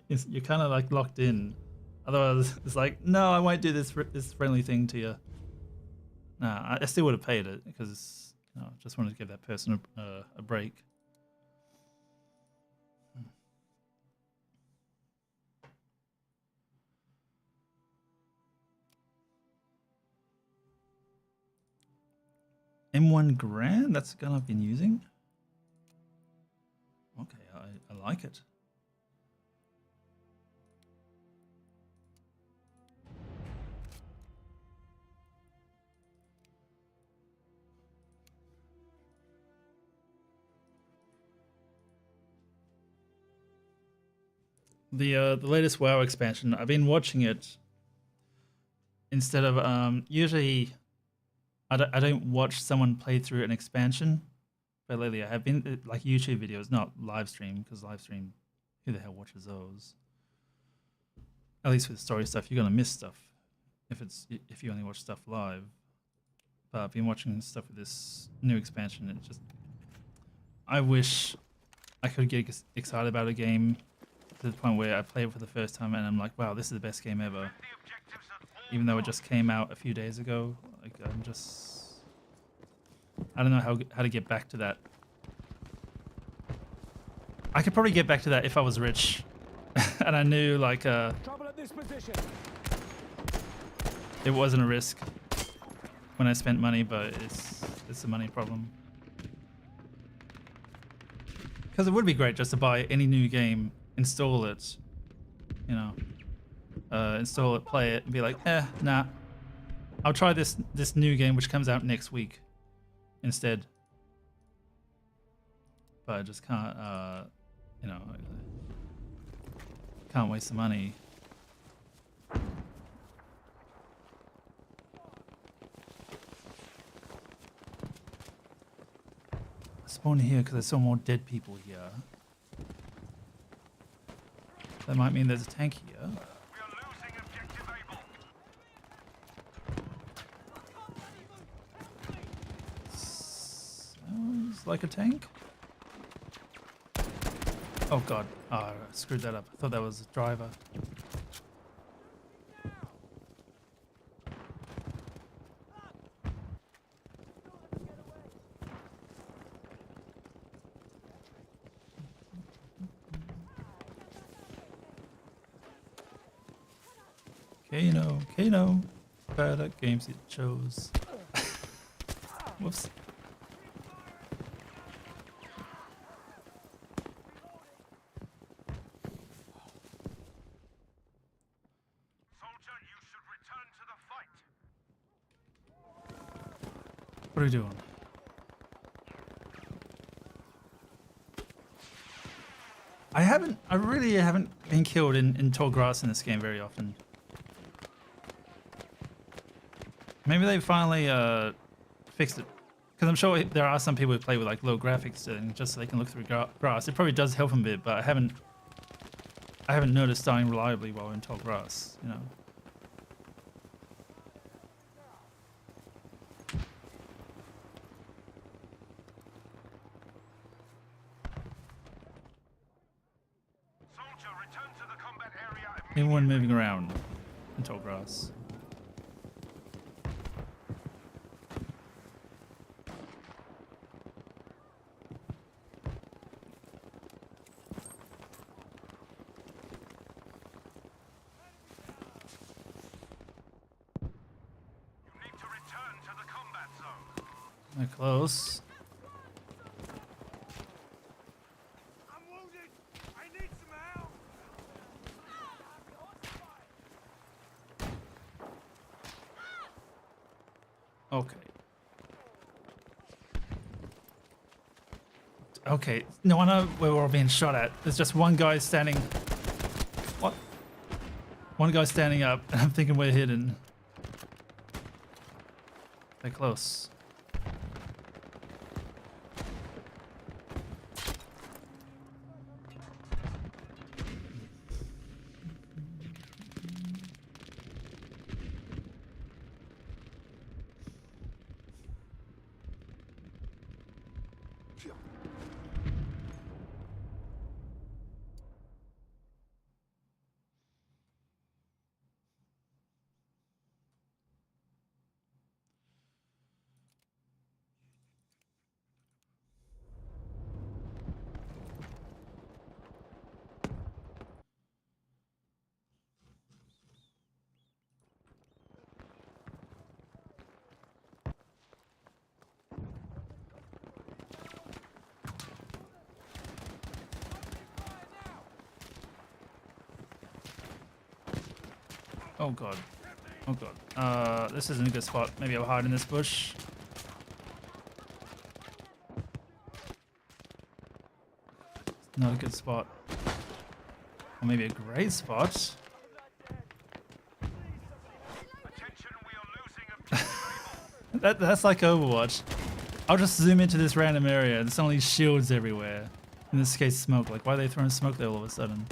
you're kind of like locked in. Otherwise, it's like, no, I won't do this friendly thing to you. Nah, I still would have paid it because I just wanted to give that person a break. M1 Grand? That's the gun I've been using. Okay, I like it. The latest WoW expansion, I've been watching it instead of usually I don't watch someone play through an expansion, but lately I have been like YouTube videos, not live stream, because live stream, who the hell watches those? At least with story stuff, you're gonna miss stuff if you only watch stuff live. But I've been watching stuff with this new expansion. And I wish I could get excited about a game to the point where I play it for the first time and I'm like, wow, this is the best game ever. The objectives at all Even though it just came out a few days ago, like I don't know how to get back to that. I could probably get back to that if I was rich, and I knew like Trouble at this position. it wasn't a risk when I spent money, but it's a money problem. Because it would be great just to buy any new game, install it, you know, install it, play it, and be like, nah, I'll try this new game which comes out next week instead. But I just can't, you know, can't waste the money. Spawn here because I saw more dead people here. That might mean there's a tank here. We are losing objective Able. Sounds like a tank. Oh god, oh, I screwed that up. I thought that was a driver. Kano, bad at games it chose. Whoops. Soldier, you should return to the fight. What are we doing? I really haven't been killed in tall grass in this game very often. Maybe they finally fixed it. Because I'm sure there are some people who play with like low graphics settings just so they can look through grass. It probably does help them a bit, but I haven't noticed dying reliably while in tall grass, you know. Soldier, return to the combat area immediately. Anyone moving around in tall grass. You need to return to the combat zone. They're close. I'm wounded. I need some help. Okay. Okay. No, I know where we're all being shot at. There's just one guy standing. What? One guy standing up, and I'm thinking we're hidden. They're close. Oh god. Oh god. This isn't a good spot. Maybe I'll hide in this bush. Not a good spot. Or maybe a great spot. Attention, we are losing objective Able. That's like Overwatch. I'll just zoom into this random area and suddenly shields everywhere. In this case, smoke. Like, why are they throwing smoke there all of a sudden?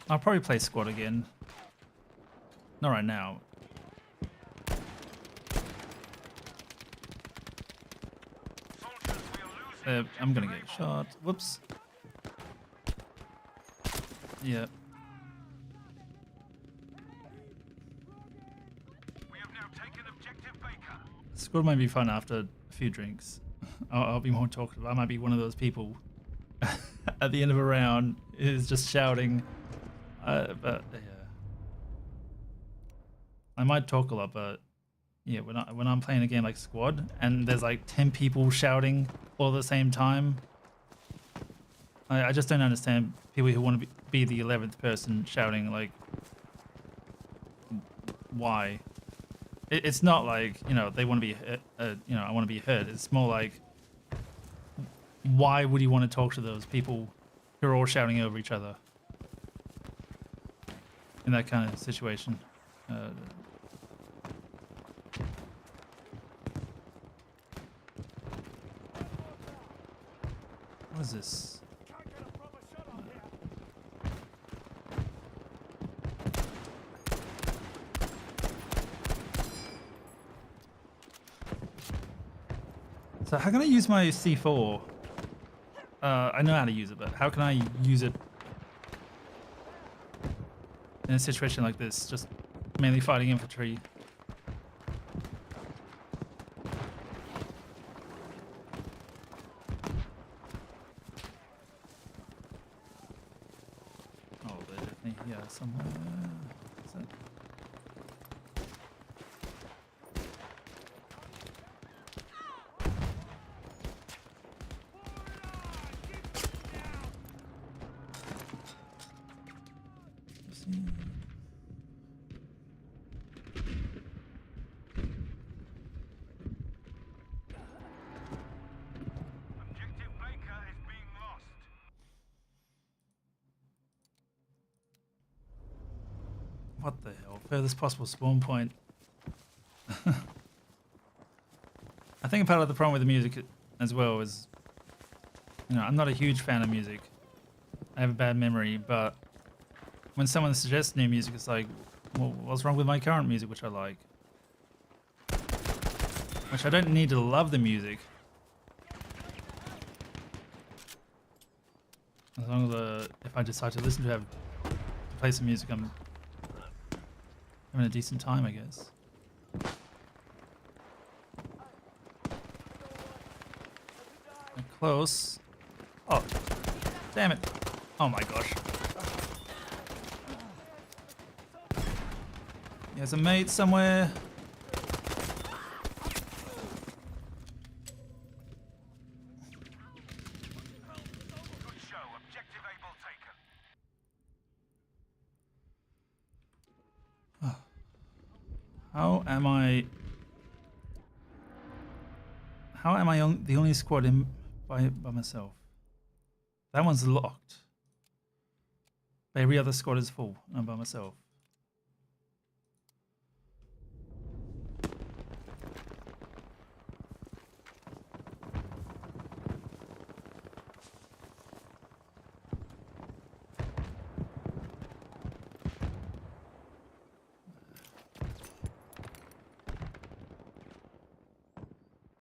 I'll probably play squad again. Not right now. I'm gonna get shot. Whoops. Yeah. We have now taken objective Baker. Squad might be fun after a few drinks. I'll be more talkative. I might be one of those people at the end of a round who's just shouting. But yeah, I might talk a lot, but yeah, when I'm playing a game like Squad and there's like 10 people shouting all at the same time, I just don't understand people who want to be the 11th person shouting. Like, why? It's not like, you know, they want to be you know, I want to be heard. It's more like, why would you want to talk to those people who are all shouting over each other in that kind of situation? What is this? So how can I use my C4? I know how to use it, but how can I use it in a situation like this? Just mainly fighting infantry. Oh, they're definitely here somewhere. Is that... Objective Baker is being lost. What the hell? Furthest possible spawn point. I think part of the problem with the music as well is, you know, I'm not a huge fan of music. I have a bad memory, but when someone suggests new music, it's like, well, what's wrong with my current music, which I like? Which I don't need to love the music. As long as if I decide to listen to play some music, I'm having a decent time, I guess. They're close. Oh, damn it. Oh my gosh. There's a mate somewhere. Good show. Objective Able taken. How am I on the only squad in by myself? That one's locked. But every other squad is full. I'm by myself.